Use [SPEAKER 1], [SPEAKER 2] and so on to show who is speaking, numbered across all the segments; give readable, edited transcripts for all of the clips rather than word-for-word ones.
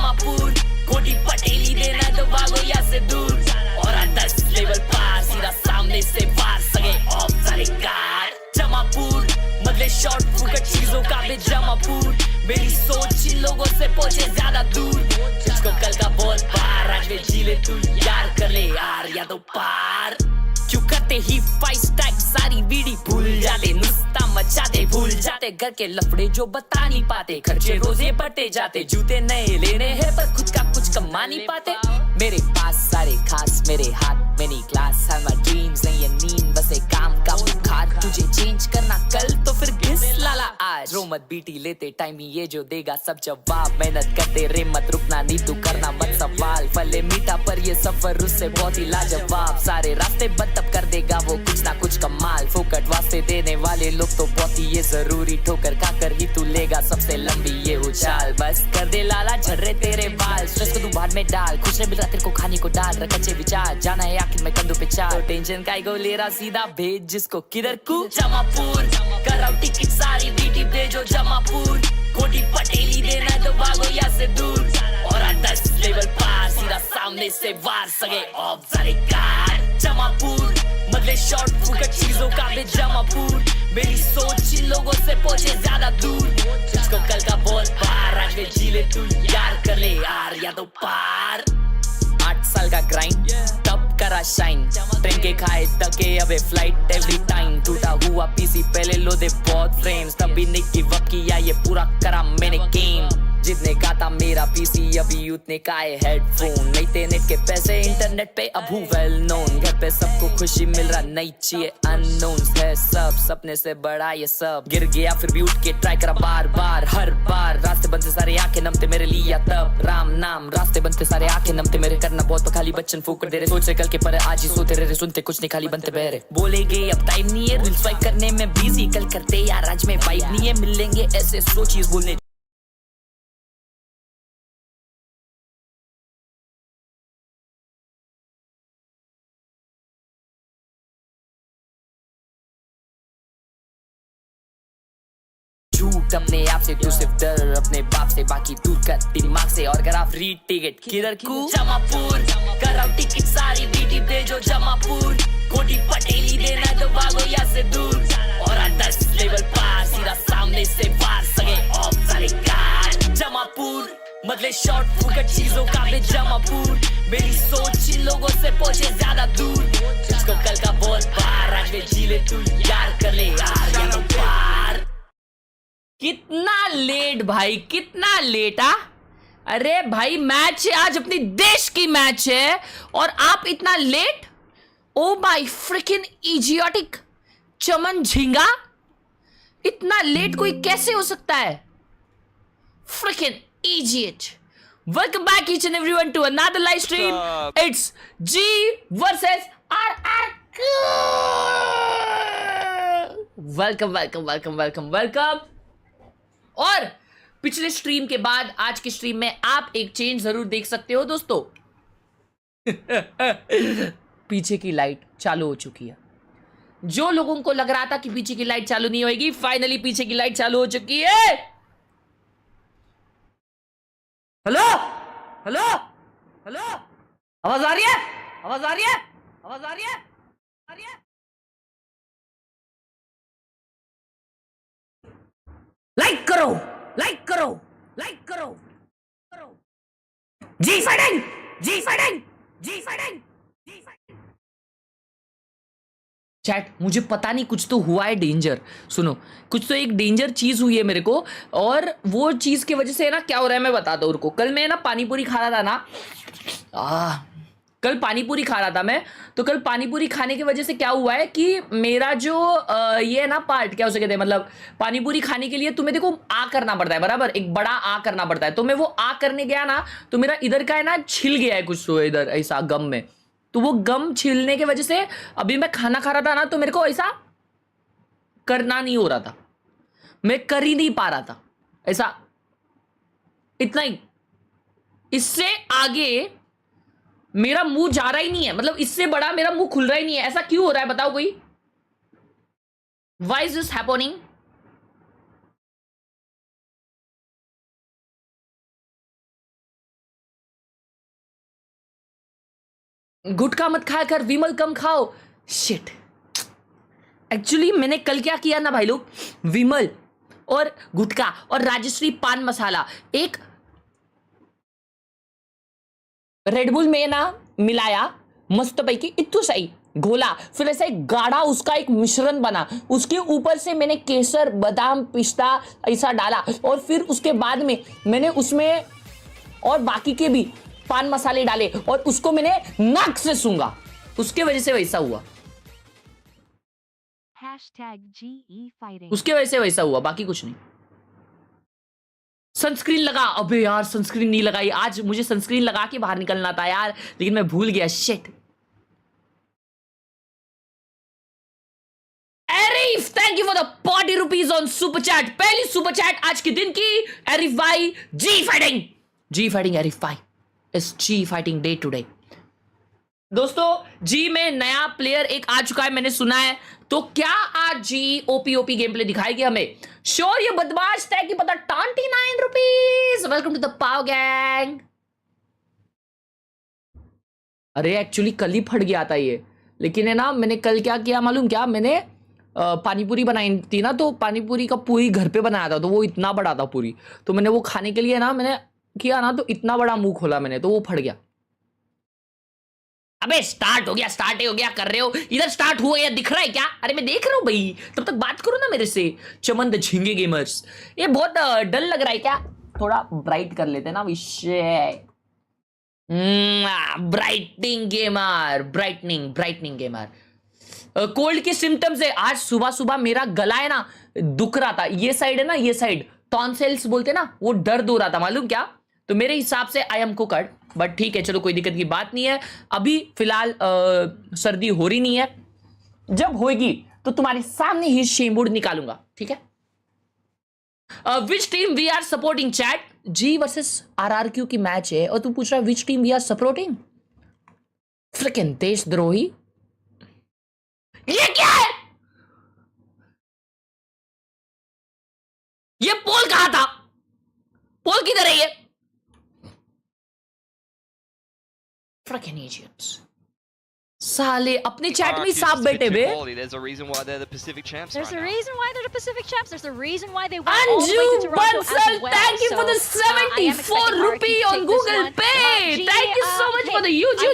[SPEAKER 1] जमापुर, कोटी पटेली देना तो भागो यहाँ से दूर, और 10 लेवल पार, सीधा सामने से वार, सगे ऑफ सारे कार। जमापुर बदले शॉर्ट फुकट चीजों का भी जमापुर, मेरी सोच इन लोगों से पहुंचे ज्यादा दूर, तुझको कल का बहुत पार, आज में जी ले तू यार, कर ले यार या तो पार। क्यों करते ही 5 स्टैक, सारी बीड़ी भूल जाते, नुस्ता मचाते, भूल जाते घर के लफड़े जो बता नहीं पाते, खर्चे रोजे बढ़ते जाते, जूते नए लेने हैं पर खुद का कुछ कमा नहीं पाते। मेरे पास सारे खास, मेरे हाथ में नहीं क्लास, हमारा ड्रीम्स नहीं है नींद, बस एक काम का बुखार, तुझे चेंज करना कल तो फिर घिस लाला आज। रो मत बीटी लेते टाइम ही ये जो देगा सब जवाब, मेहनत करते रे मत रुकना, नहीं तू करना मत सवाल, फले मीठा पर ये सफर उससे बहुत ही लाजवाब, सारे रास्ते बंद तब कर देगा वो कुछ ना कुछ कमाल, फोकट वास्ते देने वाले लोग तो बहुत ही ये जरूरी, ठोकर खाकर ही तू लेगा सबसे लंबी ये उछाल, बस कर दे लाला झर्रे तेरे बाल, स्ट्रेस को तू भाड़ में डाल, खुश रहे मिल रहा तेरे को खाने को डाल, रख अच्छे विचार, जाना है आखिर में कंधों पे चाल, टेंशन काय को ले रहा सीधा भेज जिसको किधर को। जमापुर कराओ टिकट सारी बीटी भेजो जमापुर, कोटी पटेली देना तो भागो यहाँ से दूर, और 10 लेवल पार, सीधा सामने से वार, सगे ऑफ सारे कार। जमापुर बदले शॉर्ट फुकट चीजों का भी जमापुर, मेरी सोच इन लोगों से पहुंचे ज्यादा दूर, तुझको कल का बहुत पार, आज में जी ले तू यार, कर ले यार या तो पार। 8 साल का ग्राइंड तब करा शाइन, ट्रेन के खाए तके अबे फ्लाइट एवरी टाइम, टूटा हुआ पीसी पहले लो दे बहुत फ्रेम्स, तभी नहीं गिव अप किया ये पूरा करा मैंने गेम, जितने का था मेरा पीसी अभी उतने का है हेडफोन, नहीं थे नेट के पैसे इंटरनेट पे अब हूँ वेल नोन, घर पे सबको खुशी मिल रहा नहीं चाहिए अननोन है सब, सपने से बड़ा ये सब, गिर गया फिर भी उठ के ट्राई करा बार बार, हर बार रास्ते बनते सारे आंखें नमते मेरे लिए तब, राम नाम रास्ते बनते सारे आंखें नमते मेरे, करना बहुत खाली बच्चन फूक दे रहे, सोच से कल के पर आज ही सोते रहे, सुनते कुछ नहीं खाली बनते बहरे, बोलेंगे अब टाइम नहीं है रील स्वाइप करने में बिजी, कल करते यार आज में वाइब नहीं है, मिलेंगे ऐसे सो चीज बोलने। झूठ अपने आप से तू सिर्फ डर अपने बाप से, बाकी दूर कर दिमाग से, और अगर आप रीड टिकट किधर को। जमापुर कराओ टिकट सारी बीटी भेजो जमापुर, कोटी पटेली देना तो भागो यहाँ से दूर, और 10 लेवल पार, सीधा सामने से वार, सगे ऑफ सारे कार। जमापुर बदले शॉर्ट फुकट चीजों का भी जमापुर, मेरी सोच इन लोगों से पहुंचे ज्यादा दूर, तुझको कल का बहुत पार, आज में जी ले तू यार, कर ले यार या तो पार। कितना लेट भाई, कितना लेट आ? अरे भाई मैच है आज, अपनी देश की मैच है और आप इतना late? Oh my freaking idiotic चमन झिंगा, इतना लेट कोई कैसे हो सकता है? Freaking idiot. Welcome back each and everyone to another live stream. It's G versus R. Welcome welcome welcome welcome welcome. और पिछले स्ट्रीम के बाद आज की स्ट्रीम में आप एक चेंज जरूर देख सकते हो दोस्तों। पीछे की लाइट चालू हो चुकी है। जो लोगों को लग रहा था कि पीछे की लाइट चालू नहीं होगी, फाइनली पीछे की लाइट चालू हो चुकी है। हेलो हेलो हेलो, आवाज आ रही है? आवाज आ रही है? आवाज आ रही है? आ रही है? लाइक करो, लाइक करो, लाइक करो, करो। जी फाइटिंग, जी फाइटिंग, जी फाइटिंग, जी फाइटिंग। चैट, मुझे पता नहीं, कुछ तो हुआ है डेंजर। सुनो, कुछ तो एक डेंजर चीज हुई है मेरे को, और वो चीज की वजह से ना क्या हो रहा है मैं बताता हूँ। उनको कल मैं ना पानीपुरी खा रहा था ना, कल पानीपुरी खा रहा था मैं, तो कल पानीपुरी खाने की वजह से क्या हुआ है कि मेरा जो ये है ना पार्ट, क्या उसे कहते हैं, मतलब पानीपुरी खाने के लिए तुम्हें देखो आ करना पड़ता है, बराबर, एक बड़ा आ करना पड़ता है। तो मैं वो आ करने गया ना, तो मेरा इधर का है ना छिल गया है कुछ, तो इधर ऐसा गम में, तो वो गम छिलने की वजह से अभी मैं खाना खा रहा था ना, तो मेरे को ऐसा करना नहीं हो रहा था, मैं कर ही नहीं पा रहा था ऐसा, इतना ही। इससे आगे मेरा मुंह जा रहा ही नहीं है, मतलब इससे बड़ा मेरा मुंह खुल रहा ही नहीं है। ऐसा क्यों हो रहा है बताओ कोई? Why is this happening? गुटखा मत खाया कर, विमल कम खाओ। शिट, एक्चुअली मैंने कल क्या किया ना भाई लोग, विमल और गुटखा और राजश्री पान मसाला एक रेडबुल में ना मिलाया, मस्त पैकी इतू सही घोला, फिर ऐसा एक गाढ़ा उसका एक मिश्रण बना, उसके ऊपर से मैंने केसर बादाम पिस्ता ऐसा डाला, और फिर उसके बाद में मैंने उसमें और बाकी के भी पान मसाले डाले और उसको मैंने नाक से सूंघा, उसके वजह से वैसा हुआ। उसके वजह से वैसा हुआ, बाकी कुछ नहीं। सनस्क्रीन लगा, अबे यार सनस्क्रीन नहीं लगाई आज, मुझे सनस्क्रीन लगा के बाहर निकलना था यार, लेकिन मैं भूल गया। Shit. Arif, thank you for the 40 rupees on super chat, पहली सुपर चैट आज के दिन की। एरिफ भाई, जी फाइटिंग एरिफ भाई, it's G fighting day today. दोस्तों जी में नया प्लेयर एक आ चुका है, मैंने सुना है, तो क्या आज जी ओपी गेम प्ले दिखाएगी हमें? श्योर, ये बदमाश तय की पता 29 rupees. Welcome to the pav gang. अरे एक्चुअली कल ही फट गया था ये, लेकिन है ना मैंने कल क्या किया मालूम क्या, मैंने पानीपुरी बनाई थी ना, तो पानीपुरी का पूरी घर पे बनाया था, तो वो इतना बड़ा था पूरी, तो मैंने वो खाने के लिए ना मैंने किया ना, तो इतना बड़ा मुंह खोला मैंने, तो वो फट गया। अबे स्टार्ट हो गया कर रहे हो, इधर स्टार्ट हुआ या दिख रहा है क्या? अरे मैं देख रहा हूं भाई, तब तक बात करो ना मेरे से। चमन द झिंगे गेमर्स, ये बहुत डल लग रहा है क्या? थोड़ा ब्राइट कर लेते ना विषय। Brightening gamer. कोल्ड के सिम्टम्स है, आज सुबह सुबह मेरा गला है ना दुख रहा था, ये साइड है ना, ये साइड टॉन्सिल्स बोलते ना, वो दर्द हो रहा था मालूम क्या? तो मेरे हिसाब से आई एम कुकड, बट ठीक है चलो कोई दिक्कत की बात नहीं है। अभी फिलहाल सर्दी हो रही नहीं है, जब होगी तो तुम्हारे सामने ही शेमबुड निकालूंगा, ठीक है? Which team we are supporting chat? G versus RRQ की मैच है और तू पूछ रहा है which team we are supporting? Freaking देशद्रोही, ये क्या है? ये पोल कहां था? पोल किधर है ये? Freaking idiots. साले अपने चैट में सांप बैठे हुए।
[SPEAKER 2] There's a reason why they're the Pacific champs.
[SPEAKER 3] There's a reason why they're the Pacific champs. There's a reason why they went
[SPEAKER 1] Anju
[SPEAKER 3] all the way to Toronto as
[SPEAKER 1] Bansal,
[SPEAKER 3] well.
[SPEAKER 1] thank you for the 74 rupee on Google Pay. Thank you so much for the huge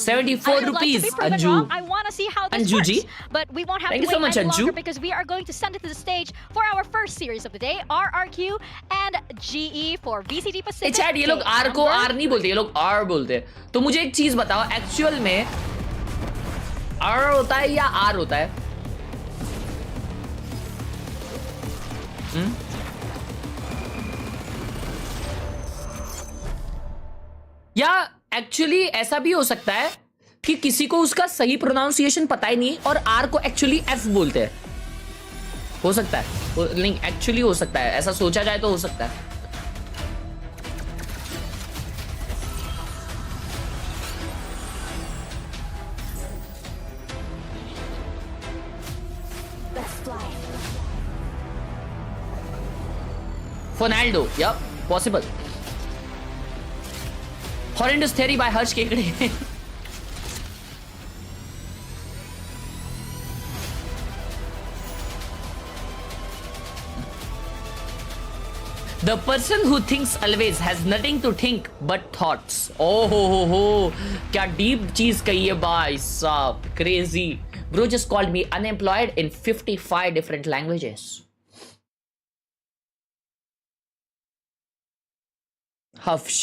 [SPEAKER 1] 74 rupees, Anju.
[SPEAKER 3] I want to see how this
[SPEAKER 1] Anju ji.
[SPEAKER 3] works. But we won't have
[SPEAKER 1] Thank
[SPEAKER 3] to
[SPEAKER 1] you so
[SPEAKER 3] wait
[SPEAKER 1] much,
[SPEAKER 3] any
[SPEAKER 1] Anju.
[SPEAKER 3] longer because we are going to send it to the stage for our first series of the day, RRQ and GE for VCT Pacific.
[SPEAKER 1] Chat ये लोग are को are नहीं बोलते, ये लोग are बोलते हैं। तो मुझे एक चीज बताओ, एक्चुअल में आर होता है या आर होता है? या एक्चुअली ऐसा भी हो सकता है कि किसी को उसका सही प्रोनाउंसिएशन पता ही नहीं और आर को एक्चुअली एफ बोलते हैं, हो सकता है। नहीं एक्चुअली हो सकता है, ऐसा सोचा जाए तो हो सकता है। Ronaldo, yep, possible. Horrendous theory by Harsh Kekde. The person who thinks always has nothing to think but thoughts. Oh ho, क्या deep चीज कही है भाई साहब, crazy. Bro just called me unemployed in 55 different languages. Huffsh.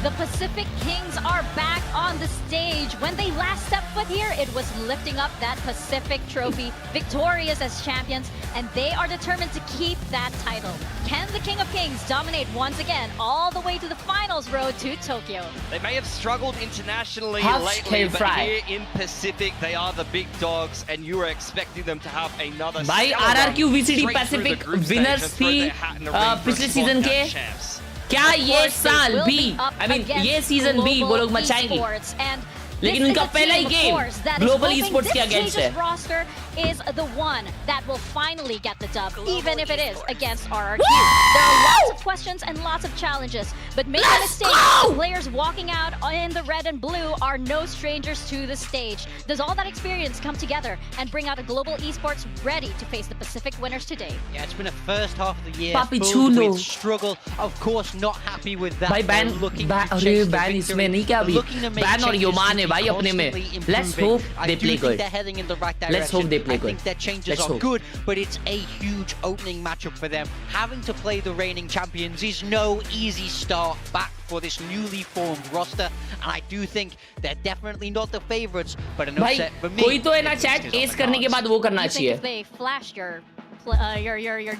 [SPEAKER 3] The Pacific Kings are back on the stage. When they last stepped foot here, it was lifting up that Pacific trophy, victorious as champions, and they are determined to keep that title. Can the King of Kings dominate once again all the way to the finals road to Tokyo?
[SPEAKER 2] They may have struggled internationally
[SPEAKER 4] Huff's
[SPEAKER 2] lately, but
[SPEAKER 4] Khelraay.
[SPEAKER 2] here in Pacific, they are the big dogs, and you are expecting them to have another
[SPEAKER 4] भाई
[SPEAKER 2] stellar
[SPEAKER 4] RRQ
[SPEAKER 2] run
[SPEAKER 4] VCT
[SPEAKER 2] straight through the
[SPEAKER 4] Pacific
[SPEAKER 2] group stage
[SPEAKER 4] winners
[SPEAKER 2] and throw
[SPEAKER 4] थी
[SPEAKER 2] their hat in the ring for
[SPEAKER 4] पिछले
[SPEAKER 2] a
[SPEAKER 4] season
[SPEAKER 2] spot
[SPEAKER 4] के
[SPEAKER 2] as champs.
[SPEAKER 4] क्या ये
[SPEAKER 3] Of course, they
[SPEAKER 4] साल
[SPEAKER 3] will
[SPEAKER 4] भी
[SPEAKER 3] be up
[SPEAKER 4] I mean
[SPEAKER 3] against
[SPEAKER 4] ये season भी वो
[SPEAKER 3] global
[SPEAKER 4] लोग मचाएंगे
[SPEAKER 3] esports, and
[SPEAKER 4] लेकिन
[SPEAKER 3] this
[SPEAKER 4] उनका
[SPEAKER 3] is a
[SPEAKER 4] पहला ही
[SPEAKER 3] team, of
[SPEAKER 4] game
[SPEAKER 3] course, that is
[SPEAKER 4] global
[SPEAKER 3] hoping
[SPEAKER 4] esports
[SPEAKER 3] this
[SPEAKER 4] के अगेंस्ट है
[SPEAKER 3] stage's roster is the one that will finally get the dub, even if it is against RRQ. There are lots of questions and lots of challenges, but make no mistake, the players walking out in the red and blue are no strangers to the stage. Does all that experience come together and bring out a global esports ready to face the Pacific winners today?
[SPEAKER 5] Yeah, it's been a first half of the year
[SPEAKER 4] Papi
[SPEAKER 5] filled
[SPEAKER 4] chulo.
[SPEAKER 5] with struggle. Of course, not happy with that.
[SPEAKER 4] भाई ban
[SPEAKER 5] They're looking to
[SPEAKER 4] अरे
[SPEAKER 5] chase the
[SPEAKER 4] ban
[SPEAKER 5] victory.
[SPEAKER 4] इसमें नहीं क्या अभी
[SPEAKER 5] They're looking to make
[SPEAKER 4] ban और
[SPEAKER 5] changes
[SPEAKER 4] योमान
[SPEAKER 5] to
[SPEAKER 4] है
[SPEAKER 5] be
[SPEAKER 4] भाई अपने में
[SPEAKER 5] constantly
[SPEAKER 4] let's
[SPEAKER 5] improving.
[SPEAKER 4] hope
[SPEAKER 5] I
[SPEAKER 4] they
[SPEAKER 5] do
[SPEAKER 4] play
[SPEAKER 5] think
[SPEAKER 4] good
[SPEAKER 5] they're heading in the right direction.
[SPEAKER 4] Let's hope they play
[SPEAKER 5] I
[SPEAKER 4] good.
[SPEAKER 5] think their changes
[SPEAKER 4] Let's
[SPEAKER 5] are
[SPEAKER 4] hope.
[SPEAKER 5] good, but it's a huge opening matchup for them. Having to play the reigning champions is no easy start back for this newly formed roster, and I do think they're definitely not the favorites, but an
[SPEAKER 4] भाई
[SPEAKER 5] upset for me.
[SPEAKER 4] कोई तो है ना
[SPEAKER 5] is
[SPEAKER 4] chat
[SPEAKER 5] on the
[SPEAKER 4] S करने के
[SPEAKER 5] cards.
[SPEAKER 4] बाद वो करना
[SPEAKER 3] You think
[SPEAKER 4] चाहिए
[SPEAKER 3] if they flashed your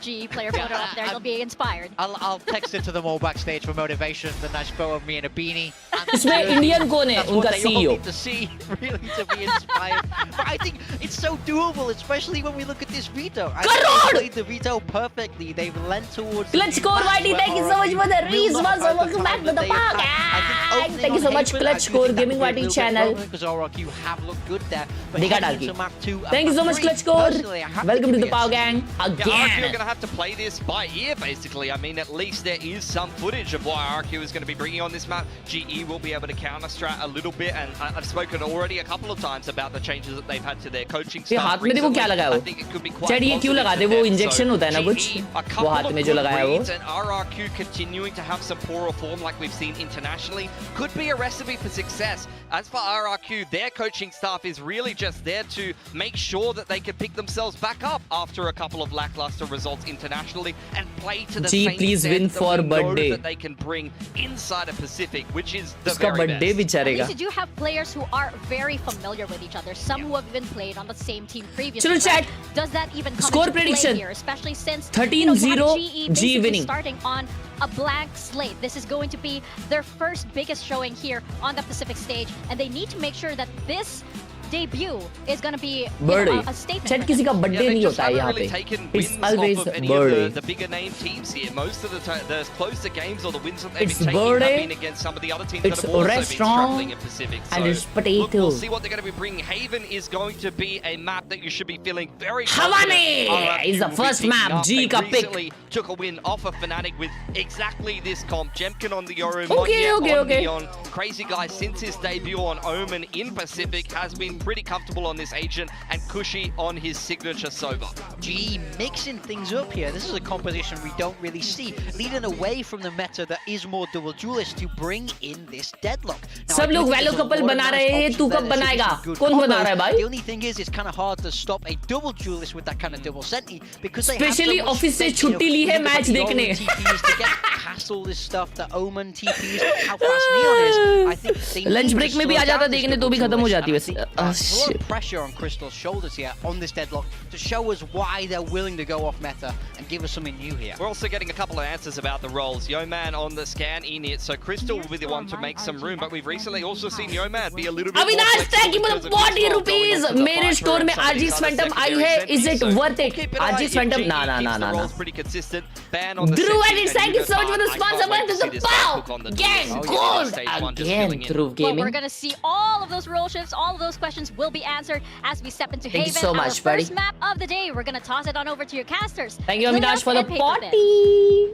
[SPEAKER 3] GE player photo up there, they'll be inspired?
[SPEAKER 5] I'll text it to them all backstage for motivation. The nice photo of me and a beanie.
[SPEAKER 4] इसमें Indian कौन है
[SPEAKER 5] That's what
[SPEAKER 4] उनका
[SPEAKER 5] they all
[SPEAKER 4] CEO
[SPEAKER 5] need to see, really, to be inspired. But I think it's so doable, especially when we look at this veto. I think
[SPEAKER 4] Crore!
[SPEAKER 5] they played the veto perfectly. They've lent towards.
[SPEAKER 4] Clutch
[SPEAKER 5] the
[SPEAKER 4] score,
[SPEAKER 5] match
[SPEAKER 4] YT.
[SPEAKER 5] where
[SPEAKER 4] Thank you so much for the
[SPEAKER 5] RRQ will
[SPEAKER 4] Reese.
[SPEAKER 5] not
[SPEAKER 4] Welcome
[SPEAKER 5] have the
[SPEAKER 4] back
[SPEAKER 5] time
[SPEAKER 4] to the
[SPEAKER 5] that they have had. I think
[SPEAKER 4] podcast.
[SPEAKER 5] opening
[SPEAKER 4] Thank you
[SPEAKER 5] on
[SPEAKER 4] so much,
[SPEAKER 5] Haven,
[SPEAKER 4] Clutch
[SPEAKER 5] I do
[SPEAKER 4] Score
[SPEAKER 5] think that
[SPEAKER 4] Gaming
[SPEAKER 5] will be a
[SPEAKER 4] YT
[SPEAKER 5] little bit
[SPEAKER 4] channel.
[SPEAKER 5] relevant because RRQ have looked good there. But
[SPEAKER 4] Diga
[SPEAKER 5] heading
[SPEAKER 4] Darky.
[SPEAKER 5] into map 2 and
[SPEAKER 4] Thank you so
[SPEAKER 5] map
[SPEAKER 4] much,
[SPEAKER 5] 3,
[SPEAKER 4] Clutch Score.
[SPEAKER 5] personally, I have
[SPEAKER 4] Welcome to
[SPEAKER 5] give
[SPEAKER 4] the
[SPEAKER 5] it
[SPEAKER 4] Power
[SPEAKER 5] a
[SPEAKER 4] Gang
[SPEAKER 2] Yeah, RRQ are
[SPEAKER 4] again.
[SPEAKER 2] going to have to play this by ear, basically. I mean, at least there is some footage of why RRQ is going to be bringing on this map. GE will be able to counter-strat a little bit, and I've spoken already a couple of times about the changes that they've had to their coaching
[SPEAKER 4] ये
[SPEAKER 2] staff
[SPEAKER 4] हाथ में देखो क्या
[SPEAKER 2] recently.
[SPEAKER 4] लगाया
[SPEAKER 2] I
[SPEAKER 4] वो
[SPEAKER 2] think it could be quite
[SPEAKER 4] chat ये क्यों
[SPEAKER 2] positive
[SPEAKER 4] लगाते
[SPEAKER 2] for
[SPEAKER 4] वो
[SPEAKER 2] them.
[SPEAKER 4] इंजेक्शन
[SPEAKER 2] So,
[SPEAKER 4] होता है ना कुछ
[SPEAKER 2] GE, a
[SPEAKER 4] वो
[SPEAKER 2] couple
[SPEAKER 4] हाथ
[SPEAKER 2] of
[SPEAKER 4] में जो
[SPEAKER 2] good
[SPEAKER 4] लगाया वो
[SPEAKER 2] reads, and RRQ continuing to have some poorer form like we've seen internationally could be a recipe for success. As for RRQ, their coaching staff is really just there to make sure that they can pick themselves back up after a couple of lackluster results internationally and play to the
[SPEAKER 4] G,
[SPEAKER 2] same
[SPEAKER 4] please
[SPEAKER 2] extent
[SPEAKER 4] win
[SPEAKER 2] that
[SPEAKER 4] for
[SPEAKER 2] we know
[SPEAKER 4] birthday.
[SPEAKER 2] that they can bring inside of Pacific, which is the
[SPEAKER 4] उसका
[SPEAKER 2] very
[SPEAKER 4] birthday भी
[SPEAKER 2] best.
[SPEAKER 3] At
[SPEAKER 4] चलेगा
[SPEAKER 3] least you do have players who are very familiar with each other. Some who have even played on the same team previously.
[SPEAKER 4] चलो
[SPEAKER 3] right?
[SPEAKER 4] chat.
[SPEAKER 3] Does that even come
[SPEAKER 4] Score
[SPEAKER 3] into play
[SPEAKER 4] prediction.
[SPEAKER 3] here? Especially since
[SPEAKER 4] 13-0
[SPEAKER 3] you have GE
[SPEAKER 4] G
[SPEAKER 3] basically
[SPEAKER 4] winning.
[SPEAKER 3] starting on a blank slate. This is going to be their first biggest showing here on the Pacific stage, and they need to make sure that this debut is going to be
[SPEAKER 4] birthday
[SPEAKER 3] a statement.
[SPEAKER 4] Chat
[SPEAKER 3] for
[SPEAKER 4] किसी
[SPEAKER 3] them.
[SPEAKER 4] का
[SPEAKER 2] Yeah,
[SPEAKER 4] birthday
[SPEAKER 2] they
[SPEAKER 4] नहीं
[SPEAKER 2] just
[SPEAKER 4] होता है
[SPEAKER 2] haven't
[SPEAKER 4] यहाँ
[SPEAKER 2] really
[SPEAKER 4] पे
[SPEAKER 2] taken
[SPEAKER 4] it's
[SPEAKER 2] wins
[SPEAKER 4] always
[SPEAKER 2] off of any
[SPEAKER 4] birthday
[SPEAKER 2] of the bigger name teams here. Most of the time, the closer games or the wins that they've
[SPEAKER 4] It's
[SPEAKER 2] been taking
[SPEAKER 4] birthday,
[SPEAKER 2] have been against some of the other teams
[SPEAKER 4] it's
[SPEAKER 2] that have also been
[SPEAKER 4] restaurant,
[SPEAKER 2] struggling in Pacific. So,
[SPEAKER 4] and it's
[SPEAKER 2] look,
[SPEAKER 4] potato.
[SPEAKER 2] we'll see what they're going to be bringing. Haven is going to be a map that you should be feeling very
[SPEAKER 4] Havane
[SPEAKER 2] confident
[SPEAKER 4] is the
[SPEAKER 2] RRQ will be
[SPEAKER 4] first
[SPEAKER 2] picking
[SPEAKER 4] map.
[SPEAKER 2] up.
[SPEAKER 4] G
[SPEAKER 2] They
[SPEAKER 4] ka pick.
[SPEAKER 2] recently took a win off of Fnatic with exactly this comp. Jemkin on the Yoru,
[SPEAKER 4] Okay,
[SPEAKER 2] Monye
[SPEAKER 4] okay,
[SPEAKER 2] on
[SPEAKER 4] okay.
[SPEAKER 2] Neon. Crazy Guy, since his debut on Omen in Pacific, has been pretty comfortable on this agent, and Cushy on his signature Sova.
[SPEAKER 5] G mixing things up here. This is a composition we don't really see, leading away from the meta that is more dual duelist to bring in this deadlock. Now,
[SPEAKER 4] सब
[SPEAKER 5] I do
[SPEAKER 4] लोग
[SPEAKER 5] think
[SPEAKER 4] value
[SPEAKER 5] there's a
[SPEAKER 4] couple
[SPEAKER 5] lot of
[SPEAKER 4] बना
[SPEAKER 5] nice
[SPEAKER 4] रहे हैं
[SPEAKER 5] options
[SPEAKER 4] तू
[SPEAKER 5] there.
[SPEAKER 4] कब
[SPEAKER 5] There should be
[SPEAKER 4] बनाएगा
[SPEAKER 5] some good
[SPEAKER 4] कौन बना रहा है
[SPEAKER 5] combos.
[SPEAKER 4] भाई
[SPEAKER 5] The only thing is it's kind of hard to stop a double duelist with that kind of double senti because they
[SPEAKER 4] Especially
[SPEAKER 5] have so much
[SPEAKER 4] office से
[SPEAKER 5] space, you know,
[SPEAKER 4] छुट्टी ली है
[SPEAKER 5] you look
[SPEAKER 4] match
[SPEAKER 5] at the
[SPEAKER 4] देखने।
[SPEAKER 5] Omen TPs to get past all this stuff, the Omen TPs, how fast Neon is. I think they
[SPEAKER 4] Lunch
[SPEAKER 5] need to
[SPEAKER 4] break में भी
[SPEAKER 5] slow
[SPEAKER 4] आ जाता
[SPEAKER 5] down this
[SPEAKER 4] देखने तो
[SPEAKER 5] double
[SPEAKER 4] भी खत्म हो
[SPEAKER 5] duelist,
[SPEAKER 4] जाती
[SPEAKER 5] and I
[SPEAKER 4] बस
[SPEAKER 5] think
[SPEAKER 4] oh,
[SPEAKER 5] there's a lot
[SPEAKER 4] shit.
[SPEAKER 5] of pressure on Crystal's shoulders here on this deadlock to show us why they're willing to go off meta and give us something new here.
[SPEAKER 2] We're also getting a couple of answers about the roles. Yeoman on the scan in it, so Crystal will be the one to make some room, but we've recently also seen Yeoman be a little bit more
[SPEAKER 4] Avinash
[SPEAKER 2] flexible
[SPEAKER 4] thank you for
[SPEAKER 2] because
[SPEAKER 4] the
[SPEAKER 2] of his
[SPEAKER 4] 40
[SPEAKER 2] role
[SPEAKER 4] rupees
[SPEAKER 2] going onto the
[SPEAKER 4] मेरे
[SPEAKER 2] Viper
[SPEAKER 4] store
[SPEAKER 2] and
[SPEAKER 4] में
[SPEAKER 2] some of
[SPEAKER 4] RG
[SPEAKER 2] these other
[SPEAKER 4] Phantom I
[SPEAKER 2] secondary
[SPEAKER 4] है is
[SPEAKER 2] centers,
[SPEAKER 4] it
[SPEAKER 2] so
[SPEAKER 4] worth it
[SPEAKER 2] we'll keep an eye
[SPEAKER 4] RG
[SPEAKER 2] if
[SPEAKER 4] Phantom
[SPEAKER 2] GE
[SPEAKER 4] ना ना
[SPEAKER 2] keeps
[SPEAKER 4] ना
[SPEAKER 2] the
[SPEAKER 4] ना
[SPEAKER 2] roles
[SPEAKER 4] ना
[SPEAKER 2] pretty consistent. Ban on the
[SPEAKER 4] Drew
[SPEAKER 2] sentry
[SPEAKER 4] Edit, thank you so much for the
[SPEAKER 2] I can't
[SPEAKER 4] sponsor
[SPEAKER 2] wait
[SPEAKER 4] to
[SPEAKER 2] see
[SPEAKER 4] the
[SPEAKER 2] this
[SPEAKER 4] pow
[SPEAKER 2] back hook on the
[SPEAKER 4] gang
[SPEAKER 2] duelist.
[SPEAKER 4] gold
[SPEAKER 2] Stage one just
[SPEAKER 4] again
[SPEAKER 2] filling in.
[SPEAKER 4] through
[SPEAKER 3] Well, we're
[SPEAKER 4] gaming
[SPEAKER 3] going to see all of those role shifts, all of those questions will be answered as we step into
[SPEAKER 4] Thank you
[SPEAKER 3] Haven.
[SPEAKER 4] so
[SPEAKER 3] Our
[SPEAKER 4] much, buddy.
[SPEAKER 3] first map of the day. We're going to toss it on over to your casters.
[SPEAKER 4] thank you
[SPEAKER 3] Lily
[SPEAKER 4] Avinash for the
[SPEAKER 3] and Paper Thin.
[SPEAKER 4] potty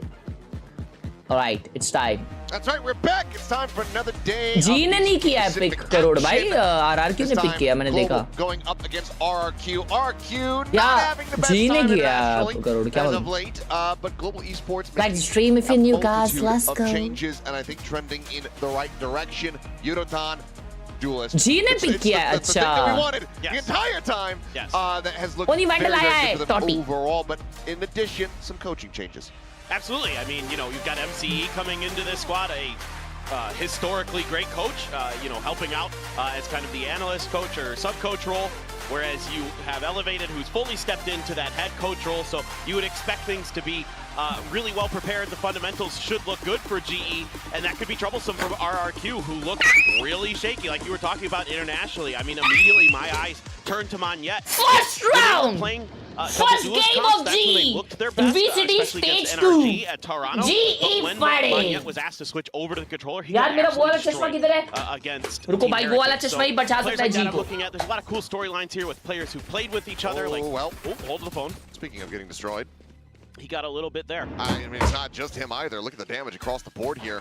[SPEAKER 4] alright it's time
[SPEAKER 6] That's right, we're back. It's time for another day.
[SPEAKER 4] Ji
[SPEAKER 6] of
[SPEAKER 4] ने नहीं किया है
[SPEAKER 6] Pacific
[SPEAKER 4] pick crore भाई
[SPEAKER 6] action.
[SPEAKER 4] RRQ
[SPEAKER 6] This
[SPEAKER 4] ने pick
[SPEAKER 6] time,
[SPEAKER 4] किया मैंने
[SPEAKER 6] Global
[SPEAKER 4] देखा
[SPEAKER 6] going up against RRQ. RRQ not
[SPEAKER 4] Yeah,
[SPEAKER 6] having the best
[SPEAKER 4] जी ने
[SPEAKER 6] time
[SPEAKER 4] किया
[SPEAKER 6] internationally
[SPEAKER 4] करोड़ क्या
[SPEAKER 6] as
[SPEAKER 4] बोलूं
[SPEAKER 6] of late, but Global Esports
[SPEAKER 4] Back to
[SPEAKER 6] making
[SPEAKER 4] stream if
[SPEAKER 6] a
[SPEAKER 4] you're new, guys.
[SPEAKER 6] multitude
[SPEAKER 4] Let's
[SPEAKER 6] of
[SPEAKER 4] go.
[SPEAKER 6] changes, and I think trending in the right direction. Yudotan, duelist.
[SPEAKER 4] जी ने
[SPEAKER 6] It's
[SPEAKER 4] pick किया है
[SPEAKER 6] the thing that we
[SPEAKER 4] अच्छा
[SPEAKER 6] wanted the entire time.
[SPEAKER 2] Yes.
[SPEAKER 6] That has looked
[SPEAKER 4] Only
[SPEAKER 6] very,
[SPEAKER 4] Vandal
[SPEAKER 6] very
[SPEAKER 4] आया
[SPEAKER 6] good
[SPEAKER 4] है,
[SPEAKER 6] for them
[SPEAKER 4] Totti.
[SPEAKER 6] overall, but in addition, some coaching changes.
[SPEAKER 7] Absolutely. I mean, you know, you've got MCE coming into this squad, a historically great coach, you know, helping out as kind of the analyst coach or sub-coach role, whereas you have Elevated, who's fully stepped into that head coach role, so you would expect things to be really well prepared. The fundamentals should look good for GE, and that could be troublesome for RRQ, who look really shaky, like you were talking about internationally. I mean, immediately my eyes turned to Monyet.
[SPEAKER 4] First round! First game of GE! Vct Stage 2!
[SPEAKER 7] At Toronto.
[SPEAKER 4] GE
[SPEAKER 7] when
[SPEAKER 4] fighting!
[SPEAKER 7] Monyet was asked to switch over to the controller, he
[SPEAKER 4] यार मेरा वो वाला
[SPEAKER 7] actually
[SPEAKER 4] चश्मा
[SPEAKER 7] destroyed,
[SPEAKER 4] किधर है?
[SPEAKER 7] against
[SPEAKER 4] रुको
[SPEAKER 7] Team
[SPEAKER 4] भाई वो वाला
[SPEAKER 7] Heritage.
[SPEAKER 4] चश्मा ही बचा
[SPEAKER 7] players
[SPEAKER 4] सकता है
[SPEAKER 7] like that
[SPEAKER 4] जी
[SPEAKER 7] I'm
[SPEAKER 4] को.
[SPEAKER 7] looking at, there's a lot of cool storylines here with players who played with each other. Like,
[SPEAKER 6] well.
[SPEAKER 7] oh, hold the phone.
[SPEAKER 6] Speaking of getting destroyed,
[SPEAKER 7] He got a little bit there.
[SPEAKER 6] I mean, it's not just him either. Look at the damage across the board here.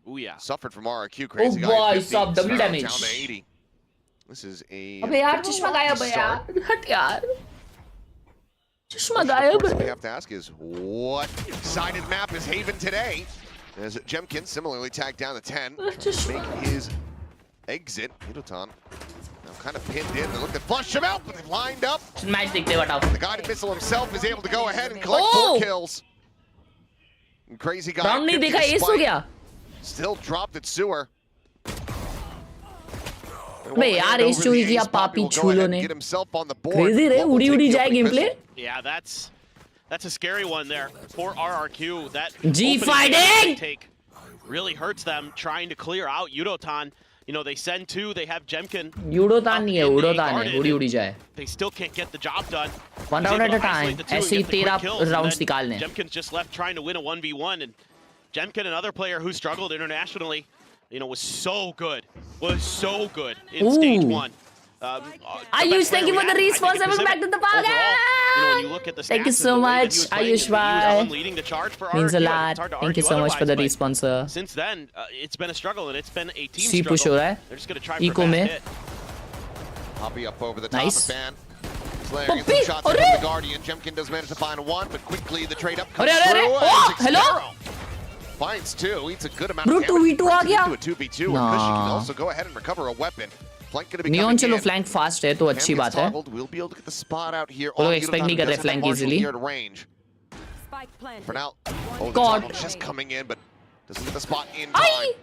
[SPEAKER 7] Oh yeah.
[SPEAKER 6] Suffered from RRQ. Crazy guy.
[SPEAKER 4] boy,
[SPEAKER 6] 50,
[SPEAKER 4] sub double
[SPEAKER 6] down
[SPEAKER 4] damage.
[SPEAKER 6] to 80. This is a
[SPEAKER 4] अबे यार चश्मा गायब है यार. हट यार. चश्मा
[SPEAKER 6] question, of
[SPEAKER 4] गायब
[SPEAKER 6] course, we
[SPEAKER 4] है.
[SPEAKER 6] have to ask is what sided map is Haven today? As Jemkin similarly tagged down to 10, make his exit. Hidotan now kind of pinned in. They look to flush him out, but they've lined up.
[SPEAKER 4] Match देखते हैं बताओ.
[SPEAKER 6] The guided missile himself is able to go ahead and collect
[SPEAKER 4] Oh!
[SPEAKER 6] 4 kills. And Crazy guy.
[SPEAKER 4] Round नहीं
[SPEAKER 6] 50
[SPEAKER 4] देखा S हो
[SPEAKER 6] despite,
[SPEAKER 4] गया.
[SPEAKER 6] Still dropped at sewer.
[SPEAKER 4] अबे यार S चोरी किया पापी छूलो ने.
[SPEAKER 6] Get himself on the board.
[SPEAKER 4] Crazy रे
[SPEAKER 6] Global
[SPEAKER 4] उड़ी
[SPEAKER 6] take
[SPEAKER 4] उड़ी
[SPEAKER 6] the
[SPEAKER 4] जाए
[SPEAKER 6] opening
[SPEAKER 4] game play.
[SPEAKER 6] pistol.
[SPEAKER 7] Yeah, that's a scary one there for RRQ. That
[SPEAKER 4] G
[SPEAKER 7] opening
[SPEAKER 4] fighting!
[SPEAKER 7] take really hurts them trying to clear out Yudotan. You know, they send 2, they have Jemkin.
[SPEAKER 4] यूडोतान नहीं है उड़ोतान है. उड़ी उड़ी जाए.
[SPEAKER 7] They still can't get the job done.
[SPEAKER 4] One
[SPEAKER 7] He's
[SPEAKER 4] round
[SPEAKER 7] able
[SPEAKER 4] at a
[SPEAKER 7] to
[SPEAKER 4] time.
[SPEAKER 7] isolate the two and
[SPEAKER 4] ऐसे ही
[SPEAKER 7] get the quick
[SPEAKER 4] 13
[SPEAKER 7] kills, and
[SPEAKER 4] rounds
[SPEAKER 7] then
[SPEAKER 4] निकालने.
[SPEAKER 7] Jemkin's just left trying to win a 1v1, and Jemkin, another player who struggled internationally, you know, was so good in stage 1.
[SPEAKER 4] Ayush, thank you for the response. I'm back to the ball.
[SPEAKER 7] You know, when you look at the
[SPEAKER 4] Thank you
[SPEAKER 7] stats
[SPEAKER 4] so
[SPEAKER 7] and the way that
[SPEAKER 4] much,
[SPEAKER 7] he was playing,
[SPEAKER 4] Ayush
[SPEAKER 7] he was
[SPEAKER 4] bhai.
[SPEAKER 7] on leading the charge for
[SPEAKER 4] Means a
[SPEAKER 7] RRQ, and
[SPEAKER 4] lot.
[SPEAKER 7] it's hard to
[SPEAKER 4] Thank you
[SPEAKER 7] argue
[SPEAKER 4] so much for the
[SPEAKER 7] otherwise, but
[SPEAKER 4] response, sir.
[SPEAKER 7] Since then, it's been a struggle, and it's been a team
[SPEAKER 4] C push हो
[SPEAKER 7] struggle.
[SPEAKER 4] रहा है.
[SPEAKER 7] They're just going to try for
[SPEAKER 4] Eco
[SPEAKER 7] fast
[SPEAKER 4] में.
[SPEAKER 7] hit.
[SPEAKER 6] Poppy up over the top
[SPEAKER 4] Nice.
[SPEAKER 6] of Ban. Slayer gets
[SPEAKER 4] Poppy,
[SPEAKER 6] some shots in
[SPEAKER 4] अरे!
[SPEAKER 6] from the Guardian. Jemkin does manage to find 1, but quickly the trade up comes
[SPEAKER 4] अरे, अरे,
[SPEAKER 6] through.
[SPEAKER 4] अरे! Oh,
[SPEAKER 6] and
[SPEAKER 4] hello?
[SPEAKER 6] Sparrow finds 2, eats a good amount
[SPEAKER 4] Bro,
[SPEAKER 6] of damage.
[SPEAKER 4] 2v2 आ
[SPEAKER 6] brings it
[SPEAKER 4] गया?
[SPEAKER 6] into a 2v2, and Kushi can
[SPEAKER 4] Nah.
[SPEAKER 6] also go ahead and recover a weapon. Flank gonna be
[SPEAKER 4] neon
[SPEAKER 6] coming
[SPEAKER 4] चलो
[SPEAKER 6] in.
[SPEAKER 4] Flank fast है तो
[SPEAKER 6] Cam
[SPEAKER 4] अच्छी
[SPEAKER 6] gets
[SPEAKER 4] बात है.
[SPEAKER 6] toggled. We'll be able to get the spot out here.
[SPEAKER 4] वो लोग
[SPEAKER 6] on
[SPEAKER 4] expect
[SPEAKER 6] Yudotan,
[SPEAKER 4] नहीं
[SPEAKER 6] who
[SPEAKER 4] कर रहे
[SPEAKER 6] doesn't have
[SPEAKER 4] flank
[SPEAKER 6] Marshall
[SPEAKER 4] easily.
[SPEAKER 6] here at range. For now, oh, the
[SPEAKER 4] God.
[SPEAKER 6] toggle just coming in, but doesn't get the spot in
[SPEAKER 4] I
[SPEAKER 6] time.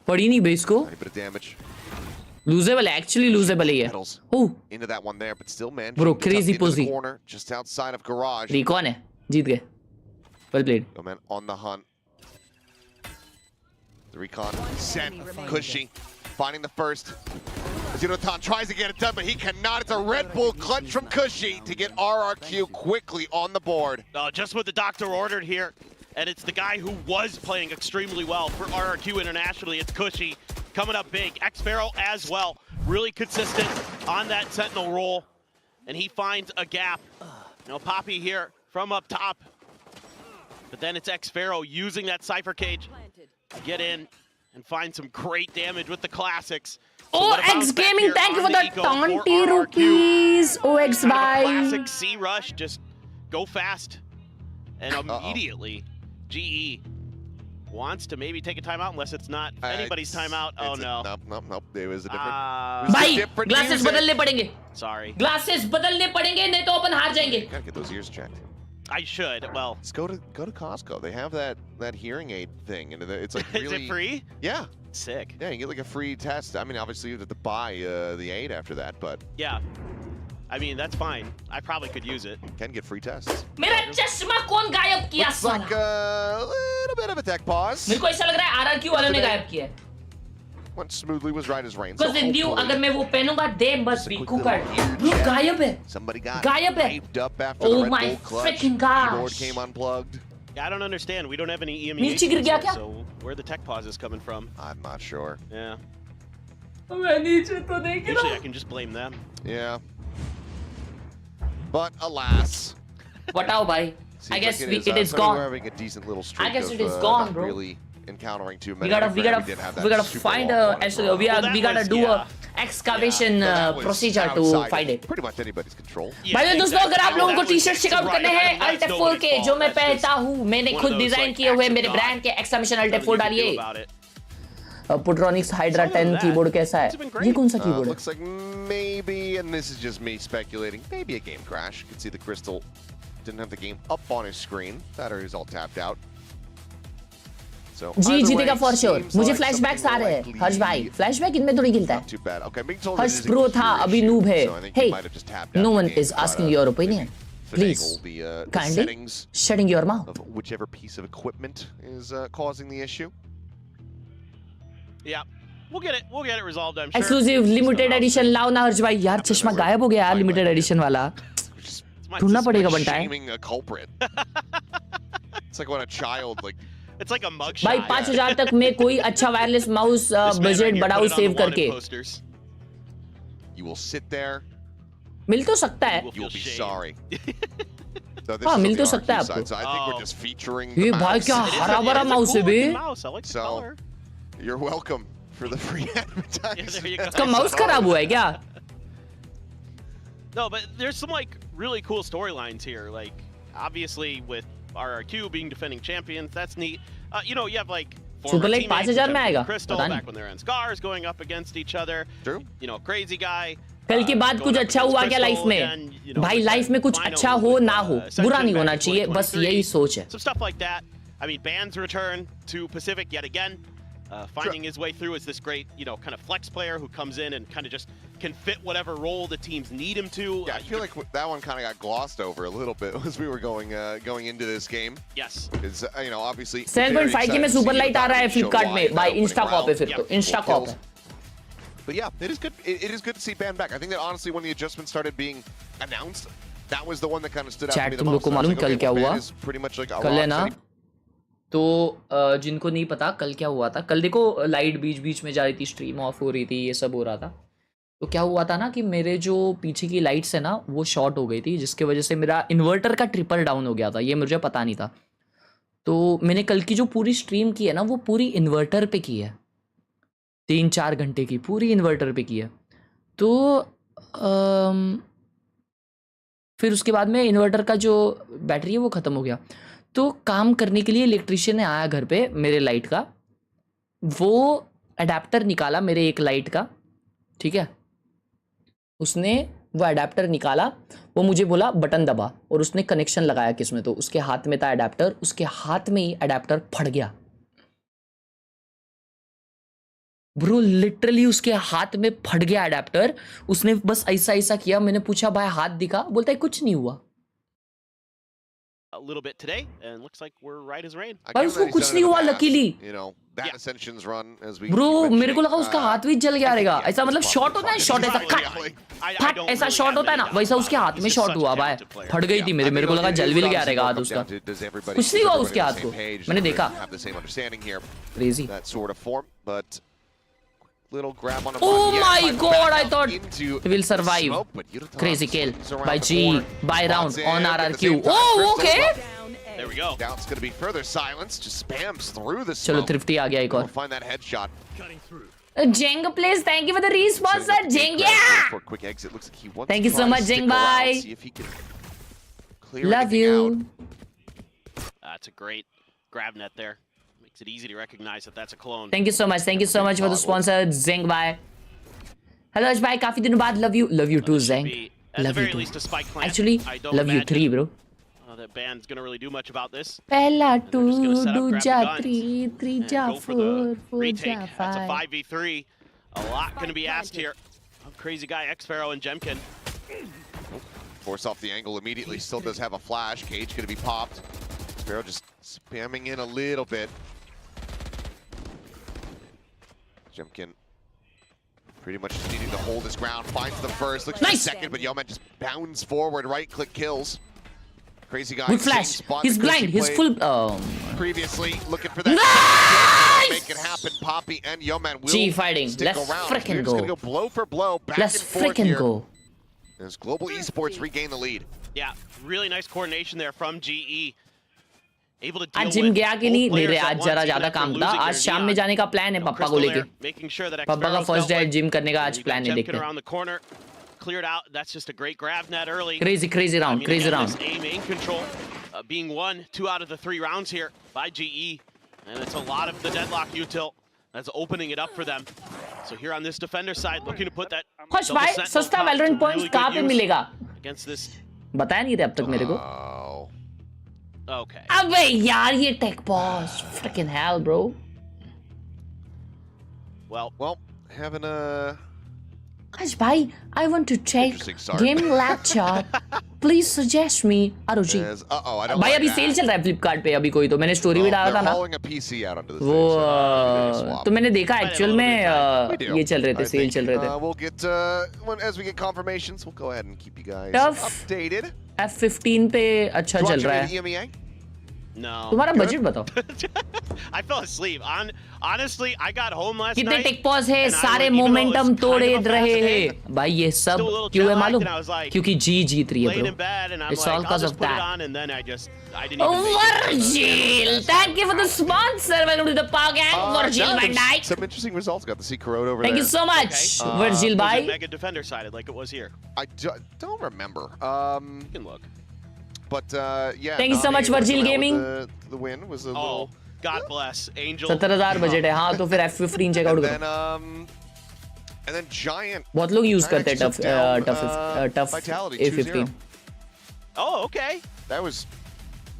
[SPEAKER 4] पड़ी नहीं बे इसको.
[SPEAKER 6] Tiny bit of damage.
[SPEAKER 4] लूजेबल है, actually लूजेबल ही है.
[SPEAKER 6] Petals
[SPEAKER 4] oh
[SPEAKER 6] into that one there, but still managing
[SPEAKER 4] Bro,
[SPEAKER 6] to tuck
[SPEAKER 4] crazy
[SPEAKER 6] into the
[SPEAKER 4] pussy.
[SPEAKER 6] corner just outside of garage.
[SPEAKER 4] Recon है, जीत गए. Well played.
[SPEAKER 6] Yo, man, on the hunt. The recon sent. Cushy finding the first. Yudotan tries to get it done, but he cannot. It's a Red Bull clutch from Cushy to get RRQ quickly on the board.
[SPEAKER 7] Just what the doctor ordered here, and it's the guy who was playing extremely well for RRQ internationally. It's Cushy coming up big. X-Pharaoh as well, really consistent on that Sentinel role, and he finds a gap. You know, Poppy here from up top, but then it's X-Pharaoh using that Cypher Cage to get in and find some great damage with the classics. So
[SPEAKER 4] Oh,
[SPEAKER 7] what a bounce
[SPEAKER 4] X
[SPEAKER 7] back
[SPEAKER 4] Gaming,
[SPEAKER 7] here
[SPEAKER 4] thank you
[SPEAKER 7] on
[SPEAKER 4] for
[SPEAKER 7] the
[SPEAKER 4] the
[SPEAKER 7] eco
[SPEAKER 4] 20
[SPEAKER 7] for RRQ.
[SPEAKER 4] rupees. Oh, X
[SPEAKER 7] Kind of a
[SPEAKER 4] bye.
[SPEAKER 7] classic C rush, just go fast. And immediately, GE wants to maybe take a timeout unless it's not anybody's timeout. Oh no.
[SPEAKER 6] Nope. It was a different.
[SPEAKER 4] भाई
[SPEAKER 6] different
[SPEAKER 4] glasses
[SPEAKER 6] music.
[SPEAKER 4] बदलने पड़ेंगे.
[SPEAKER 7] Sorry.
[SPEAKER 4] Glasses बदलने पड़ेंगे नहीं तो अपन हार जाएंगे.
[SPEAKER 6] Gotta get those ears checked.
[SPEAKER 7] I should. Well,
[SPEAKER 6] Let's go to Costco. They have that hearing aid thing, and it's like
[SPEAKER 7] is
[SPEAKER 6] really.
[SPEAKER 7] it free?
[SPEAKER 6] Yeah.
[SPEAKER 7] Sick.
[SPEAKER 6] Yeah, you get like a free test. I mean, obviously you have to buy the aid after that, but
[SPEAKER 7] Yeah. I mean, that's fine. I probably could use it.
[SPEAKER 6] can get free tests.
[SPEAKER 4] मेरा चश्मा कौन गायब किया
[SPEAKER 6] Looks like
[SPEAKER 4] साला?
[SPEAKER 6] a little bit of a tech pause.
[SPEAKER 4] मेरे को ऐसा लग रहा है आरआरक्यू वालों ने गायब किया है.
[SPEAKER 6] Went smoothly, was right as rain.
[SPEAKER 4] Because in view
[SPEAKER 6] hopefully
[SPEAKER 4] अगर मैं वो पहनूंगा दे बस
[SPEAKER 6] a quick
[SPEAKER 4] बीकू कर.
[SPEAKER 6] little ear
[SPEAKER 4] Bro
[SPEAKER 6] check.
[SPEAKER 4] गायब है.
[SPEAKER 6] somebody got
[SPEAKER 4] गायब है.
[SPEAKER 6] hyped up after
[SPEAKER 4] Oh
[SPEAKER 6] the Red
[SPEAKER 4] my
[SPEAKER 6] Bull clutch.
[SPEAKER 4] freaking
[SPEAKER 6] Keyboard
[SPEAKER 4] gosh.
[SPEAKER 6] came unplugged.
[SPEAKER 7] Yeah, I don't understand. We don't have any EMEH.
[SPEAKER 4] नीचे गिर गया क्या?
[SPEAKER 7] So where the tech pause is coming from?
[SPEAKER 6] I'm not sure.
[SPEAKER 7] Yeah.
[SPEAKER 4] मैं नीचे तो देख रहा
[SPEAKER 7] Usually I
[SPEAKER 4] हूँ.
[SPEAKER 7] can just blame them.
[SPEAKER 6] Yeah. But alas.
[SPEAKER 4] बताओ भाई.
[SPEAKER 6] Seems
[SPEAKER 4] I guess
[SPEAKER 6] like
[SPEAKER 4] it is
[SPEAKER 6] so
[SPEAKER 4] gone.
[SPEAKER 6] We're having a decent little streak
[SPEAKER 4] guess
[SPEAKER 6] of,
[SPEAKER 4] it is gone,
[SPEAKER 6] not
[SPEAKER 4] bro.
[SPEAKER 6] really encountering too
[SPEAKER 4] We
[SPEAKER 6] many.
[SPEAKER 4] gotta
[SPEAKER 6] We did have that super
[SPEAKER 4] find
[SPEAKER 6] long one
[SPEAKER 4] actually
[SPEAKER 6] for-
[SPEAKER 4] we
[SPEAKER 7] Well, that
[SPEAKER 4] gotta
[SPEAKER 7] was-
[SPEAKER 4] do
[SPEAKER 7] yeah.
[SPEAKER 4] a excavation
[SPEAKER 6] that was
[SPEAKER 4] procedure to
[SPEAKER 6] outside
[SPEAKER 4] find
[SPEAKER 6] of
[SPEAKER 4] it.
[SPEAKER 6] Pretty much anybody's control.
[SPEAKER 7] Yeah,
[SPEAKER 4] भाई दोस्तों अगर आप
[SPEAKER 7] exactly.
[SPEAKER 4] लोगों को
[SPEAKER 7] That was-
[SPEAKER 4] t-shirt checkout
[SPEAKER 7] right,
[SPEAKER 4] करने
[SPEAKER 7] I
[SPEAKER 4] हैं
[SPEAKER 7] mean, that's
[SPEAKER 4] अल्टेफोर
[SPEAKER 7] nobody's
[SPEAKER 4] के
[SPEAKER 7] fault.
[SPEAKER 4] जो मैं
[SPEAKER 7] That's just
[SPEAKER 4] पहनता हूँ मैंने
[SPEAKER 7] one
[SPEAKER 4] खुद
[SPEAKER 7] of those,
[SPEAKER 4] डिजाइन
[SPEAKER 7] like,
[SPEAKER 4] किए हुए
[SPEAKER 7] acts of
[SPEAKER 4] मेरे
[SPEAKER 7] God.
[SPEAKER 4] ब्रांड के एक्सक्लेमेशन
[SPEAKER 7] Nothing
[SPEAKER 4] अल्टेफोर
[SPEAKER 7] you can do
[SPEAKER 4] डालिए.
[SPEAKER 7] about it.
[SPEAKER 4] पुट्रॉनिक्स Hydra
[SPEAKER 7] Other than
[SPEAKER 4] 10
[SPEAKER 7] that,
[SPEAKER 4] keyboard कैसा
[SPEAKER 7] it's been
[SPEAKER 4] है?
[SPEAKER 7] great.
[SPEAKER 4] ये कौन सा कीबोर्ड है?
[SPEAKER 6] Looks like maybe, and this is just me speculating, maybe a game crash. You can see the crystal didn't have the game up on his screen. Battery is all tapped out. So
[SPEAKER 8] ji
[SPEAKER 6] either
[SPEAKER 8] जीतेगा
[SPEAKER 6] way,
[SPEAKER 8] for sure.
[SPEAKER 6] seems
[SPEAKER 8] मुझे
[SPEAKER 6] like
[SPEAKER 8] flashbacks आ
[SPEAKER 6] something
[SPEAKER 8] रहे हैं.
[SPEAKER 6] likely
[SPEAKER 8] हर्ष भाई, flashback इनमें थोड़ी गिनता
[SPEAKER 6] not
[SPEAKER 8] है.
[SPEAKER 6] too bad. Okay, being told
[SPEAKER 8] Harsh
[SPEAKER 6] this is a
[SPEAKER 8] pro था,
[SPEAKER 6] gear
[SPEAKER 8] अभी
[SPEAKER 6] issue,
[SPEAKER 8] noob है.
[SPEAKER 6] so I think he
[SPEAKER 8] Hey,
[SPEAKER 6] might have just tapped out
[SPEAKER 8] no
[SPEAKER 6] the
[SPEAKER 8] one
[SPEAKER 6] game,
[SPEAKER 8] is
[SPEAKER 6] but,
[SPEAKER 8] asking your opinion. Please,
[SPEAKER 6] finagle the
[SPEAKER 8] kindly
[SPEAKER 6] settings
[SPEAKER 8] shutting your mouth.
[SPEAKER 6] of whichever piece of equipment is causing the issue.
[SPEAKER 7] Yeah, we'll get it resolved, I'm sure.
[SPEAKER 8] Exclusive limited edition लाओ ना हर्ष भाई. यार चश्मा गायब हो गया यार limited edition वाला. ढूंढना पड़ेगा बनता है.
[SPEAKER 6] Shaming a culprit. It's like when a child like.
[SPEAKER 7] It's like a mugshot.
[SPEAKER 8] भाई 5000 तक में कोई अच्छा वायरलेस माउस बजट बढ़ाओ सेव करके.
[SPEAKER 6] You will sit there.
[SPEAKER 8] मिल तो सकता है.
[SPEAKER 6] You will be sorry.
[SPEAKER 8] हाँ मिल तो सकता है आपको.
[SPEAKER 6] So I think we're just featuring.
[SPEAKER 8] ये भाई क्या हरा भरा माउस है बे.
[SPEAKER 6] So you're welcome for the free advertising.
[SPEAKER 8] इसका माउस खराब हुआ है क्या?
[SPEAKER 7] No, but there's some like really cool storylines here. Like obviously with RRQ being defending champions, that's neat. You know, you have like
[SPEAKER 8] Super League 5000 में आएगा.
[SPEAKER 7] Crystal back when they're in Scars going up against each other.
[SPEAKER 6] True.
[SPEAKER 7] You know, crazy guy.
[SPEAKER 8] कल की बात कुछ अच्छा हुआ क्या life में? भाई लाइफ में कुछ अच्छा हो ना हो, बुरा नहीं होना चाहिए, बस यही सोच है.
[SPEAKER 7] Some stuff like that. I mean, Ban's return to Pacific yet again. Finding his way through as this great, you know, kind of flex player who comes in and kind of just can fit whatever role the teams need him to.
[SPEAKER 6] Yeah, I feel like that one kind of got glossed over a little bit as we were going into this game.
[SPEAKER 7] Yes.
[SPEAKER 6] Because you know, obviously.
[SPEAKER 8] 7.5 की में super light आ रहा है फ्लिपकार्ट में. भाई Insta corp है फिर तो. Insta corp है.
[SPEAKER 6] But yeah, it is good. It is good to see Ban back. I think that honestly, when the adjustments started being announced, that was the one that kind of stood out to me the most.
[SPEAKER 8] तुम लोग को मालूम कल क्या हुआ?
[SPEAKER 6] Pretty much like
[SPEAKER 8] कल है ना. तो जिनको नहीं पता कल क्या हुआ था, कल देखो लाइट बीच बीच में जा रही थी, स्ट्रीम ऑफ हो रही थी, ये सब हो रहा था. तो क्या हुआ था ना कि मेरे जो पीछे की लाइट्स है ना वो शॉर्ट हो गई थी, जिसके वजह से मेरा इन्वर्टर का ट्रिपल डाउन हो गया था. ये मुझे पता नहीं था. तो मैंने कल की जो पूरी स्ट्रीम की है ना वो पूरी इन्वर्टर पे की है. 3-4 घंटे की पूरी इन्वर्टर पे की है. तो फिर उसके बाद में इन्वर्टर का जो बैटरी है वो ख़त्म हो गया. तो काम करने के लिए इलेक्ट्रिशियन ने आया घर पे मेरे लाइट का. वो अडेप्टर निकाला मेरे एक लाइट का, ठीक है. उसने वो अडेप्टर निकाला, वो मुझे बोला बटन दबा, और उसने कनेक्शन लगाया किसमें, तो उसके हाथ में था अडेप्टर. उसके हाथ में ही अडेप्टर फट गया. ब्रो लिटरली उसके हाथ में फट गया अडेप्टर. उसने बस ऐसा ऐसा किया. मैंने पूछा भाई हाथ दिखा, बोलता है कुछ नहीं हुआ.
[SPEAKER 7] A little bit today, and looks like we're right as rain.
[SPEAKER 8] भाई उसको कुछ नहीं हुआ लकीली. ब्रो मेरे को लगा उसका हाथ भी जल गया रहेगा. ऐसा मतलब शॉट होता है, शॉट ऐसा फट ऐसा शॉट होता है ना, वैसा उसके हाथ में शॉट हुआ. भाई फट गई थी मेरे को लगा जल भी गया रहेगा हाथ उसका. कुछ नहीं हुआ उसके हाथ को, मैंने देखा. Crazy. Oh my god, I thought he will survive. Crazy kill by G, by round on RRQ. Oh, okay.
[SPEAKER 7] There we go.
[SPEAKER 6] Now it's going to be further silence. Just spams through the smoke.
[SPEAKER 8] चलो Thrifty आ गया एक और.
[SPEAKER 6] Find that headshot.
[SPEAKER 8] Jeng please, thank you for the responsor. Jeng, yeah.
[SPEAKER 6] For a quick exit. Looks like he wants
[SPEAKER 8] Thank you so much, Jeng. Bye.
[SPEAKER 6] See if he can clear
[SPEAKER 8] Love
[SPEAKER 6] anything
[SPEAKER 8] you.
[SPEAKER 6] out.
[SPEAKER 7] That's a great grab net there. Makes it easy to recognize that that's a clone.
[SPEAKER 8] Thank you so much. Thank you so much for the sponsor, Zeng. Bye. Hello, भाई काफी दिनों बाद. Love you too, Zeng. Love you too. Actually, love you 3, bro.
[SPEAKER 7] That Ban's gonna really do much about this.
[SPEAKER 8] पहला 2, दूजा 3, तीजा 4, 4जा 5.
[SPEAKER 7] That's a 5v3. A lot gonna be asked here. Crazy guy, X-Pharaoh and Jemkin.
[SPEAKER 6] Force off the angle immediately. Still does have a flash. Cage gonna be popped. X-Pharaoh just spamming in a little bit. Jemkin pretty much just needing to hold his ground. Finds the first. Looks for the second, but Yeoman just bounds forward. Right-click kills. Crazy guy.
[SPEAKER 8] Good flash. He's blind. He's full.
[SPEAKER 6] Previously looking for that.
[SPEAKER 8] Nice!
[SPEAKER 6] Make it happen. Poppy and Yeoman will
[SPEAKER 8] G fighting.
[SPEAKER 6] stick
[SPEAKER 8] Let's
[SPEAKER 6] around.
[SPEAKER 8] frickin'
[SPEAKER 6] We're just gonna
[SPEAKER 8] go.
[SPEAKER 6] go blow for blow. Back
[SPEAKER 8] Let's
[SPEAKER 6] and forth
[SPEAKER 8] frickin'
[SPEAKER 6] here.
[SPEAKER 8] go.
[SPEAKER 6] As Global Esports regain the lead.
[SPEAKER 7] Yeah, really nice coordination there from GE. Able to deal
[SPEAKER 8] आज gym
[SPEAKER 7] with
[SPEAKER 8] गया कि
[SPEAKER 7] both
[SPEAKER 8] नहीं?
[SPEAKER 7] players
[SPEAKER 8] मेरे
[SPEAKER 7] at
[SPEAKER 8] आज
[SPEAKER 7] once,
[SPEAKER 8] जरा
[SPEAKER 7] even
[SPEAKER 8] ज्यादा
[SPEAKER 7] after
[SPEAKER 8] काम था.
[SPEAKER 7] losing
[SPEAKER 8] आज
[SPEAKER 7] their
[SPEAKER 8] शाम में
[SPEAKER 7] Neon.
[SPEAKER 8] जाने का प्लान है पापा को
[SPEAKER 7] Crystal
[SPEAKER 8] लेके.
[SPEAKER 7] there, making sure that
[SPEAKER 8] पापा का
[SPEAKER 7] X-Pharaoh's
[SPEAKER 8] first
[SPEAKER 7] dealt
[SPEAKER 8] day
[SPEAKER 7] with.
[SPEAKER 8] Gym करने का आज
[SPEAKER 7] You got
[SPEAKER 8] प्लान है,
[SPEAKER 7] Jemkin
[SPEAKER 8] देखते हैं.
[SPEAKER 7] around the corner, cleared out. That's just a great grab net early.
[SPEAKER 8] Crazy
[SPEAKER 7] I
[SPEAKER 8] round,
[SPEAKER 7] mean,
[SPEAKER 8] crazy
[SPEAKER 7] again,
[SPEAKER 8] round.
[SPEAKER 7] this aim in control being won 2 out of the 3 rounds here by GE, and it's a lot of the deadlock util that's opening it up for them. So here on this defender side, looking to put that
[SPEAKER 8] खुश
[SPEAKER 7] double
[SPEAKER 8] भाई
[SPEAKER 7] sentinel
[SPEAKER 8] सस्ता
[SPEAKER 7] top to
[SPEAKER 8] Valorant
[SPEAKER 7] really
[SPEAKER 8] points
[SPEAKER 7] good
[SPEAKER 8] कहाँ पे
[SPEAKER 7] use
[SPEAKER 8] मिलेगा?
[SPEAKER 7] against this.
[SPEAKER 8] बताया नहीं थे अब तक मेरे को.
[SPEAKER 7] Okay.
[SPEAKER 8] अबे यार ये tech pause. Freaking hell, bro.
[SPEAKER 6] Well, having a
[SPEAKER 8] Ash bhai, I want to check
[SPEAKER 6] interesting start.
[SPEAKER 8] gaming laptop. Please suggest me. Aruji.
[SPEAKER 6] I don't
[SPEAKER 8] भाई
[SPEAKER 6] like
[SPEAKER 8] अभी
[SPEAKER 6] that.
[SPEAKER 8] सेल चल रहा है फ्लिपकार्ट पे अभी कोई तो मैंने स्टोरी भी डाला था
[SPEAKER 6] They're
[SPEAKER 8] ना
[SPEAKER 6] hauling a PC out onto the
[SPEAKER 8] वो
[SPEAKER 6] stage, so maybe they swap.
[SPEAKER 8] तो मैंने देखा एक्चुअल में
[SPEAKER 6] We do.
[SPEAKER 8] ये चल रहे थे
[SPEAKER 6] I
[SPEAKER 8] सेल
[SPEAKER 6] think,
[SPEAKER 8] चल रहे थे
[SPEAKER 6] we'll get as we get confirmations, we'll go ahead and keep you guys
[SPEAKER 8] Tough.
[SPEAKER 6] updated.
[SPEAKER 8] F15 पे अच्छा
[SPEAKER 6] Do you
[SPEAKER 8] चल
[SPEAKER 6] watch
[SPEAKER 8] रहा
[SPEAKER 6] any
[SPEAKER 8] है
[SPEAKER 6] of the EMEA?
[SPEAKER 7] No.
[SPEAKER 8] तुम्हारा बजट बताओ
[SPEAKER 7] I fell asleep. Honestly, I got home last
[SPEAKER 8] कितने
[SPEAKER 7] night.
[SPEAKER 8] Take pause है
[SPEAKER 7] and I
[SPEAKER 8] सारे
[SPEAKER 7] was- even though it
[SPEAKER 8] momentum
[SPEAKER 7] was
[SPEAKER 8] तोड़े
[SPEAKER 7] kind of a
[SPEAKER 8] रहे
[SPEAKER 7] fast
[SPEAKER 8] हैं
[SPEAKER 7] day,
[SPEAKER 8] भाई ये सब
[SPEAKER 7] still a little
[SPEAKER 8] क्यों है
[SPEAKER 7] jet-lagged,
[SPEAKER 8] मालूम
[SPEAKER 7] and I was like,
[SPEAKER 8] क्योंकि जी जीत रही है
[SPEAKER 7] laying
[SPEAKER 8] bro
[SPEAKER 7] in bed, and I'm
[SPEAKER 8] It's
[SPEAKER 7] like,
[SPEAKER 8] all
[SPEAKER 7] I'll
[SPEAKER 8] 'cause
[SPEAKER 7] just
[SPEAKER 8] of
[SPEAKER 7] put it
[SPEAKER 8] that.
[SPEAKER 7] on, and then I didn't even make it.
[SPEAKER 8] Virgil thank you for the sponsor welcome to the podcast Virgil
[SPEAKER 6] Yeah,
[SPEAKER 8] Van
[SPEAKER 6] there's
[SPEAKER 8] Dijk
[SPEAKER 6] some interesting results. Got to see Khelraay over
[SPEAKER 8] thank
[SPEAKER 6] there.
[SPEAKER 8] you so much
[SPEAKER 7] Okay.
[SPEAKER 8] Virgil
[SPEAKER 7] Was it
[SPEAKER 8] bhai
[SPEAKER 7] Mega Defender sided like it was here?
[SPEAKER 6] I don't remember.
[SPEAKER 7] You can look.
[SPEAKER 6] But yeah.
[SPEAKER 8] Thank you so
[SPEAKER 6] not
[SPEAKER 8] much,
[SPEAKER 6] able to
[SPEAKER 8] Virgil
[SPEAKER 6] come out
[SPEAKER 8] Gaming.
[SPEAKER 6] with The win was a
[SPEAKER 7] Oh,
[SPEAKER 6] little.
[SPEAKER 7] God bless Angel.
[SPEAKER 8] 70,000 budget है हाँ तो फिर F15 checkout
[SPEAKER 6] And
[SPEAKER 8] करो
[SPEAKER 6] then Giant.
[SPEAKER 8] बहुत लोग use करते हैं
[SPEAKER 6] Giant took down,
[SPEAKER 8] tough
[SPEAKER 6] Vitality
[SPEAKER 8] A15
[SPEAKER 7] Oh, okay.
[SPEAKER 6] That was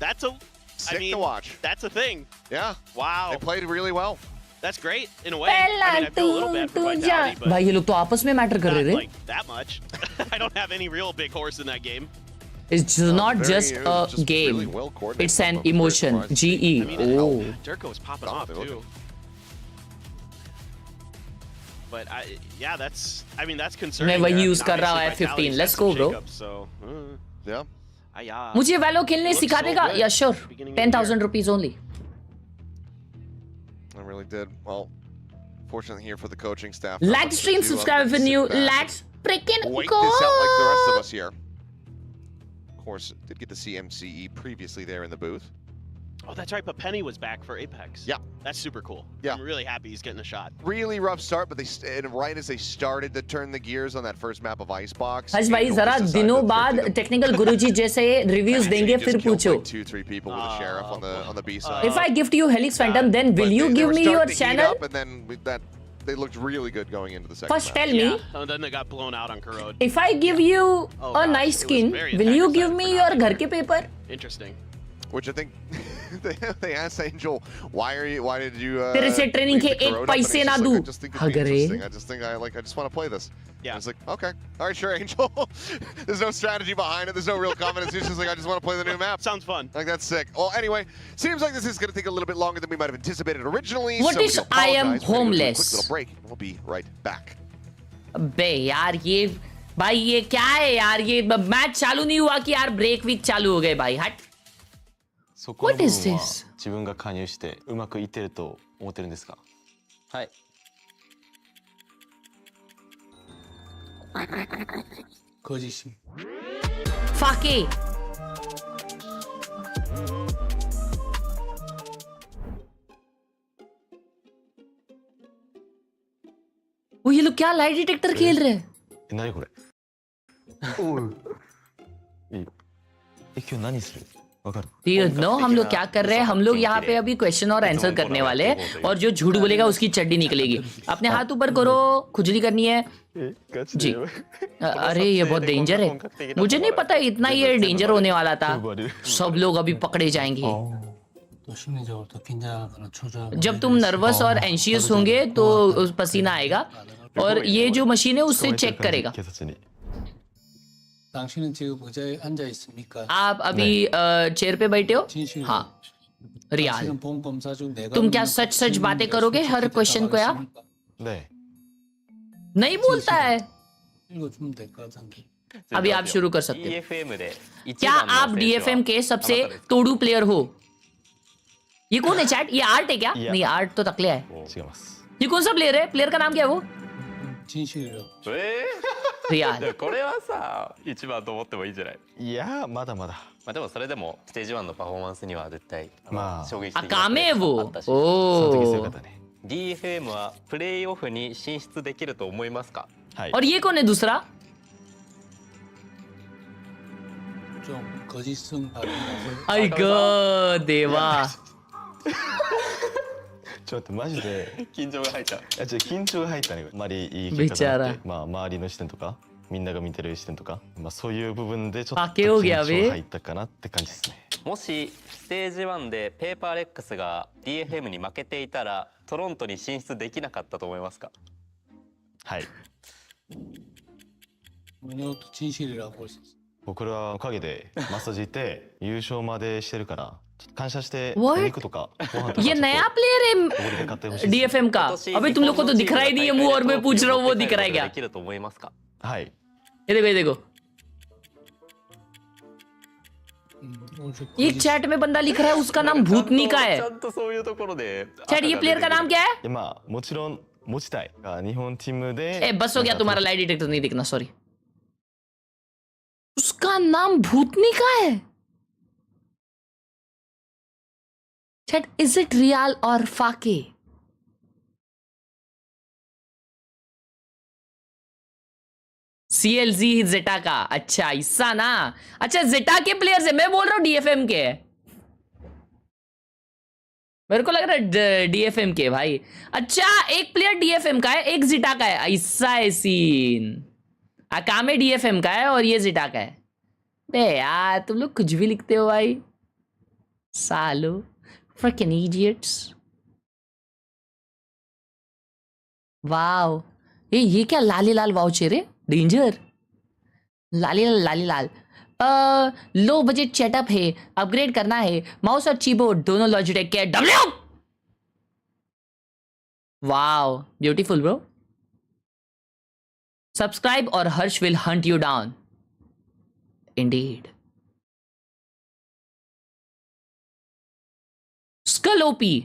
[SPEAKER 7] That's a.
[SPEAKER 6] sick
[SPEAKER 7] I mean,
[SPEAKER 6] to watch.
[SPEAKER 7] that's a thing.
[SPEAKER 6] Yeah,
[SPEAKER 7] Wow.
[SPEAKER 6] they played really well.
[SPEAKER 7] That's great in a way. I mean, I feel a little bad for Vitality, but
[SPEAKER 8] भाई ये लोग तो आपस में matter कर
[SPEAKER 7] not
[SPEAKER 8] रहे थे
[SPEAKER 7] like that much. I don't have any real big horse in that game.
[SPEAKER 8] It's not
[SPEAKER 6] Very-
[SPEAKER 8] just
[SPEAKER 6] it
[SPEAKER 8] a
[SPEAKER 6] was just
[SPEAKER 8] game
[SPEAKER 6] really well coordinated
[SPEAKER 8] it's
[SPEAKER 6] from
[SPEAKER 8] an
[SPEAKER 6] both third
[SPEAKER 8] emotion
[SPEAKER 6] parties.
[SPEAKER 8] GE
[SPEAKER 7] I mean,
[SPEAKER 8] oh
[SPEAKER 7] Durko was popping
[SPEAKER 6] Oh,
[SPEAKER 7] off
[SPEAKER 6] they look
[SPEAKER 7] too. But yeah, that's. I mean, that's concerning.
[SPEAKER 8] मैं वही
[SPEAKER 7] there. I
[SPEAKER 8] use
[SPEAKER 7] mean,
[SPEAKER 8] कर रहा हूँ
[SPEAKER 7] obviously
[SPEAKER 8] F15
[SPEAKER 7] Vitality's
[SPEAKER 8] let's
[SPEAKER 7] had
[SPEAKER 8] go
[SPEAKER 7] some
[SPEAKER 8] bro
[SPEAKER 7] shakeups, So,
[SPEAKER 6] Yeah.
[SPEAKER 7] yeah.
[SPEAKER 8] मुझे वैलो खेलने
[SPEAKER 7] Looks
[SPEAKER 8] सिखा
[SPEAKER 7] so
[SPEAKER 8] देगा
[SPEAKER 7] good.
[SPEAKER 8] या sure
[SPEAKER 7] Beginning of the year.
[SPEAKER 8] 10,000 rupees only
[SPEAKER 6] I really did. Well, fortunately here for the coaching staff.
[SPEAKER 8] like the stream subscribe if you're new let's freaking
[SPEAKER 6] Wait
[SPEAKER 8] go
[SPEAKER 6] this out like the rest of us here. Of course, did get to see MCE previously there in the booth.
[SPEAKER 7] Oh, that's right. But Penny was back for Apex.
[SPEAKER 6] Yeah.
[SPEAKER 7] That's super cool.
[SPEAKER 6] Yeah.
[SPEAKER 7] I'm really happy he's getting a shot.
[SPEAKER 6] Really rough start, but and right as they started to turn the gears on that first map of Icebox.
[SPEAKER 8] हज भाई
[SPEAKER 6] Angel
[SPEAKER 8] जरा
[SPEAKER 6] just decided
[SPEAKER 8] दिनों
[SPEAKER 6] to
[SPEAKER 8] बाद
[SPEAKER 6] thrift it.
[SPEAKER 8] Technical गुरुजी जैसे reviews
[SPEAKER 6] Actually,
[SPEAKER 8] देंगे
[SPEAKER 6] just
[SPEAKER 8] फिर
[SPEAKER 6] killed
[SPEAKER 8] पूछो
[SPEAKER 6] like 2-3 people with a sheriff on the B side.
[SPEAKER 8] if I gift you Helix Phantom then will
[SPEAKER 6] But
[SPEAKER 8] you
[SPEAKER 6] they
[SPEAKER 8] give
[SPEAKER 6] were
[SPEAKER 8] me your
[SPEAKER 6] starting to heat
[SPEAKER 8] channel
[SPEAKER 6] up, and then they looked really good going into the second
[SPEAKER 8] first
[SPEAKER 6] map.
[SPEAKER 8] tell me
[SPEAKER 7] And then they got blown out on Corrode.
[SPEAKER 8] if I give you
[SPEAKER 7] Oh,
[SPEAKER 8] a
[SPEAKER 7] gosh,
[SPEAKER 8] nice
[SPEAKER 7] it was
[SPEAKER 8] skin
[SPEAKER 7] very
[SPEAKER 8] will you
[SPEAKER 7] attacker
[SPEAKER 8] give
[SPEAKER 7] side
[SPEAKER 8] me
[SPEAKER 7] for
[SPEAKER 8] your
[SPEAKER 7] nothing.
[SPEAKER 8] घर के paper
[SPEAKER 7] Interesting.
[SPEAKER 6] Which I think they asked Angel, why did you
[SPEAKER 8] तेरे से training
[SPEAKER 6] leave
[SPEAKER 8] के
[SPEAKER 6] the
[SPEAKER 8] एक
[SPEAKER 6] Corona up?" And
[SPEAKER 8] पैसे
[SPEAKER 6] he's
[SPEAKER 8] ना
[SPEAKER 6] just
[SPEAKER 8] दूं।
[SPEAKER 6] like, I just think it'd be
[SPEAKER 8] अगर ये-
[SPEAKER 6] interesting. I just want to play this.
[SPEAKER 7] Yeah.
[SPEAKER 6] And it's like, okay, all right, sure, Angel. There's no strategy behind it. There's no real confidence. He's just like, I just want to play the new map.
[SPEAKER 7] Sounds fun.
[SPEAKER 6] Like, that's sick. Well, anyway, seems like this is going to take a little bit longer than we might have anticipated originally.
[SPEAKER 8] What
[SPEAKER 6] so we
[SPEAKER 8] is
[SPEAKER 6] do
[SPEAKER 8] I am
[SPEAKER 6] apologize. We're gonna do a
[SPEAKER 8] homeless?
[SPEAKER 6] quick little break. And we'll be right back.
[SPEAKER 8] अबे यार ये भाई ये क्या है यार ये match चालू नहीं हुआ कि यार ब्रेक वीक चालू हो गए भाई हट
[SPEAKER 9] そこの
[SPEAKER 8] What
[SPEAKER 9] 部
[SPEAKER 8] is
[SPEAKER 9] 分は
[SPEAKER 8] this?
[SPEAKER 9] 自分が加入してうまくいってると思ってるんですか。はい。
[SPEAKER 10] 거짓말.
[SPEAKER 8] फाके वो ये लोग क्या लाइट डिटेक्टर खेल रहे हैं
[SPEAKER 9] 何これ。おい。いい。今日何する。わかる。
[SPEAKER 8] You know हम लोग क्या कर रहे हैं हम लोग यहाँ पे अभी क्वेश्चन और आंसर करने वाले हैं और जो झूठ बोलेगा उसकी चड्डी निकलेगी अपने हाथ ऊपर करो खुजली करनी है जी अरे ये बहुत डेंजर है मुझे नहीं पता इतना ये डेंजर होने वाला था सब लोग अभी पकड़े जाएंगे
[SPEAKER 10] 또 심리적으로 더 긴장하거나 초조하거나
[SPEAKER 8] जब तुम नर्वस और एंशियस होंगे तो पसीना आएगा और ये जो मशीन है उससे चेक करेगा
[SPEAKER 9] 警察に。
[SPEAKER 10] 당신은 지금 의자에 앉아 있습니까?
[SPEAKER 8] आप अभी चेयर पे बैठे हो
[SPEAKER 10] 진실.
[SPEAKER 8] हाँ रियाल
[SPEAKER 10] 당신은 본 검사 중 내가
[SPEAKER 8] तुम क्या
[SPEAKER 10] 묻는
[SPEAKER 8] सच सच
[SPEAKER 10] 질문에
[SPEAKER 8] बातें
[SPEAKER 10] 대해서
[SPEAKER 8] करोगे हर
[SPEAKER 10] 솔직히
[SPEAKER 8] क्वेश्चन को यार
[SPEAKER 10] 대답하겠습니까?
[SPEAKER 9] 네.
[SPEAKER 8] नहीं बोलता है
[SPEAKER 10] 읽어주면 될 것 같은데.
[SPEAKER 8] अभी आप शुरू कर सकते हो
[SPEAKER 11] DFM で一
[SPEAKER 8] क्या
[SPEAKER 11] 番の
[SPEAKER 8] आप
[SPEAKER 11] 選手
[SPEAKER 8] डीएफएम
[SPEAKER 11] は
[SPEAKER 8] के सबसे
[SPEAKER 11] あなたですか
[SPEAKER 8] तोड़ू प्लेयर हो ये कौन है चैट ये आर्ट है क्या
[SPEAKER 9] Yeah.
[SPEAKER 8] नहीं आर्ट तो तकले है
[SPEAKER 9] 違います。
[SPEAKER 8] ये कौन सा प्लेयर है प्लेयर का नाम क्या है वो
[SPEAKER 10] 진실이라고.
[SPEAKER 8] रियाल
[SPEAKER 11] でもこれはさ一番と思ってもいいんじゃない、
[SPEAKER 9] いやーまだまだ。
[SPEAKER 11] まあ、でもそれでもステージ1のパフォーマンスには絶対
[SPEAKER 9] まあ
[SPEAKER 11] 衝撃
[SPEAKER 8] あ
[SPEAKER 11] 的なプレ
[SPEAKER 8] कामे
[SPEAKER 11] ー
[SPEAKER 8] वो
[SPEAKER 11] があったし
[SPEAKER 9] その時強か
[SPEAKER 8] ओ
[SPEAKER 9] ったね。
[SPEAKER 11] DFM はプレイオフに進出できると思いますか。
[SPEAKER 9] はい。
[SPEAKER 8] और ये कौन है दूसरा
[SPEAKER 10] 좀 거짓성 발언을
[SPEAKER 8] आई गॉड देवा
[SPEAKER 9] ちょっとマジで。
[SPEAKER 11] 緊張が入った。
[SPEAKER 9] 緊張が入ったね。あまりいい結果じゃなくて、まあ周りの視点とかみんなが見てる視点とか、そういう部分でちょっと
[SPEAKER 8] パケहो गया
[SPEAKER 9] 緊張入ったかなって感じですね。
[SPEAKER 11] もしステージ1でペーパーレックスが DFM に負けていたらトロントに進出できなかったと思いますか？
[SPEAKER 9] はい。
[SPEAKER 10] 이것도 진실이라고 볼 수 있어.
[SPEAKER 9] 僕らはおかげでマスタージって優勝までしてるからちょっと感謝して
[SPEAKER 8] What?
[SPEAKER 9] お肉とかご飯とか
[SPEAKER 8] ये नया प्लेयर है
[SPEAKER 9] おごりで買ってほしいです。
[SPEAKER 8] DFM का। अबे तुम लोग को तो दिख रहा ही नहीं है मुंह और मैं पूछ रहा हूँ वो दिख रहा है क्या?
[SPEAKER 11] できると思いますか？
[SPEAKER 9] はい。
[SPEAKER 8] ये देखो ये देखो ये चैट में बंदा लिख रहा है उसका नाम भूतनी का
[SPEAKER 11] ち
[SPEAKER 8] है।
[SPEAKER 11] ゃんとそういうところで
[SPEAKER 8] चैट ये प्लेयर का नाम क्या है?
[SPEAKER 9] でもちろん持ちたいが日本チームで
[SPEAKER 8] ए बस हो गया तुम्हारा लाई डिटेक्टर नहीं दिखना सॉरी। उसका नाम भूतनी का है। चैट इज इट रियल और फाके? CLZ जेटा का। अच्छा ऐसा ना। अच्छा जेटा के प्लेयर से मैं बोल रहा हूँ DFM के। मेरे को लग रहा है DFM के भाई। अच्छा एक प्लेयर DFM का है एक जिटा का है ऐसा है सीन। अकामे DFM का है और ये जिटा का है। बे यार तुम लोग कुछ भी लिखते हो भाई सालो फ्रिकिंग इडियट्स। वाओ ये क्या लाली लाल वाउचर है डेंजर। लाली लाल लाली लाल। लो बजट सेटअप है अपग्रेड करना है माउस और कीबोर्ड दोनों लॉजिटेक के W. Wow beautiful bro. Subscribe और Harsh will hunt you down indeed. Skull OP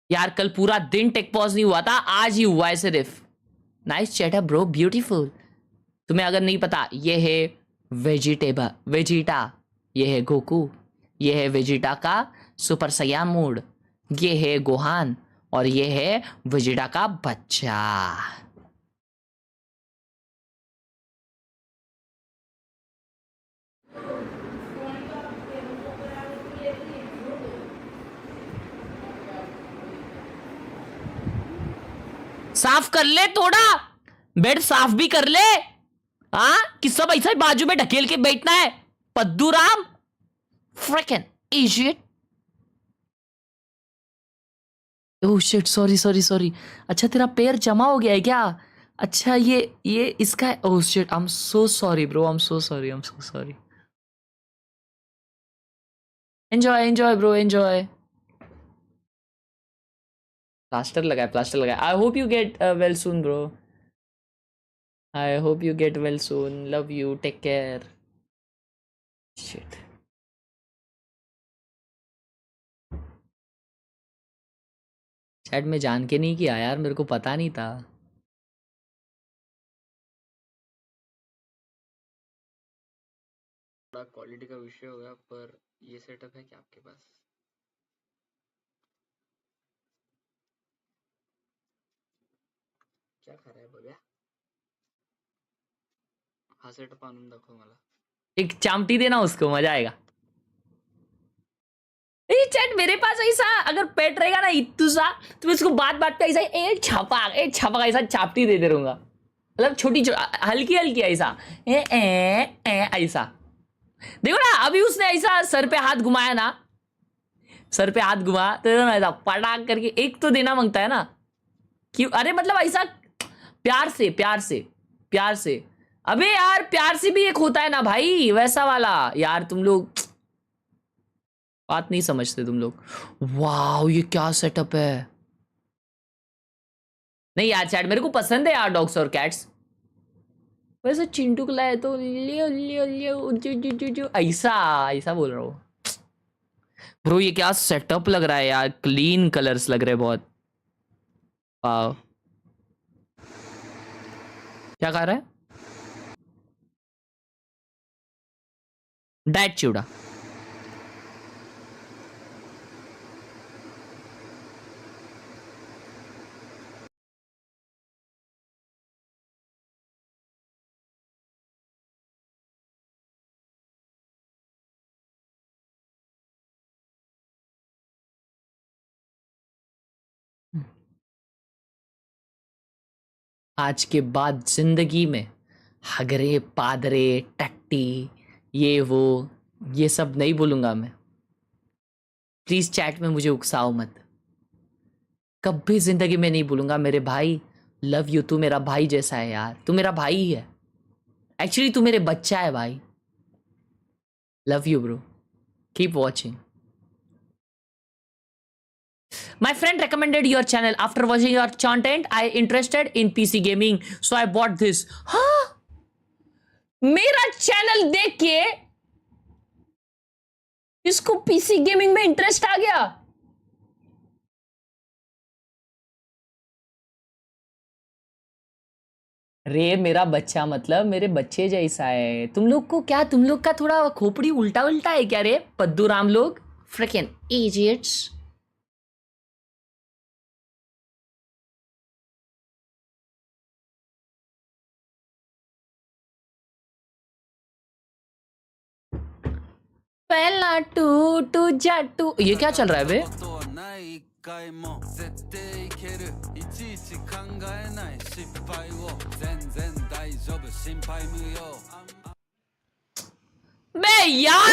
[SPEAKER 8] यार कल पूरा दिन टेक पॉज नहीं हुआ था आज ही हुआ है सिर्फ। Nice setup bro beautiful. तुम्हें अगर नहीं पता ये है वेजिटा ये है गोकू ये है वेजिटा का सुपर सैयाम मोड ये है गोहान और ये है वेजिटा का बच्चा। साफ कर ले थोड़ा बेड साफ भी कर ले। हाँ कि सब ऐसा ही बाजू में ढकेल के बैठना है Paddu Ram freaking idiot. Oh shit sorry sorry sorry. अच्छा तेरा पैर जमा हो गया है क्या? अच्छा ये इसका है। Oh shit I am so sorry bro I am so sorry I am so sorry. Enjoy enjoy bro enjoy. Plaster लगाया। I hope you get well soon bro. I hope you get well soon. Love you. Take care. Shit. Chat में जान के नहीं किया यार मेरे को पता नहीं था।
[SPEAKER 12] थोड़ा क्वालिटी का विषय होगा पर ये सेटअप है क्या आपके पास? क्या खा रहा है बब्या? हा सेटअप आणून दाखव मला।
[SPEAKER 8] एक चामटी देना उसको मजा आएगा। ये चैट मेरे पास ऐसा अगर पेट रहेगा ना इत्तू सा तो मैं इसको बात पे ऐसा एक छापा ऐसा चापटी दे रहूंगा। मतलब छोटी हल्की हल्की ऐसा ऐसा। देखो ना अभी उसने ऐसा सर पे हाथ घुमाया ना सर पे हाथ घुमा तो ऐसा पटाक करके एक तो देना मांगता है ना क्यों? अरे मतलब ऐसा प्यार से। अबे यार प्यार से भी एक होता है ना भाई वैसा वाला। यार तुम लोग बात नहीं समझते तुम लोग। वाह ये क्या सेटअप है। नहीं यार चैट मेरे को पसंद है यार डॉग्स और कैट्स। वैसे चिंटू को लाए तो लियो ऐसा बोल रहा हूँ ब्रो। ये क्या सेटअप लग रहा है यार क्लीन कलर्स लग रहे हैं बहुत। वाह क्या खा रहा है? डाइट चिवड़ा। आज के बाद जिंदगी में हगरे पादरे टट्टी ये वो ये सब नहीं बोलूंगा मैं। प्लीज चैट में मुझे उकसाओ मत, कभी जिंदगी में नहीं बोलूंगा। मेरे भाई लव यू, तू मेरा भाई जैसा है यार, तू मेरा भाई ही है। एक्चुअली तू मेरे बच्चा है भाई। Love you bro, keep watching. My friend recommended your channel. After watching your content, I interested in PC gaming, so I bought this. हाँ, मेरा चैनल देख के इसको पीसी गेमिंग में इंटरेस्ट आ गया। रे मेरा बच्चा मतलब मेरे बच्चे जैसा है। तुम लोग को क्या, तुम लोग का थोड़ा खोपड़ी उल्टा उल्टा है क्या रे पद्दू राम लोग? Fricking idiots. पहला टू टू जाटू, ये क्या चल रहा है बे? बे यार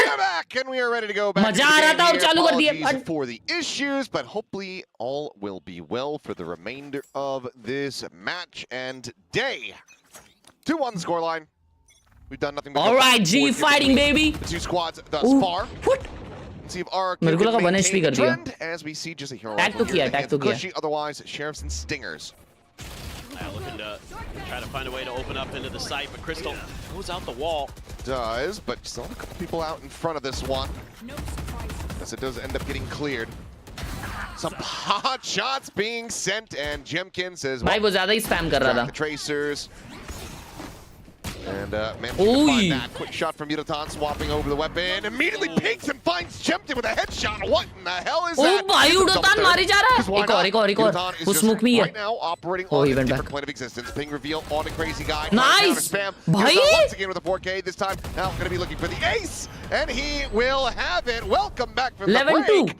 [SPEAKER 8] मजा आ रहा था और चालू कर दिया।
[SPEAKER 6] For the issues, but hopefully all will be well for the remainder of this match and day. 2-1 scoreline. We've done nothing but
[SPEAKER 8] all right, G fighting baby.
[SPEAKER 6] The two squads thus far.
[SPEAKER 8] What?
[SPEAKER 6] See if our
[SPEAKER 8] मेरे को लगा 1 HP कर दिया।
[SPEAKER 6] as we see just a hero
[SPEAKER 8] Tag तो किया, tag तो किया।
[SPEAKER 6] Otherwise, sheriffs and stingers.
[SPEAKER 7] Looking to try to find a way to open up into the site, but Crystal goes out the wall.
[SPEAKER 6] Does, but still a couple people out in front of this one. As it does end up getting cleared. Some hot shots being sent, and Jemkin says,
[SPEAKER 8] भाई वो ज़्यादा ही spam कर रहा था।
[SPEAKER 6] The tracers. And managed to find that quick shot from Yudotan, swapping over the weapon. Immediately peeks and finds Jemkin with a headshot. What in the hell is that?
[SPEAKER 8] Oh, भाई Yudotan मारी जा रहा है। एक और वो smoke में ही है।
[SPEAKER 6] Right now operating on a different plane of existence. Ping reveal on a crazy guy.
[SPEAKER 8] Nice.
[SPEAKER 6] भाई once again with a 4K this time. Now going to be looking for the ace, and he will have it. Welcome back from the break.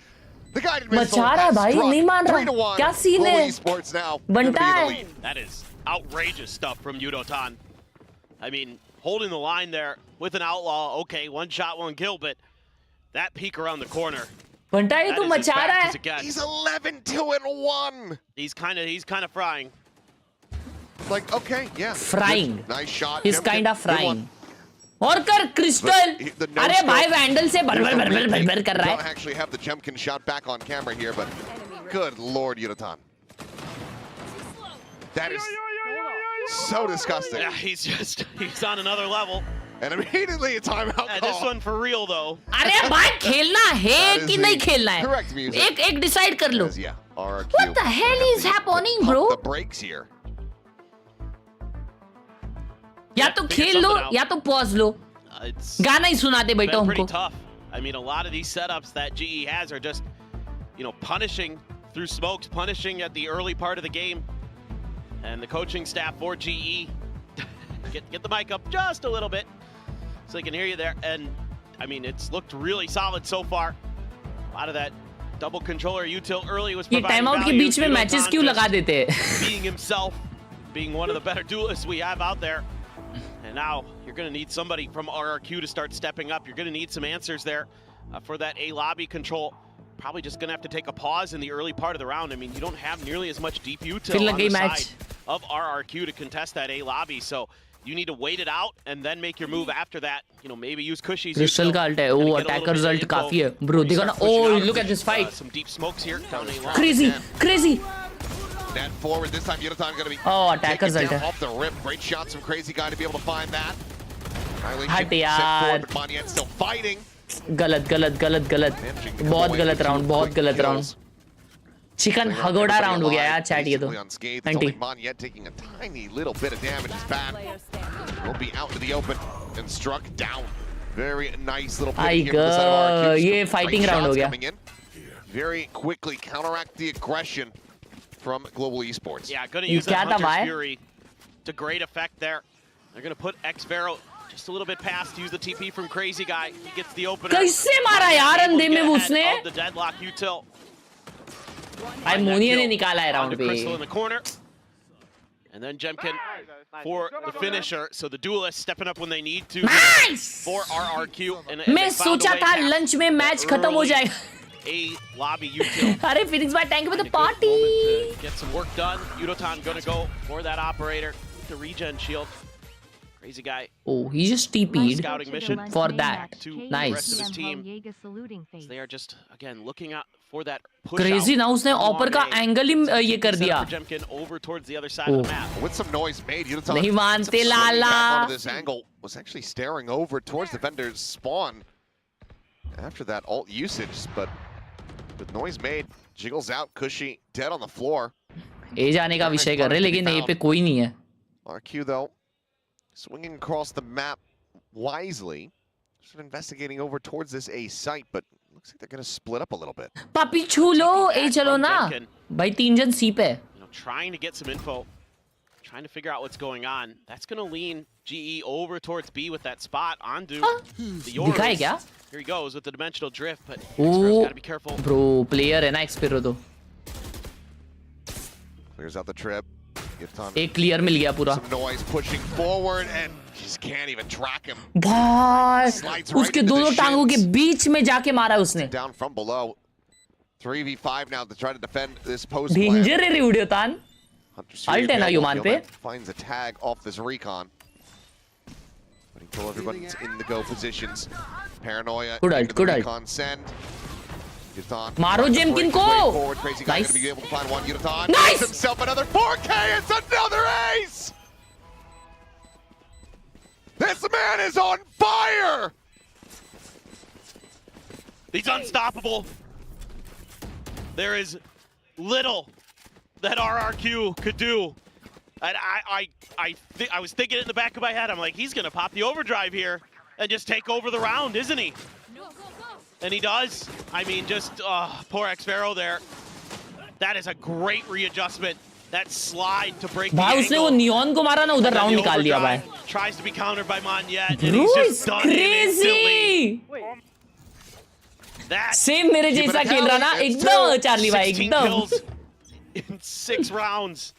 [SPEAKER 6] The guided missile has struck 3-1.
[SPEAKER 8] क्या scene है?
[SPEAKER 6] Esports now.
[SPEAKER 8] बनता है।
[SPEAKER 7] That is outrageous stuff from Yudotan. I mean, holding the line there with an outlaw, okay, 1 shot, 1 kill, but that peek around the corner.
[SPEAKER 8] बंटा ये तो मचा रहा है।
[SPEAKER 6] He's 11-2-1.
[SPEAKER 7] He's kind of frying.
[SPEAKER 6] Like, okay, yeah.
[SPEAKER 8] Frying.
[SPEAKER 6] Nice shot.
[SPEAKER 8] He's kind of frying. और कर crystal. अरे भाई vandal से भर कर रहा है।
[SPEAKER 6] Don't actually have the Jemkin shot back on camera here, but good lord, Yudotan. That is so disgusting.
[SPEAKER 7] Yeah, he's on another level.
[SPEAKER 6] And immediately a timeout call.
[SPEAKER 7] This one for real though.
[SPEAKER 8] अरे भाई खेलना है कि नहीं खेलना है?
[SPEAKER 6] Correct music.
[SPEAKER 8] एक decide कर लो।
[SPEAKER 6] Yeah, RRQ.
[SPEAKER 8] What the hell is happening, bro?
[SPEAKER 6] The breaks here.
[SPEAKER 8] या तो खेल लो या तो पॉज लो। गाना ही सुना दे बेटा हमको।
[SPEAKER 7] Pretty tough. I mean, a lot of these setups that GE has are just, you know, punishing through smokes, punishing at the early part of the game. And the coaching staff for GE, get the mic up just a little bit so they can hear you there. And I mean, it's looked really solid so far. A lot of that double controller util early was providing
[SPEAKER 8] value. ये time out के बीच में matches क्यों लगा देते हैं?
[SPEAKER 7] Being himself, being one of the better duelists we have out there. And now you're going to need somebody from RRQ to start stepping up. You're going to need some answers there for that A lobby control. Probably just going to have to take a pause in the early part of the round. I mean, you don't have nearly as much deep util on the side of RRQ to contest that A lobby. So you need to wait it out and then make your move after that. You know, maybe use Cushy's
[SPEAKER 8] Crystal का ult है। वो attacker result काफी है। Bro, देखो ना। Oh, look at this fight.
[SPEAKER 7] Some deep smokes here down A long.
[SPEAKER 8] Crazy.
[SPEAKER 6] Net forward this time. Yudotan going to be
[SPEAKER 8] attacker result
[SPEAKER 6] off the rip. Great shots from Crazy Guy to be able to find that.
[SPEAKER 8] हट यार।
[SPEAKER 6] Moniette still fighting.
[SPEAKER 8] गलत बहुत गलत round chicken हगोड़ा round हो गया यार chat ये तो anti
[SPEAKER 6] Moniette taking a tiny little bit of damage is bad. Will be out to the open and struck down. Very nice little play here from the side of RRQ.
[SPEAKER 8] ये fighting round हो गया
[SPEAKER 6] very quickly counteract the aggression from Global Esports.
[SPEAKER 7] Yeah, going to use that Hunter's Fury to great effect there. They're going to put X-Vero just a little bit past, use the TP from Crazy Guy. He gets the opener.
[SPEAKER 8] कैसे मारा यार अंधे में उसने?
[SPEAKER 7] The deadlock util.
[SPEAKER 8] भाई मोनिया ने निकाला है राउंड पे।
[SPEAKER 7] Crystal in the corner. And then Jemkin for the finisher. So the duelists stepping up when they need to.
[SPEAKER 8] Nice!
[SPEAKER 7] For RRQ. And
[SPEAKER 8] मैं सोचा था लंच में मैच खत्म हो जाएगा.
[SPEAKER 7] A lobby util.
[SPEAKER 8] अरे Phoenix by thank you for the party.
[SPEAKER 7] Get some work done. Yudotan gonna go for that operator. The regen shield. Crazy guy.
[SPEAKER 8] Oh, he just TP'd
[SPEAKER 7] Scouting mission
[SPEAKER 8] for that.
[SPEAKER 7] to the
[SPEAKER 8] Nice.
[SPEAKER 7] rest of his team. So they are just again looking out for that push
[SPEAKER 8] Crazy
[SPEAKER 7] out
[SPEAKER 8] ना उसने ऑपर का angle ही ये कर दिया.
[SPEAKER 7] Jemkin over towards the other side of the map.
[SPEAKER 6] With some noise made, Yudotan
[SPEAKER 8] नहीं मानते लाला.
[SPEAKER 6] onto this angle was actually staring over towards the vendor's spawn after that ult usage, but with noise made, jiggles out, Cushy dead on the floor.
[SPEAKER 8] ए जाने का विषय कर रहे लेकिन ए पे कोई नहीं है.
[SPEAKER 6] RQ though, swinging across the map wisely, sort of investigating over towards this A site, but looks like they're going to split up a little bit.
[SPEAKER 8] पापी छू लो ए चलो ना. भाई 3 जन सी पे.
[SPEAKER 7] Trying to get some info, trying to figure out what's going on. That's going to lean GE over towards B with that spot onto the Yours.
[SPEAKER 8] दिखा है क्या?
[SPEAKER 7] Here he goes with the dimensional drift, but
[SPEAKER 8] Oh,
[SPEAKER 7] got to be careful.
[SPEAKER 8] Bro, player है ना एक्सपेरो तो.
[SPEAKER 6] Clears out the trip.
[SPEAKER 8] एक clear मिल गया पूरा.
[SPEAKER 6] Some noise pushing forward and just can't even track him.
[SPEAKER 8] भाई उसके दोनों टांगों के बीच में जाके मारा उसने.
[SPEAKER 6] Down from below. 3v5 now to try to defend this post.
[SPEAKER 8] Danger है Yudotan. Alt है ना Yuman पे.
[SPEAKER 6] Finds a tag off this recon. Putting pull everybody in the go positions. Paranoia.
[SPEAKER 8] Good ult, good ult.
[SPEAKER 6] Recon send.
[SPEAKER 8] मारो Jemkin को.
[SPEAKER 6] Nice. Be able to find one. Yudotan
[SPEAKER 8] nice.
[SPEAKER 6] Himself another 4K. It's another ace. This man is on fire.
[SPEAKER 7] He's unstoppable. There is little that RRQ could do. And I was thinking it in the back of my head. I'm like, he's gonna pop the overdrive here and just take over the round, isn't he? And he does. I mean, just poor Xfero there. That is a great readjustment. That slide to break the
[SPEAKER 8] भाई उसने वो neon को मारा ना उधर round निकाल दिया भाई.
[SPEAKER 7] Tries to be countered by Monyet.
[SPEAKER 8] Bro, it's crazy. Same मेरे जैसा खेल रहा ना एकदम चार्ली भाई एकदम.
[SPEAKER 7] In 6 rounds.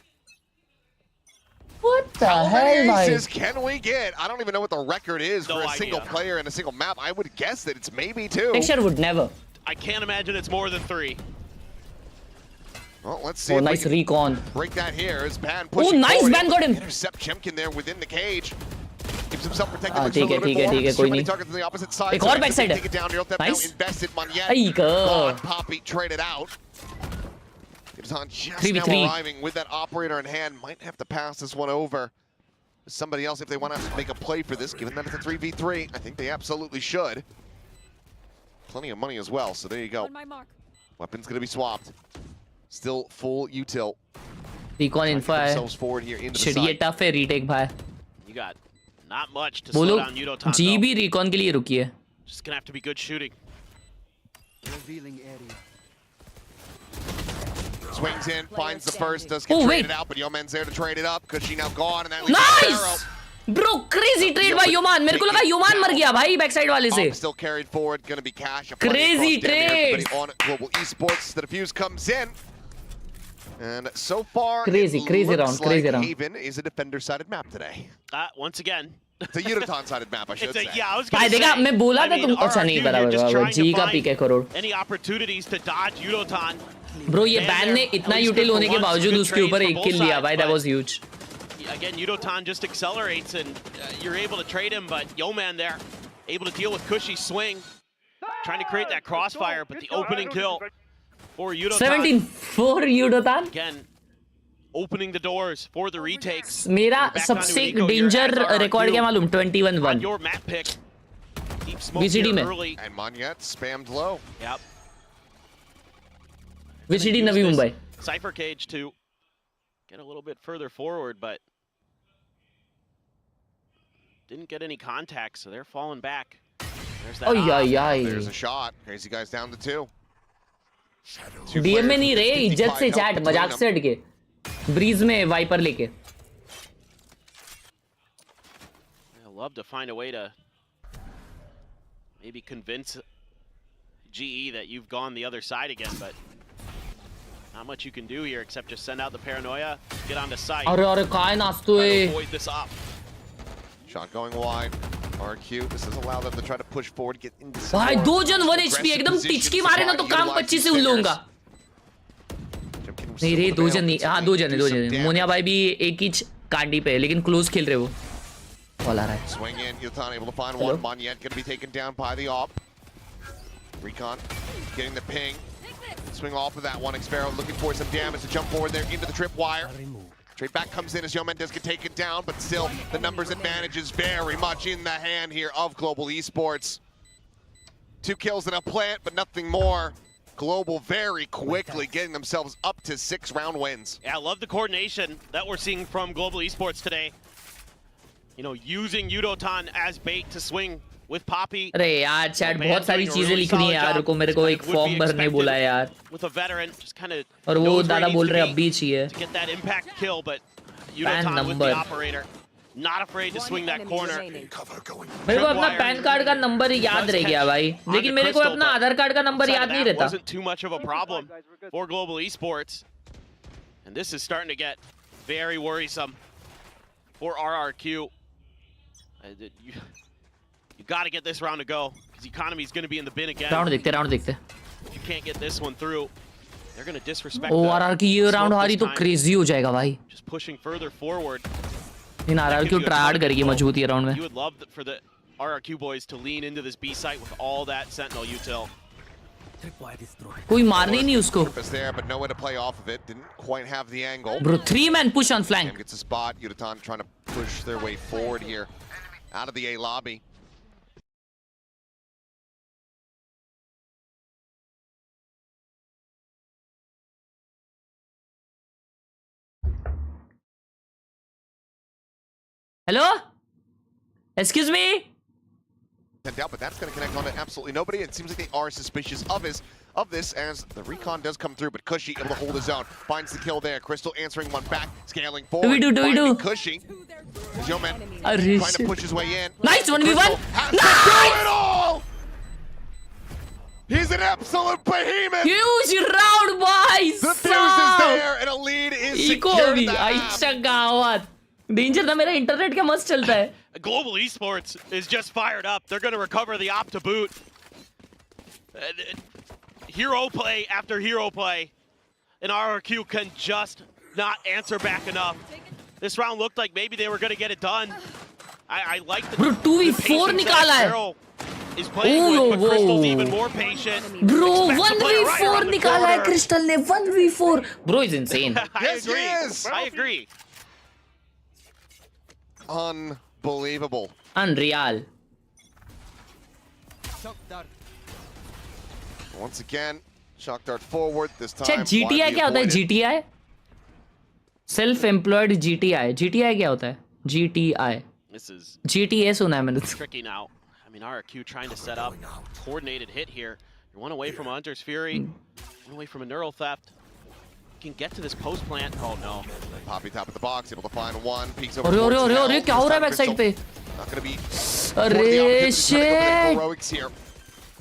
[SPEAKER 8] What the
[SPEAKER 6] hell,
[SPEAKER 8] भाई?
[SPEAKER 6] Aces can we get? I don't even know what the record is for a single player in a single map. I would guess that it's maybe 2.
[SPEAKER 8] Texture would never.
[SPEAKER 7] I can't imagine it's more than 3.
[SPEAKER 6] Well, let's see.
[SPEAKER 8] Oh, nice recon.
[SPEAKER 6] Break that here as Ban pushing
[SPEAKER 8] Oh, nice
[SPEAKER 6] forward.
[SPEAKER 8] Ban got him.
[SPEAKER 6] Intercept Jemkin there within the cage. Keeps himself protected.
[SPEAKER 8] ठीक है कोई नहीं.
[SPEAKER 6] Targets on the opposite side.
[SPEAKER 8] एक और back side है.
[SPEAKER 6] Take it down. Now
[SPEAKER 8] Nice.
[SPEAKER 6] invested Monyet.
[SPEAKER 8] I
[SPEAKER 6] God, Poppy traded out. Yudotan just
[SPEAKER 8] 3v3.
[SPEAKER 6] now arriving with that operator in hand. Might have to pass this one over. Somebody else if they want to make a play for this, given that it's a 3v3. I think they absolutely should. Plenty of money as well, so there you go. Weapons going to be swapped. Still full util.
[SPEAKER 8] Recon info है. Shit ये tough है retake भाई.
[SPEAKER 7] You got not much to slow down Yudotan.
[SPEAKER 8] जी भी recon के लिए रुकी है.
[SPEAKER 7] Just gonna have to be good shooting.
[SPEAKER 10] Revealing area.
[SPEAKER 6] Swings in, finds the first, does get traded out, but Yoman's there to trade it up because she now gone, and that leaves
[SPEAKER 8] Nice! Bro, crazy trade by Yoman. मेरे को लगा Yoman मर गया भाई backside वाले से.
[SPEAKER 6] Still carried forward, gonna be cash.
[SPEAKER 8] Crazy trade.
[SPEAKER 6] On Global Esports, the defuse comes in, and so far,
[SPEAKER 8] crazy round, crazy round.
[SPEAKER 6] Haven is a defender-sided map today.
[SPEAKER 7] Once again.
[SPEAKER 6] It's a Yudotan-sided map, I should say.
[SPEAKER 7] Yeah, I was gonna say.
[SPEAKER 8] देखा मैं बोला था तुम अच्छा नहीं बराबर. जी का peak है crore.
[SPEAKER 7] Any opportunities to dodge Yudotan.
[SPEAKER 8] Bro, ये बैन ने इतना यूटिल होने के बावजूद उसके ऊपर एक किल लिया भाई. That was huge.
[SPEAKER 7] Again, Yudotan just accelerates and you're able to trade him, but Yoman there, able to deal with Cushy's swing, trying to create that crossfire, but the opening kill for Yudotan.
[SPEAKER 8] 17 for Yudotan.
[SPEAKER 7] Again, opening the doors for the retakes.
[SPEAKER 8] मेरा सबसे danger record क्या मालूम? 21-1.
[SPEAKER 7] Your map pick.
[SPEAKER 8] VCD में.
[SPEAKER 6] And Monyet spammed low.
[SPEAKER 7] Yep.
[SPEAKER 8] VCD Navi Mumbai.
[SPEAKER 7] Cypher cage to get a little bit further forward, but didn't get any contact, so they're falling back. There's that.
[SPEAKER 6] There's a shot. Crazy guys down to 2.
[SPEAKER 8] DM में नहीं रे, इज्जत से chat, मजाक से हट के. Bridge में वाइपर लेके.
[SPEAKER 7] I'd love to find a way to maybe convince GE that you've gone the other side again, but Not much you can do here except just send out the paranoia, get onto site.
[SPEAKER 8] अरे काय नाचतोय.
[SPEAKER 7] Avoid this up.
[SPEAKER 6] Shot going wide. RQ, this does allow them to try to push forward, get into
[SPEAKER 8] भाई 2 जन 1 HP एकदम टिचकी मारे ना तो काम 25 से उन लूंगा. नहीं रे 2 जन नहीं. हाँ 2 जन है. मोनिया भाई भी एक ही कांडी पे है लेकिन क्लोज खेल रहे वो. बॉल आ रहा है.
[SPEAKER 6] Swing in, Yutan able to find one. Monyet going to be taken down by the op. Recon getting the ping. Swing off of that one. Xpero looking for some damage to jump forward there into the tripwire. Straight back comes in as Yomendez can take it down, but still the numbers advantage is very much in the hand here of Global Esports. 2 kills and a plant, but nothing more. Global very quickly getting themselves up to 6 round wins.
[SPEAKER 7] Yeah, I love the coordination that we're seeing from Global Esports today. You know, using Yudotan as bait to swing with Poppy.
[SPEAKER 8] अरे यार chat बहुत सारी चीजें लिखनी है यार. रुको मेरे को एक फॉर्म भरने बोला है यार.
[SPEAKER 7] With a veteran, just kind of.
[SPEAKER 8] और वो दादा बोल रहे अब भी चाहिए.
[SPEAKER 7] To get that impact kill, but Yudotan with the operator, not afraid to swing that corner.
[SPEAKER 8] मेरे को अपना पैन कार्ड का नंबर याद रह गया भाई, लेकिन मेरे को अपना आधार कार्ड का नंबर याद नहीं रहता.
[SPEAKER 7] Wasn't too much of a problem for Global Esports, and this is starting to get very worrisome for RRQ. You got to get this round to go because economy is going to be in the bin again.
[SPEAKER 8] Round देखते.
[SPEAKER 7] If you can't get this one through, they're going to disrespect.
[SPEAKER 8] Oh RR की ये round हारी तो crazy हो जाएगा भाई.
[SPEAKER 7] Just pushing further forward.
[SPEAKER 8] इन RR क्यों try करेगी मजबूती है राउंड में.
[SPEAKER 7] You would love for the RRQ boys to lean into this B site with all that Sentinel util.
[SPEAKER 8] कोई मारने नहीं उसको.
[SPEAKER 6] There, but nowhere to play off of it. Didn't quite have the angle.
[SPEAKER 8] Bro, 3-man push on flank.
[SPEAKER 6] Gets a spot. Yudotan trying to push their way forward here, out of the A lobby.
[SPEAKER 8] Hello? Excuse me?
[SPEAKER 6] Out, but that's going to connect on to absolutely nobody. It seems like they are suspicious of this as the recon does come through, but Cushy able to hold his own. Finds the kill there. Crystal answering one back, scaling forward.
[SPEAKER 8] Do we do?
[SPEAKER 6] Cushy. Yoman trying to push his way in.
[SPEAKER 8] Nice 1v1.
[SPEAKER 6] Nice! He's an absolute behemoth.
[SPEAKER 8] Huge round, boys.
[SPEAKER 6] The fuse is there, and a lead is secured.
[SPEAKER 8] अच्छा गावत. Danger था मेरा internet क्या मस्त चलता है.
[SPEAKER 7] Global Esports is just fired up. They're going to recover the op to boot. Hero play after hero play. And RRQ can just not answer back enough. This round looked like maybe they were going to get it done. I like the.
[SPEAKER 8] Bro, 2v4 निकाला है.
[SPEAKER 7] Is playing with, but Crystal's even more patient.
[SPEAKER 8] Bro, 1v4 निकाला है Crystal ने. 1v4. Bro is insane.
[SPEAKER 7] I agree.
[SPEAKER 6] Unbelievable.
[SPEAKER 8] Unreal.
[SPEAKER 6] Once again, shock dart forward this time.
[SPEAKER 8] Chat GTI क्या होता है? GTI? Self-employed GTI. GTI क्या होता है? GTI.
[SPEAKER 7] This is
[SPEAKER 8] GTA सुना है मैंने.
[SPEAKER 7] Tricky now. I mean, RRQ trying to set up coordinated hit here. You're one away from a Hunter's Fury, one away from a Neural Theft. Can get to this post plant. Oh no.
[SPEAKER 6] Poppy top of the box, able to find one. Peeks over.
[SPEAKER 8] अरे क्या हो रहा है back side पे?
[SPEAKER 6] Not going to be.
[SPEAKER 8] अरे shit.
[SPEAKER 6] Heroics here.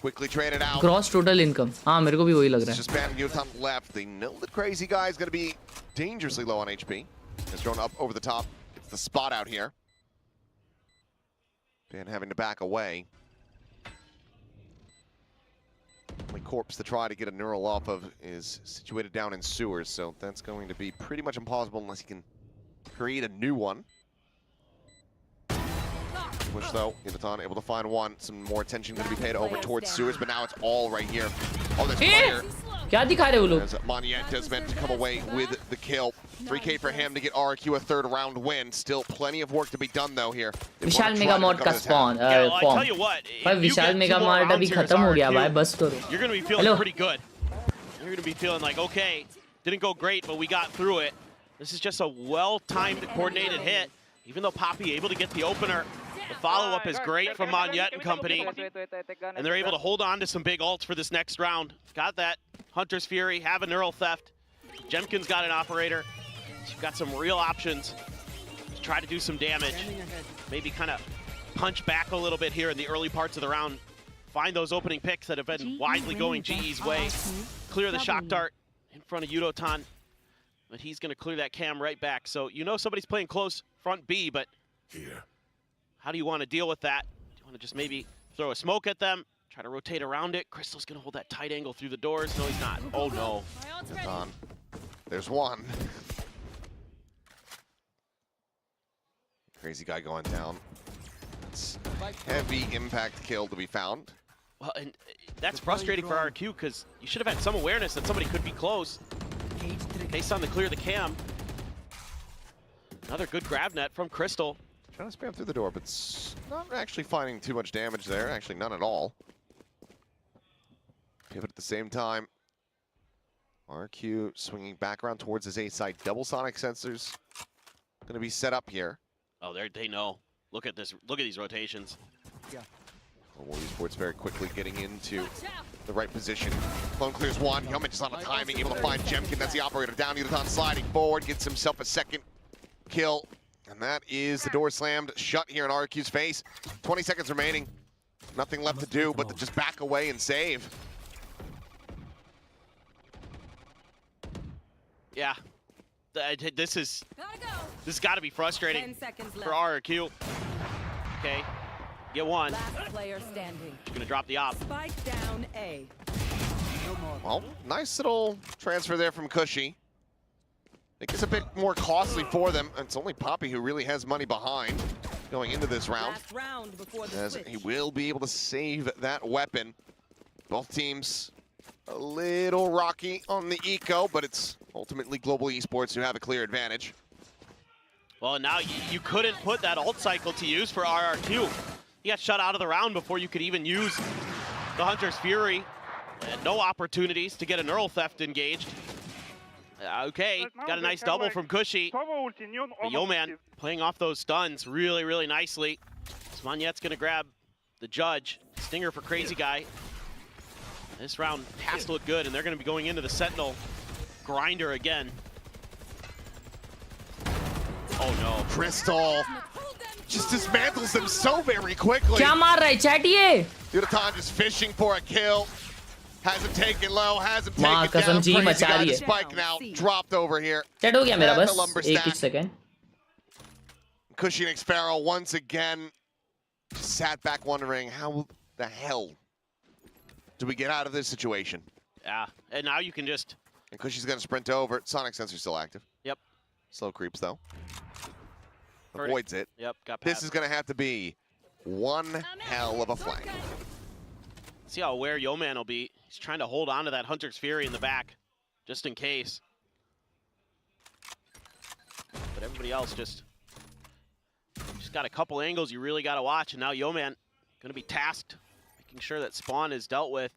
[SPEAKER 6] Quickly traded out.
[SPEAKER 8] Gross total income. हाँ मेरे को भी वही लग रहा है.
[SPEAKER 6] Just banning Yudotan left. They know the crazy guy is going to be dangerously low on HP. It's thrown up over the top. It's the spot out here. Dan having to back away. Only corpse to try to get a neural off of is situated down in sewers, so that's going to be pretty much impossible unless he can create a new one. Push though, Yudotan able to find one. Some more attention going to be paid over towards sewers, but now it's all right here. Oh, there's player.
[SPEAKER 8] क्या दिखा रहे हो लोग?
[SPEAKER 6] As Monyet does meant to come away with the kill. 3K for him to get RRQ a third round win. Still plenty of work to be done though here.
[SPEAKER 8] Vishal mega mod का spawn.
[SPEAKER 7] Tell you what,
[SPEAKER 8] भाई विशाल mega mod अभी खत्म हो गया भाई बस करो.
[SPEAKER 7] You're going to be feeling pretty good. You're going to be feeling like, okay, didn't go great, but we got through it. This is just a well-timed, coordinated hit. Even though Poppy able to get the opener, the follow-up is great from Monyet and company. And they're able to hold on to some big ults for this next round. Got that Hunter's Fury, have a Neural Theft. Jemkin's got an operator. You've got some real options to try to do some damage. Maybe kind of punch back a little bit here in the early parts of the round. Find those opening picks that have been widely going GE's way. Clear the shock dart in front of Yudotan. But he's going to clear that cam right back. So you know somebody's playing close front B, but how do you want to deal with that? Do you want to just maybe throw a smoke at them, try to rotate around it? Crystal's going to hold that tight angle through the doors. No, he's not. Oh, no.
[SPEAKER 6] There's one. Crazy guy going down. It's heavy impact kill to be found.
[SPEAKER 7] Well, and that's frustrating for RRQ because you should have had some awareness that somebody could be close. Based on the clear the cam. Another good grab net from Crystal.
[SPEAKER 6] Trying to spam through the door, but not actually finding too much damage there. Actually, none at all. Pivot at the same time. RQ swinging back around towards his A side. Double sonic sensors going to be set up here.
[SPEAKER 7] Oh, they know. Look at this. Look at these rotations.
[SPEAKER 10] Yeah.
[SPEAKER 6] Warrior Sports very quickly getting into the right position. Clone clears one. Yeoman just on the timing, able to find Jemkin. That's the operator down. Yudotan sliding forward, gets himself a second kill. And that is the door slammed shut here in RQ's face. 20 seconds remaining. Nothing left to do but to just back away and save.
[SPEAKER 7] Yeah. This has got to be frustrating for RRQ. Okay. Get one.
[SPEAKER 13] Last player standing.
[SPEAKER 7] She's gonna drop the op.
[SPEAKER 13] Spike down A.
[SPEAKER 6] Well, nice little transfer there from Cushy. I think it's a bit more costly for them. It's only Poppy who really has money behind going into this round.
[SPEAKER 13] Last round before the
[SPEAKER 6] As
[SPEAKER 13] switch.
[SPEAKER 6] he will be able to save that weapon. Both teams a little rocky on the eco, but it's ultimately Global Esports who have a clear advantage.
[SPEAKER 7] Well, now you couldn't put that ult cycle to use for RRQ. He got shut out of the round before you could even use the Hunter's Fury. And no opportunities to get a neural theft engaged. Okay, got a nice double from Cushy. But Yeoman playing off those stuns really, really nicely. Smanyet's gonna grab the judge. Stinger for Crazy Guy. This round has to look good, and they're gonna be going into the Sentinel grinder again. Oh no.
[SPEAKER 6] Crystal just dismantles them so very quickly.
[SPEAKER 8] क्या मार रहा है chat ये?
[SPEAKER 6] Yudotan just fishing for a kill. Hasn't taken low, hasn't
[SPEAKER 8] माँ
[SPEAKER 6] taken
[SPEAKER 8] कसम
[SPEAKER 6] down.
[SPEAKER 8] जी
[SPEAKER 6] Crazy
[SPEAKER 8] मचा
[SPEAKER 6] guy,
[SPEAKER 8] रही
[SPEAKER 6] the
[SPEAKER 8] है.
[SPEAKER 6] spike now dropped over here.
[SPEAKER 8] Chat हो गया मेरा
[SPEAKER 6] And the
[SPEAKER 8] बस
[SPEAKER 6] lumber
[SPEAKER 8] एक
[SPEAKER 6] stack.
[SPEAKER 8] He second.
[SPEAKER 6] Cushy and Sparrow once again sat back wondering how the hell do we get out of this situation?
[SPEAKER 7] Yeah, and now you can just...
[SPEAKER 6] And Cushy's gonna sprint over. Sonic sensor still active.
[SPEAKER 7] Yep.
[SPEAKER 6] Slow creeps though.
[SPEAKER 7] Heard
[SPEAKER 6] Avoids it.
[SPEAKER 7] Yep, got past.
[SPEAKER 6] This is gonna have to be one hell of a flank.
[SPEAKER 7] See how aware Yeoman will be. He's trying to hold on to that Hunter's Fury in the back, just in case. But everybody else just got a couple angles you really got to watch, and now Yeoman going to be tasked making sure that spawn is dealt with.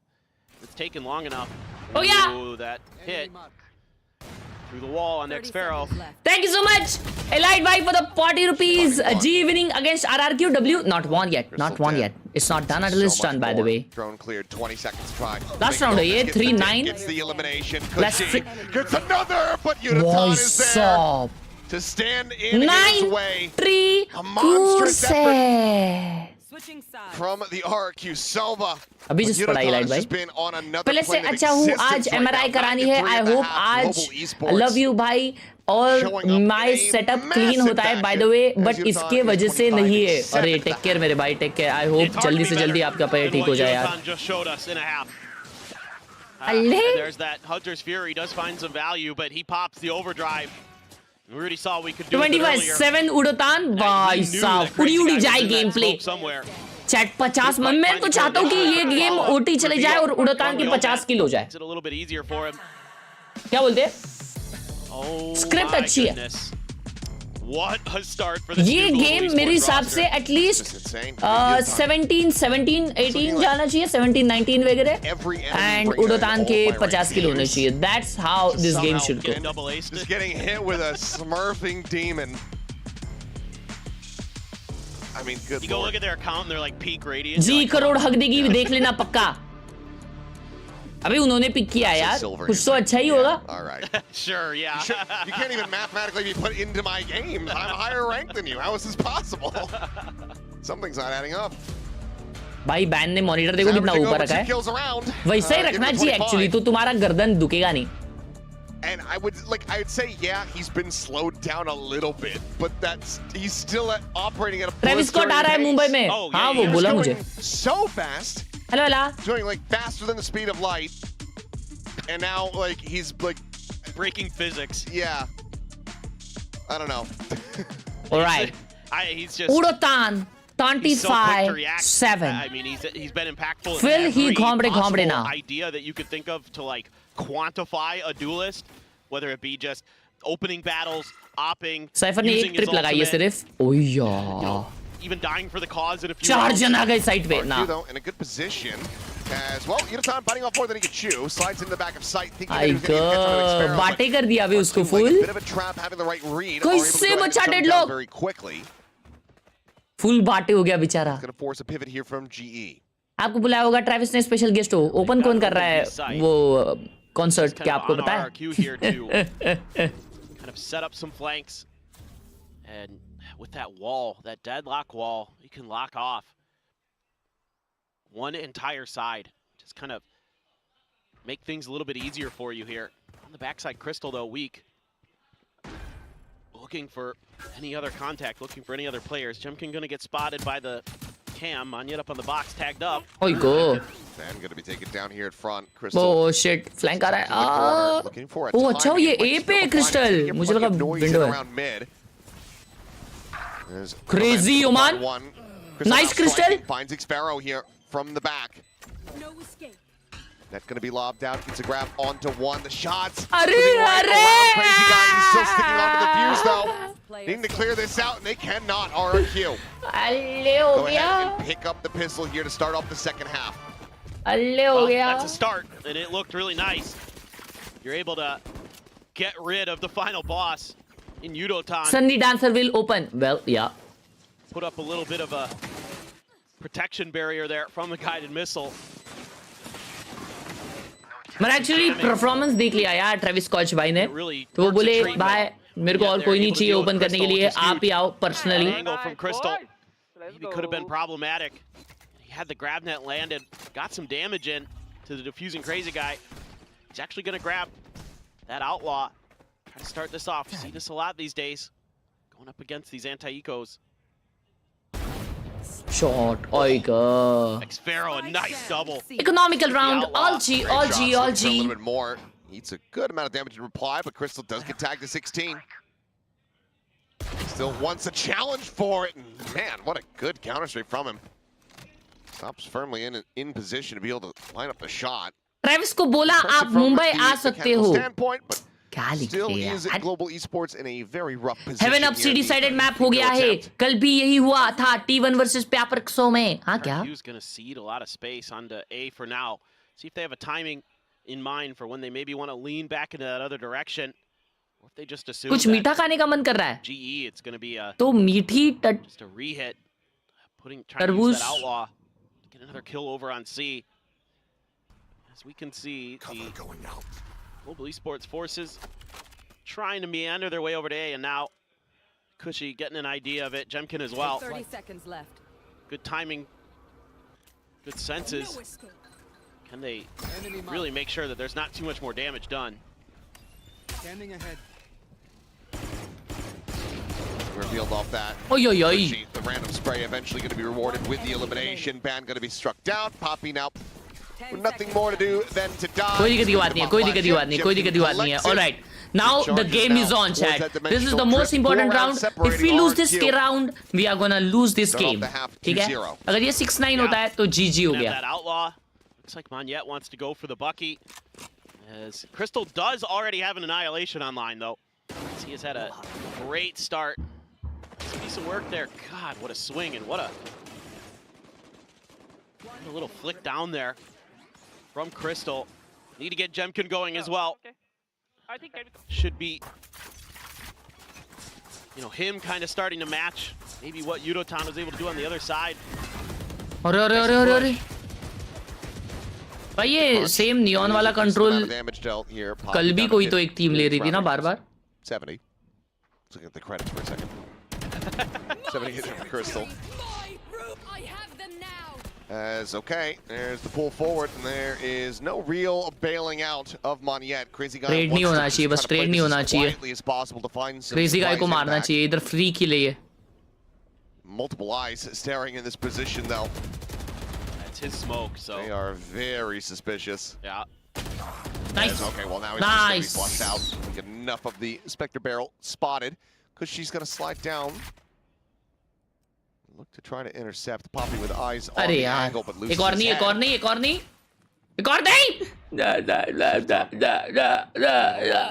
[SPEAKER 7] It's taken long enough.
[SPEAKER 8] Oh yeah!
[SPEAKER 7] Ooh, that hit through the wall on next Pharaoh.
[SPEAKER 8] Thank you so much, Elite Bike, for the 40 rupees. G winning against RRQW. Not won yet. Not won yet. It's not done until it's done, by the way.
[SPEAKER 6] Drone cleared. 20 seconds try.
[SPEAKER 8] Last round, yeah, 3-9.
[SPEAKER 6] Gets the elimination.
[SPEAKER 8] Let's
[SPEAKER 6] Cushy gets another, but Yudotan is there to stand in his way.
[SPEAKER 8] 9-3
[SPEAKER 6] A monstrous effort
[SPEAKER 13] Switching sides.
[SPEAKER 6] from the RQ Sova.
[SPEAKER 8] अभी just पढ़ाई light भाई. पहले से अच्छा हूँ आज MRI करानी है. I hope आज love you भाई. और my setup clean होता है by the way, but इसके वजह से नहीं है. अरे take care मेरे भाई, take care. I hope जल्दी से जल्दी आपका पैर ठीक हो जाए यार.
[SPEAKER 7] There's that Hunter's Fury. Does find some value, but he pops the overdrive. We already saw we could do it earlier.
[SPEAKER 8] 25-7 उड़ोतान भाई साहब उड़ी उड़ी जाए गेम प्ले. चैट 50 मैं तो चाहता हूँ कि ये गेम ओटी चले जाए और उड़ोतान की 50 किल हो जाए. क्या बोलते हैं? स्क्रिप्ट अच्छी है. ये गेम मेरे हिसाब से एटलीस्ट 17-18 जाना चाहिए, 17-19 वगैरह, एंड उड़ोतान के 50 किल होने चाहिए. That's how this game should go.
[SPEAKER 6] Just getting hit with a smurfing demon. I mean, good
[SPEAKER 7] You go look at their account and they're like peak radiant.
[SPEAKER 8] जी करोड़ हक देगी, देख लेना पक्का. अभी उन्होंने पिक किया यार, कुछ तो अच्छा ही होगा.
[SPEAKER 7] Sure, yeah.
[SPEAKER 6] You can't even mathematically be put into my game. I'm higher ranked than you. How is this possible? Something's not adding up.
[SPEAKER 8] भाई बैन ने मॉनिटर देखो कितना ऊपर रखा है. वैसा ही रखना चाहिए एक्चुअली, तो तुम्हारा गर्दन दुखेगा नहीं.
[SPEAKER 6] And I'd say, yeah, he's been slowed down a little bit, but he's still operating at a
[SPEAKER 8] Travis Scott आ रहा है मुंबई में. हाँ वो बोला मुझे.
[SPEAKER 6] So fast.
[SPEAKER 8] Hello hello.
[SPEAKER 6] Doing like faster than the speed of light. And now like he's like
[SPEAKER 7] breaking physics.
[SPEAKER 6] Yeah. I don't know.
[SPEAKER 8] All right.
[SPEAKER 7] He's just
[SPEAKER 8] Udotan 25-7.
[SPEAKER 7] I mean, he's been impactful.
[SPEAKER 8] Phil,
[SPEAKER 7] in
[SPEAKER 8] he
[SPEAKER 7] every
[SPEAKER 8] ghombre
[SPEAKER 7] possible
[SPEAKER 8] now.
[SPEAKER 7] idea that you could think of to like quantify a duelist, whether it be just opening battles, opping,
[SPEAKER 8] Cypher ने एक trip लगाई है सिर्फ. ओह यार.
[SPEAKER 7] Even dying for the cause in a few.
[SPEAKER 8] 4 जन आ गए side पे ना.
[SPEAKER 6] In a good position. As well, Udotan biting off more than he could chew, slides in the back of sight, thinking that he was going to get on an
[SPEAKER 8] बातें कर दिया अभी उसको full.
[SPEAKER 6] Bit of a trap, having the right read.
[SPEAKER 8] कैसे बचा deadlock?
[SPEAKER 6] Very quickly.
[SPEAKER 8] Full बाटे हो गया बेचारा.
[SPEAKER 6] Going to force a pivot here from GE.
[SPEAKER 8] आपको बुलाया होगा ट्रेविस ने स्पेशल गेस्ट हो. ओपन कौन कर रहा है वो कॉन्सर्ट क्या आपको पता है?
[SPEAKER 7] Kind of set up some flanks, and with that wall, that deadlock wall, you can lock off one entire side. Just kind of make things a little bit easier for you here. On the backside, Crystal though weak. Looking for any other contact, looking for any other players. Jemkin gonna get spotted by the cam. Manyet up on the box, tagged up.
[SPEAKER 8] Oh, go.
[SPEAKER 6] Man gonna be taken down here at front. Crystal.
[SPEAKER 8] Oh shit, flank आ रहा है.
[SPEAKER 6] Looking for a
[SPEAKER 8] oh अच्छा ये A पे Crystal. मुझे लगा window है. Crazy Oman. Nice Crystal.
[SPEAKER 6] Finds Xfaro here from the back.
[SPEAKER 13] No escape.
[SPEAKER 6] That's going to be lobbed out. Gets a grab onto one. The shots.
[SPEAKER 8] Arre,
[SPEAKER 6] Crazy guy. He's still sticking onto the fuse though. Needing to clear this out, and they cannot. RRQ. Go ahead and pick up the pistol here to start off the second half.
[SPEAKER 7] Well, that's a start, and it looked really nice. You're able to get rid of the final boss in Udotan.
[SPEAKER 8] Sunny Dancer will open. Well, yeah.
[SPEAKER 7] Put up a little bit of a protection barrier there from the guided missile.
[SPEAKER 8] मैंने actually performance देख लिया यार Travis Scott भाई ने. तो वो बोले भाई मेरे को और कोई नहीं चाहिए ओपन करने के लिए, आप ही आओ personally.
[SPEAKER 7] Maybe could have been problematic. He had the grab net landed, got some damage in to the diffusing crazy guy. He's actually going to grab that outlaw. Try to start this off. See this a lot these days. Going up against these anti-ecos.
[SPEAKER 8] Shot, oiga.
[SPEAKER 7] Xfaro, a nice double.
[SPEAKER 8] Economical round, all G.
[SPEAKER 6] A little bit more. Eats a good amount of damage in reply, but Crystal does get tagged to 16. Still wants a challenge for it. And man, what a good counter straight from him. Stops firmly in position to be able to line up the shot.
[SPEAKER 8] Travis को बोला आप मुंबई आ सकते हो.
[SPEAKER 6] Still is global esports in a very rough position.
[SPEAKER 8] Heaven Up C decided map हो गया है. कल भी यही हुआ था T1 versus Paperxo में. हाँ क्या?
[SPEAKER 7] He's going to cede a lot of space onto A for now. See if they have a timing in mind for when they maybe want to lean back into that other direction. Or if they just assume
[SPEAKER 8] कुछ मीठा खाने का मन कर रहा है.
[SPEAKER 7] GE, it's going to be a
[SPEAKER 8] तो मीठी
[SPEAKER 7] just a rehit. Trying to use that outlaw to get another kill over on C. As we can see, the global esports forces trying to meander their way over to A, and now Cushy getting an idea of it. Jemkin as well.
[SPEAKER 13] 30 seconds left.
[SPEAKER 7] Good timing, good senses. Can they really make sure that there's not too much more damage done?
[SPEAKER 10] Standing ahead.
[SPEAKER 6] Revealed off that.
[SPEAKER 8] Cushy,
[SPEAKER 6] the random spray eventually going to be rewarded with the elimination. Ban going to be struck down. Poppy now with nothing more to do than to die.
[SPEAKER 8] कोई दिक्कत की बात नहीं है, कोई दिक्कत की बात नहीं है, कोई दिक्कत की बात नहीं है. All right. Now the game is on, chat. This is the most important round. If we lose this round, we are gonna lose this game. ठीक है? अगर ये 6-9 होता है तो GG हो गया.
[SPEAKER 7] That outlaw. Looks like Manyet wants to go for the Bucky. As Crystal does already have an annihilation online though. He has had a great start. Decent work there. God, what a swing and what a little flick down there from Crystal. Need to get Jemkin going as well.
[SPEAKER 14] I think
[SPEAKER 7] should be, him kind of starting to match maybe what Udotan was able to do on the other side.
[SPEAKER 8] अरे भाई ये same neon वाला control कल भी कोई तो एक team ले रही थी ना बार-बार.
[SPEAKER 6] 70. Let's look at the credits for a second. 70 hit for Crystal. As okay, there's the pull forward, and there is no real bailing out of Moniette. Crazy guy
[SPEAKER 8] trade नहीं होना चाहिए, बस ट्रेड नहीं होना चाहिए. Crazy guy को मारना चाहिए, इधर फ्री के लिए.
[SPEAKER 6] Multiple eyes staring in this position, though.
[SPEAKER 7] That's his smoke, so
[SPEAKER 6] they are very suspicious.
[SPEAKER 7] Yeah.
[SPEAKER 8] Nice.
[SPEAKER 6] Okay, well now he's just gonna be flushed out. Get enough of the Spectre barrel spotted, because she's gonna slide down. Look to try to intercept Poppy with eyes on the angle, but loses his head.
[SPEAKER 8] एक और नहीं.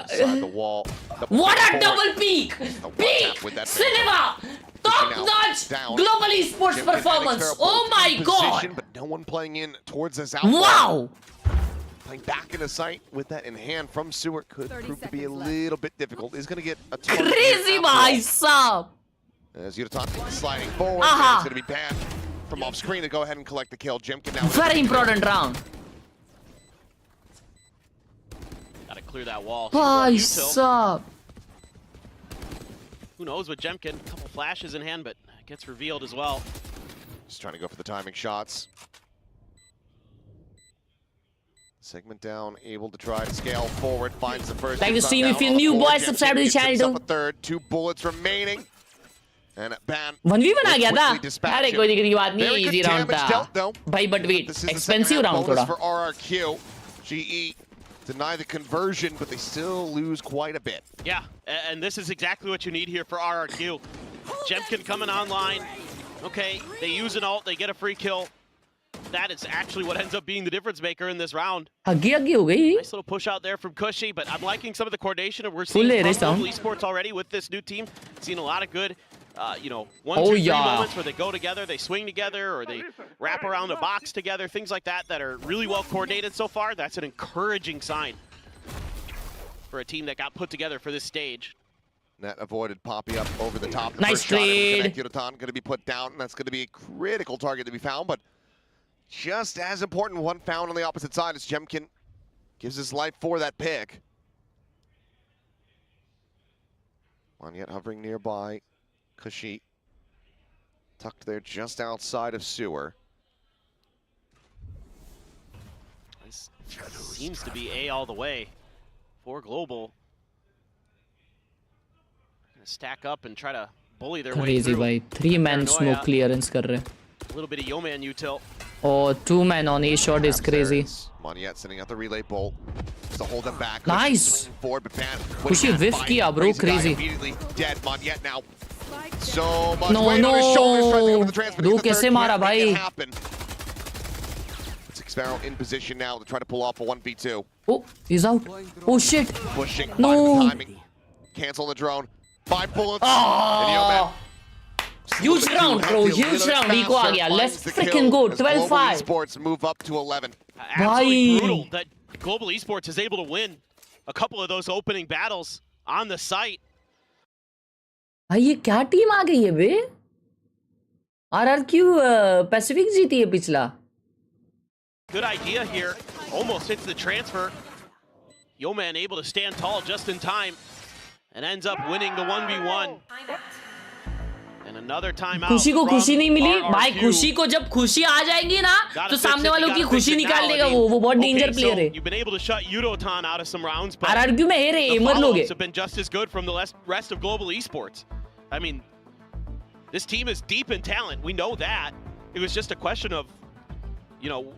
[SPEAKER 6] Inside the wall.
[SPEAKER 8] What a double peak! Peak cinema! Top-notch global esports performance! Oh my god!
[SPEAKER 6] But no one playing in towards this outlaw.
[SPEAKER 8] Wow!
[SPEAKER 6] Playing back into sight with that in hand from Seward could prove to be a little bit difficult. He's going to get a
[SPEAKER 8] crazy bhai sahab.
[SPEAKER 6] As Yudotan sliding forward, it's going to be banned from off screen to go ahead and collect the kill. Jemkin now.
[SPEAKER 8] Very important round.
[SPEAKER 7] Gotta clear that wall.
[SPEAKER 8] Bhai sahab.
[SPEAKER 7] Who knows with Jemkin? A couple flashes in hand, but gets revealed as well.
[SPEAKER 6] Just trying to go for the timing shots. Segment down, able to try to scale forward, finds the first.
[SPEAKER 8] Like to see if you're new, boys, subscribe to the channel too.
[SPEAKER 6] Third, 2 bullets remaining. And ban.
[SPEAKER 8] 1v1 आ गया था. अरे कोई दिक्कत की बात नहीं, easy round था. भाई but wait, expensive round थोड़ा.
[SPEAKER 6] For RRQ, GE deny the conversion, but they still lose quite a bit.
[SPEAKER 7] Yeah, and this is exactly what you need here for RRQ. Jemkin coming online. Okay, they use an ult, they get a free kill. That is actually what ends up being the difference maker in this round.
[SPEAKER 8] आगे हो गई.
[SPEAKER 7] Nice little push out there from Cushy, but I'm liking some of the coordination we're seeing from global esports already with this new team. Seen a lot of good, you know, 1, 2, 3 moments where they go together, they swing together, or they wrap around a box together, things like that that are really well coordinated so far. That's an encouraging sign for a team that got put together for this stage.
[SPEAKER 6] Net avoided Poppy up over the top.
[SPEAKER 8] Nice trade.
[SPEAKER 6] Yudotan going to be put down, and that's going to be a critical target to be found, but just as important, one found on the opposite side as Jemkin gives his life for that pick. Moniette hovering nearby. Cushy tucked there just outside of Sewer.
[SPEAKER 7] This seems to be A all the way for Global. They're gonna stack up and try to bully their way through.
[SPEAKER 8] Crazy bhai, 3-man smoke clearance कर रहे.
[SPEAKER 7] A little bit of Yeoman util.
[SPEAKER 8] Oh, 2-man on A shot is crazy.
[SPEAKER 6] Moniette sending out the relay bolt to hold them back.
[SPEAKER 8] Nice.
[SPEAKER 6] Forward, but
[SPEAKER 8] Cushy whiff kiya, bro. Crazy.
[SPEAKER 6] Immediately dead. Moniette now. So much
[SPEAKER 8] No,
[SPEAKER 6] weight on his shoulders trying to go with the transfer.
[SPEAKER 8] Do कैसे मारा भाई?
[SPEAKER 6] Sparrow in position now to try to pull off a 1v2.
[SPEAKER 8] Oh, he's out. Oh shit.
[SPEAKER 6] Pushing.
[SPEAKER 8] No.
[SPEAKER 6] Timing. Cancel the drone. 5 bullets.
[SPEAKER 8] Oh. Huge round, bro. Huge round. Eco आ गया. Let's freaking go. 12-5.
[SPEAKER 6] Esports move up to 11.
[SPEAKER 7] Absolutely brutal that Global Esports is able to win a couple of those opening battles on the site.
[SPEAKER 8] भाई ये क्या team आ गई है बे? RRQ Pacific जीती है पिछला.
[SPEAKER 7] Good idea here. Almost hits the transfer. Yeoman able to stand tall just in time and ends up winning the 1v1. And another timeout.
[SPEAKER 8] खुशी को खुशी नहीं मिली भाई. खुशी को जब खुशी आ जाएगी ना तो सामने वालों की खुशी निकाल देगा वो बहुत डेंजर प्लेयर है.
[SPEAKER 7] You've been able to shut Yudotan out of some rounds, but
[SPEAKER 8] RRQ में हेरे एमर लोग हैं.
[SPEAKER 7] have been just as good from the rest of Global Esports. I mean, this team is deep in talent. We know that. It was just a question of, you know,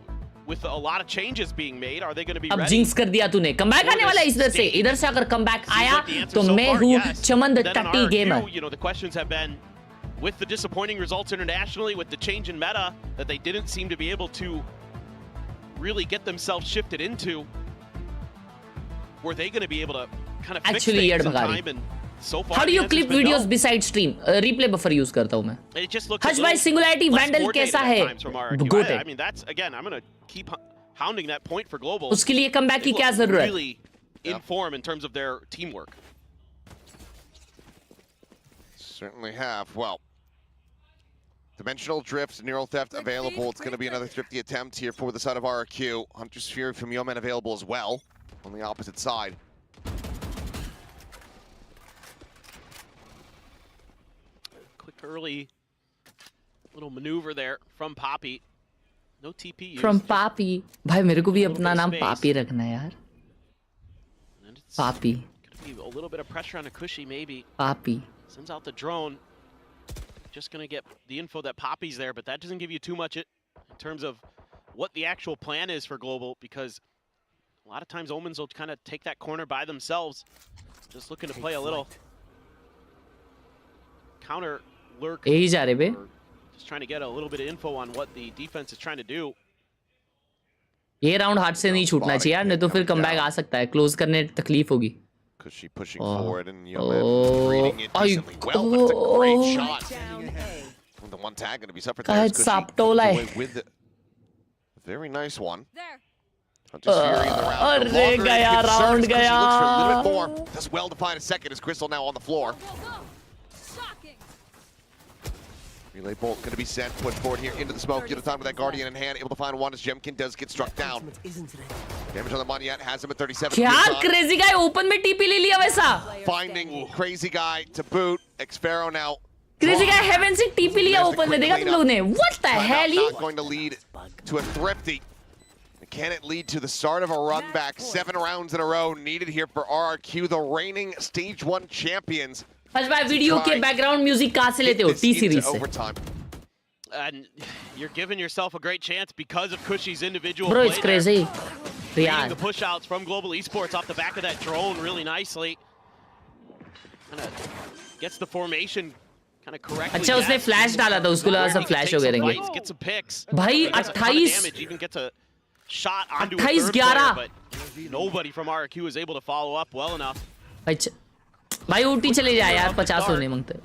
[SPEAKER 7] with a lot of changes being made, are they going to be
[SPEAKER 8] अब
[SPEAKER 7] ready?
[SPEAKER 8] Jinx कर दिया तूने. Comeback आने वाला इधर से अगर comeback आया तो मैं हूँ चमन द टट्टी gamer.
[SPEAKER 7] You know, the questions have been with the disappointing results internationally, with the change in meta that they didn't seem to be able to really get themselves shifted into. Were they going to be able to kind of fix things in time? And so far,
[SPEAKER 8] how do you clip videos besides stream? Replay buffer use करता हूँ मैं.
[SPEAKER 7] It just looks
[SPEAKER 8] Hush by Singularity Vandal कैसा है? Good.
[SPEAKER 7] I mean, that's again, I'm going to keep hounding that point for Global.
[SPEAKER 8] उसके लिए comeback की क्या जरूरत?
[SPEAKER 7] Really in form in terms of their teamwork.
[SPEAKER 6] Certainly have. Well, Dimensional Drift, Neural Theft available. It's going to be another thrifty attempt here for the side of RRQ. Hunter's Fury from Yeoman available as well on the opposite side.
[SPEAKER 7] Quick early little maneuver there from Poppy. No TP used.
[SPEAKER 8] From Papi. भाई मेरे को भी अपना नाम पापी रखना है यार. Papi.
[SPEAKER 7] Gonna be a little bit of pressure on a Cushy maybe.
[SPEAKER 8] Papi.
[SPEAKER 7] Sends out the drone. Just gonna get the info that Poppy's there, but that doesn't give you too much in terms of what the actual plan is for Global, because a lot of times Omens will kind of take that corner by themselves, just looking to play a little counter lurk. Just trying to get a little bit of info on what the defense is trying to do.
[SPEAKER 8] ये round हाथ से नहीं छूटना चाहिए यार, नहीं तो फिर कमबैक आ सकता है. क्लोज करने तकलीफ होगी.
[SPEAKER 6] Cushy pushing forward and reading it decently well, but it's a great shot. The one tag going to be suffered there is Cushy with a very nice one. Hunter's Fury in the round. The longer it concerns, Cushy looks for a little bit more. Does well to find a second as Crystal now on the floor. Relay bolt going to be sent, pushed forward here into the smoke. Get a time with that Guardian in hand, able to find one as Jemkin does get struck down. Damage on the Monyet has him at 37.
[SPEAKER 8] क्या crazy guy open में TP ले लिया वैसा?
[SPEAKER 6] Finding crazy guy to boot. Xfero now.
[SPEAKER 8] Crazy guy heaven से TP लिया open में, देखा तुम लोगों ने? What the hell?
[SPEAKER 6] Not going to lead to a thrifty. Can it lead to the start of a run back? 7 rounds in a row needed here for RRQ, the reigning Stage 1 champions.
[SPEAKER 8] आज भाई video के background music कहाँ से लेते हो? T series से.
[SPEAKER 7] And you're giving yourself a great chance because of Cushy's individual
[SPEAKER 8] Bro,
[SPEAKER 7] play.
[SPEAKER 8] it's crazy.
[SPEAKER 7] Reading the push outs from Global Esports off the back of that drone really nicely. Kind of gets the formation kind of correctly.
[SPEAKER 8] अच्छा उसने flash डाला था, उसको लगा सब flash हो गए.
[SPEAKER 7] Get some picks.
[SPEAKER 8] भाई 28
[SPEAKER 7] even gets a shot onto a
[SPEAKER 8] 28
[SPEAKER 7] third player,
[SPEAKER 8] 11.
[SPEAKER 7] but nobody from RRQ is able to follow up well enough.
[SPEAKER 8] भाई उल्टी चले जाए यार, 50 होने मांगते.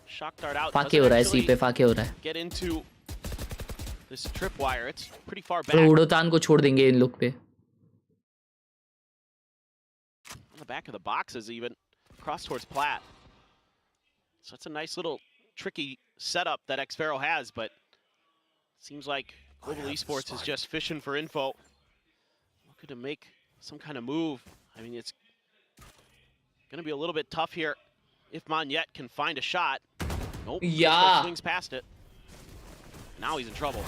[SPEAKER 7] Shock dart out.
[SPEAKER 8] फाके हो रहा है, सी पे फाके हो रहा है.
[SPEAKER 7] Get into this tripwire. It's pretty far back.
[SPEAKER 8] उड़ोतान को छोड़ देंगे इन लोग पे.
[SPEAKER 7] On the back of the boxes even, across towards Plat. So it's a nice little tricky setup that Xfero has, but seems like Global Esports is just fishing for info. Looking to make some kind of move. I mean, it's going to be a little bit tough here if Monyet can find a shot. Nope.
[SPEAKER 8] Yeah.
[SPEAKER 7] Swings past it. Now he's in trouble.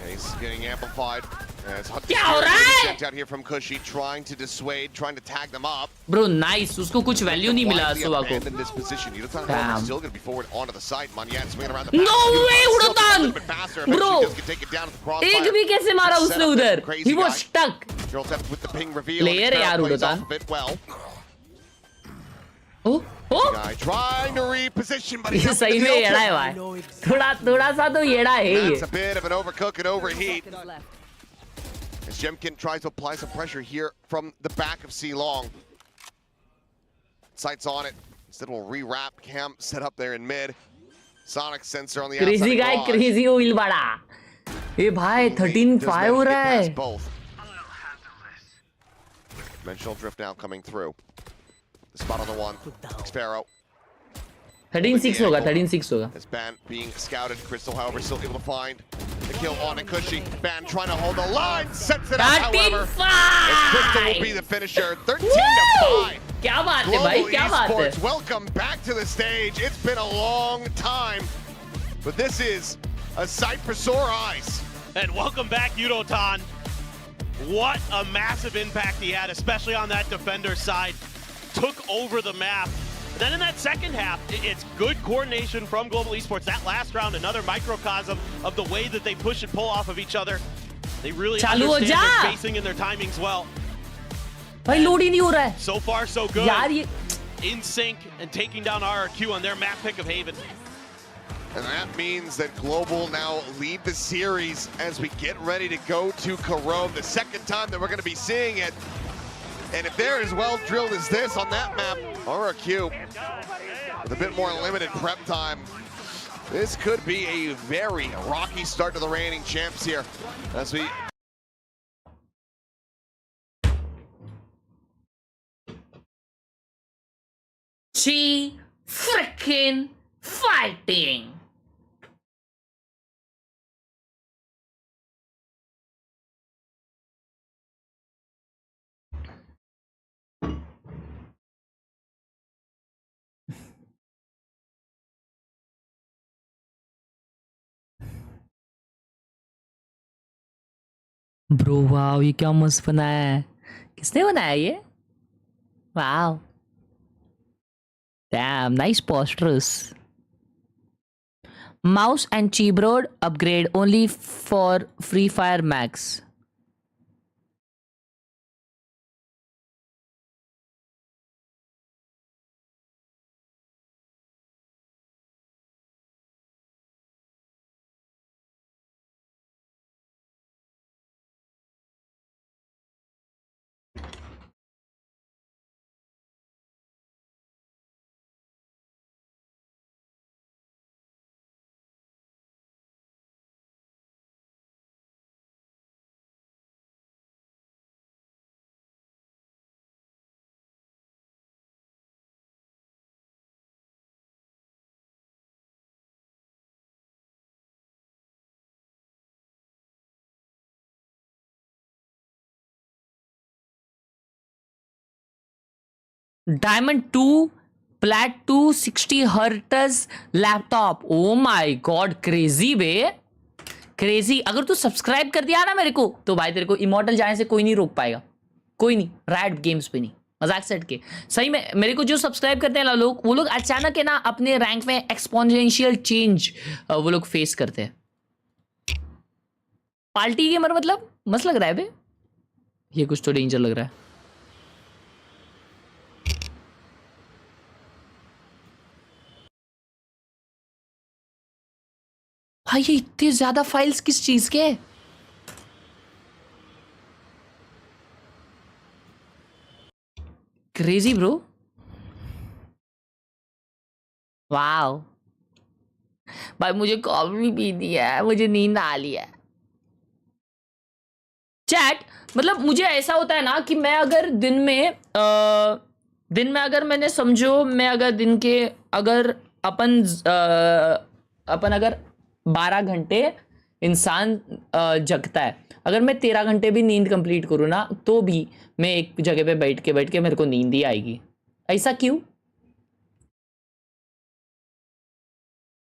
[SPEAKER 6] He's getting amplified. As
[SPEAKER 8] क्या हो रहा है?
[SPEAKER 6] sent out here from Cushy, trying to dissuade, trying to tag them up.
[SPEAKER 8] Bro, nice. उसको कुछ value नहीं मिला सुबह को.
[SPEAKER 6] In this position, Damn. Still going to be forward onto the side. Monyet swinging around the
[SPEAKER 8] No way, उड़ोतान. Bro, एक भी कैसे मारा उसने उधर? He was stuck.
[SPEAKER 6] With the ping reveal.
[SPEAKER 8] Player है यार उड़ोतान.
[SPEAKER 6] Well.
[SPEAKER 8] Oh, oh.
[SPEAKER 6] Guy trying to reposition, but he's
[SPEAKER 8] सही में येड़ा है भाई. थोड़ा सा तो येड़ा है ये.
[SPEAKER 6] That's a bit of an overcook and overheat. As Jemkin tries to apply some pressure here from the back of C Long. Sights on it. Instead we'll rewrap. Cam set up there in mid. Sonic sensor on the outside.
[SPEAKER 8] Crazy guy, crazy oil बड़ा. ये भाई 13-5 हो रहा है.
[SPEAKER 6] Dimensional drift now coming through. The spot on the one. Xfero.
[SPEAKER 8] 13-6 होगा, 13-6 होगा.
[SPEAKER 6] As Ban being scouted, Crystal, however, still able to find the kill on a Cushy. Ban trying to hold the line, sets it up, however. As Crystal will be the finisher, 13-5.
[SPEAKER 8] क्या बात है भाई, क्या बात है.
[SPEAKER 6] Welcome back to the stage. It's been a long time, but this is a sight for sore eyes.
[SPEAKER 7] And welcome back, Yudotan. What a massive impact he had, especially on that defender side. Took over the map. Then in that second half, it's good coordination from Global Esports. That last round, another microcosm of the way that they push and pull off of each other. They really understand their spacing and their timings well.
[SPEAKER 8] भाई load ही नहीं हो रहा है.
[SPEAKER 7] So far, so good.
[SPEAKER 8] यार ये
[SPEAKER 7] in sync and taking down RRQ on their map pick of Haven.
[SPEAKER 6] And that means that Global now lead the series as we get ready to go to Khelraay, the second time that we're going to be seeing it. And if they're as well drilled as this on that map, RRQ with a bit more limited prep time, this could be a very rocky start to the reigning champs here as we...
[SPEAKER 8] She freaking fighting. Bro wow, ये क्या मस्त बनाया है, किसने बनाया ये? Wow, damn nice posters. Mouse and keyboard upgrade only for Free Fire Max. Diamond 2 Plat 2 60 Hz laptop. Oh my god, crazy बे, crazy. अगर तू सब्सक्राइब कर दिया ना मेरे को, तो भाई तेरे को इमॉर्टल जाने से कोई नहीं रोक पाएगा, कोई नहीं. राइट गेम्स पे नहीं, मजाक सेट के. सही में मेरे को जो सब्सक्राइब करते हैं ना लोग, वो लोग अचानक है ना अपने रैंक में एक्सपोनेंशियल चेंज वो लोग फेस करते हैं. पार्टी गेमर मतलब मस्त लग रहा है बे. ये कुछ तो डेंजर लग रहा है. भाई ये इतने ज्यादा फाइल्स किस चीज के? Crazy bro. वाओ भाई, मुझे कॉफी पीनी है, मुझे नींद आ रही है. चैट मतलब मुझे ऐसा होता है ना कि मैं अगर दिन में अगर मैंने समझो, मैं अगर दिन के अगर अपन अगर 12 घंटे इंसान जगता है, अगर मैं 13 घंटे भी नींद कंप्लीट करूँ ना, तो भी मैं एक जगह पे बैठ के मेरे को नींद ही आएगी. ऐसा क्यों?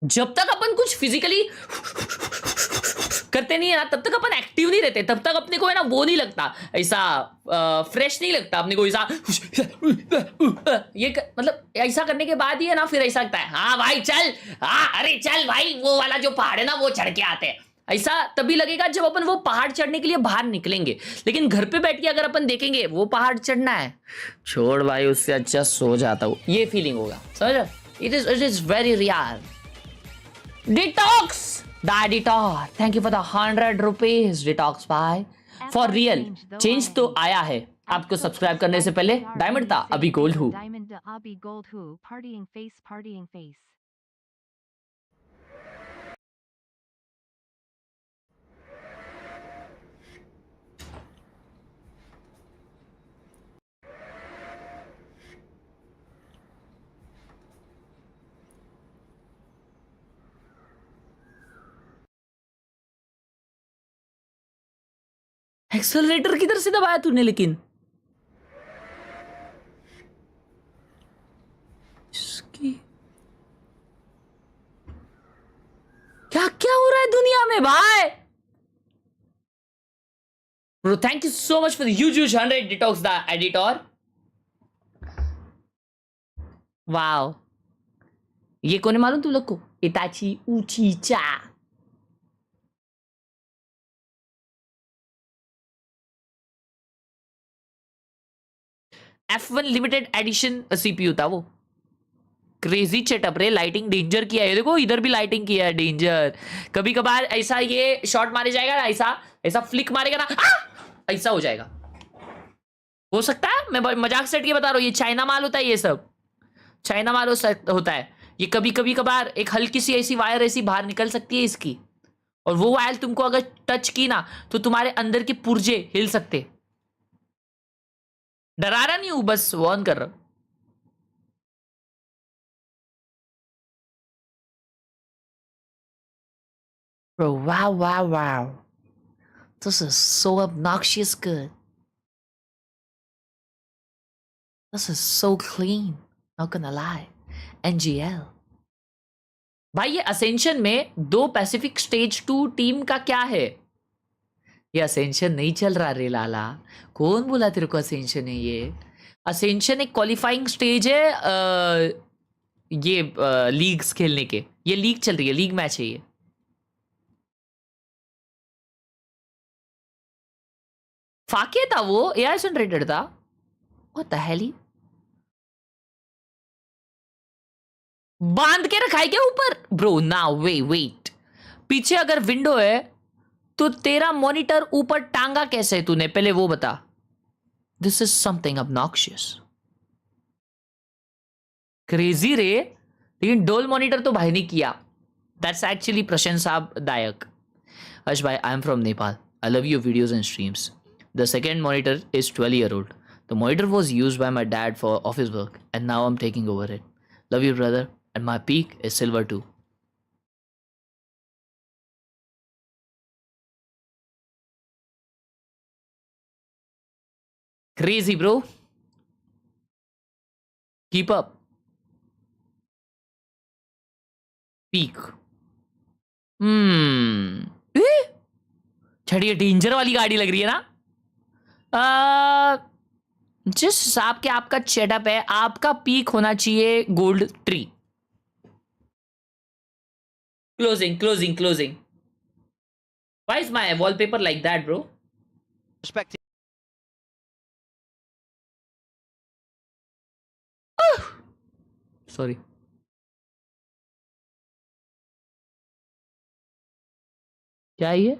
[SPEAKER 8] जब तक अपन कुछ फिजिकली करते नहीं है ना, तब तक अपन एक्टिव नहीं रहते, तब तक अपने को है ना वो नहीं लगता, ऐसा फ्रेश नहीं लगता अपने को. ऐसा मतलब ऐसा करने के बाद ही है ना फिर ऐसा लगता है, हाँ भाई चल, हाँ अरे चल भाई, वो वाला जो पहाड़ है ना वो चढ़ के आते हैं. ऐसा तभी लगेगा जब अपन वो पहाड़ चढ़ने के लिए बाहर निकलेंगे. लेकिन घर पे बैठ के अगर अपन देखेंगे वो पहाड़ चढ़ना है, छोड़ भाई, उससे अच्छा सो जाता हूँ, ये फीलिंग होगा. समझ? It is very real. Detox the editor, thank you for the 100 rupees detox भाई. फॉर रियल चेंज तो आया है. आपको सब्सक्राइब करने से पहले डायमंड था, अभी गोल्ड हूँ. एक्सेलरेटर किधर से दबाया तूने? लेकिन इसकी क्या क्या हो रहा है दुनिया में भाई? Bro thank you so much for the huge 100 Detox the editor. Wow, ये कौन है मालूम तुम लोग को? Itachi Uchiha. F1 limited edition CPU था वो. क्रेजी सेटअप रे. लाइटिंग डेंजर किया है, देखो इधर भी लाइटिंग किया है डेंजर. कभी कभार ऐसा ये शॉट मारे जाएगा ना, ऐसा फ्लिक मारेगा ना, ऐसा हो जाएगा. हो सकता है, मैं मजाक सेट के बता रहा हूँ, ये चाइना माल होता है, ये सब चाइना माल होता है. ये कभी कभार एक हल्की सी ऐसी वायर ऐसी बाहर निकल सकती है इसकी, और वो वायर तुमको अगर टच की ना तो तुम्हारे अंदर के पुर्जे हिल सकते. डरा रहा नहीं हूं, बस वार्न कर रहा हूं. Bro, wow. This is so obnoxious good. This is so clean. Not gonna lie. NGL. भाई ये असेंशन में 2 पैसिफिक स्टेज 2 टीम का क्या है? ये असेंशन नहीं चल रहा रे लाला, कौन बोला तेरे को असेंशन है? ये असेंशन एक क्वालिफाइंग स्टेज है ये लीग्स खेलने के। ये लीग चल रही है, लीग मैच है ये। फाके था वो, एआई जनरेटेड था। What the hell? बांध के रखा है क्या ऊपर? ब्रो नाउ वेट, पीछे अगर विंडो है तो तेरा मॉनिटर ऊपर टांगा कैसे है तूने? पहले वो बता। This is something obnoxious, crazy रे। लेकिन डोल मॉनिटर तो भाई ने किया, दैट्स एक्चुअली प्रशंसादायक। हर्ष भाई, I am from Nepal, I love your videos and streams. The second monitor is 12-year-old. The monitor was use by my dad for office work and now I am taking over it. Love you brother, and my peak is Silver 2. Crazy, bro. Keep up. Peak. छड़िए danger वाली गाड़ी लग रही है ना? जिस हिसाब के आपका सेटअप है, आपका पीक होना चाहिए gold tree. Closing. Why is my wallpaper like that, bro? Sorry. क्या ये?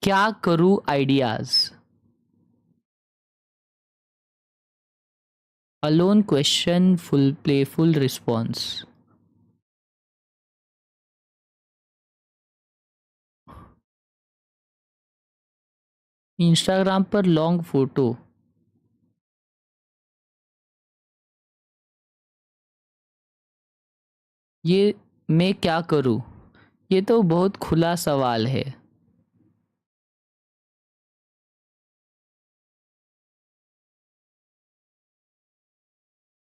[SPEAKER 8] क्या करूं ideas? Alone question, full playful response. Instagram पर लॉन्ग फोटो। ये मैं क्या करूं? ये तो बहुत खुला सवाल है।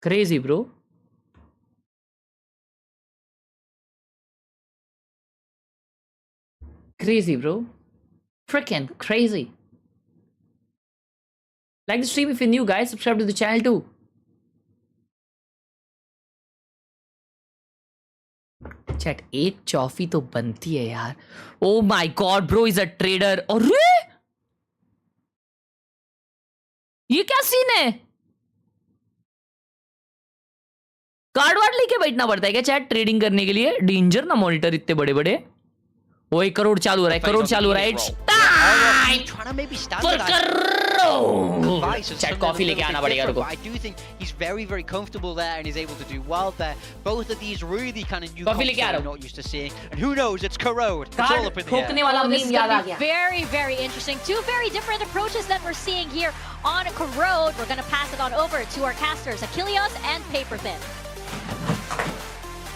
[SPEAKER 8] Crazy bro. Crazy, bro. Freaking crazy. Like the stream if you're new, guys. Subscribe to the channel too. Chat, एक चॉफी तो बनती है यार। Oh my god, bro is a trader. अरे ये क्या सीन है? कार्ड वार्ड लेके बैठना पड़ता है क्या चैट ट्रेडिंग करने के लिए? डेंजर ना मॉनिटर इतने बड़े बड़े। वो 1 करोड़ चालू हो रहा है, करोड़ चालू हो रहा है। It's time for crore. Chat coffee लेके आना पड़ेगा रुको।
[SPEAKER 5] I do think he's very comfortable there and is able to do well there. Both of these really kind of new
[SPEAKER 8] coffee
[SPEAKER 5] we're not used to seeing. And who knows, it's Khelraay. It's all up in the air.
[SPEAKER 8] वाला
[SPEAKER 3] This is
[SPEAKER 8] meme याद आ
[SPEAKER 3] going to
[SPEAKER 8] गया।
[SPEAKER 3] be very interesting. Two very different approaches that we're seeing here on Khelraay. We're going to pass it on over to our casters, Achilles and Paperthin.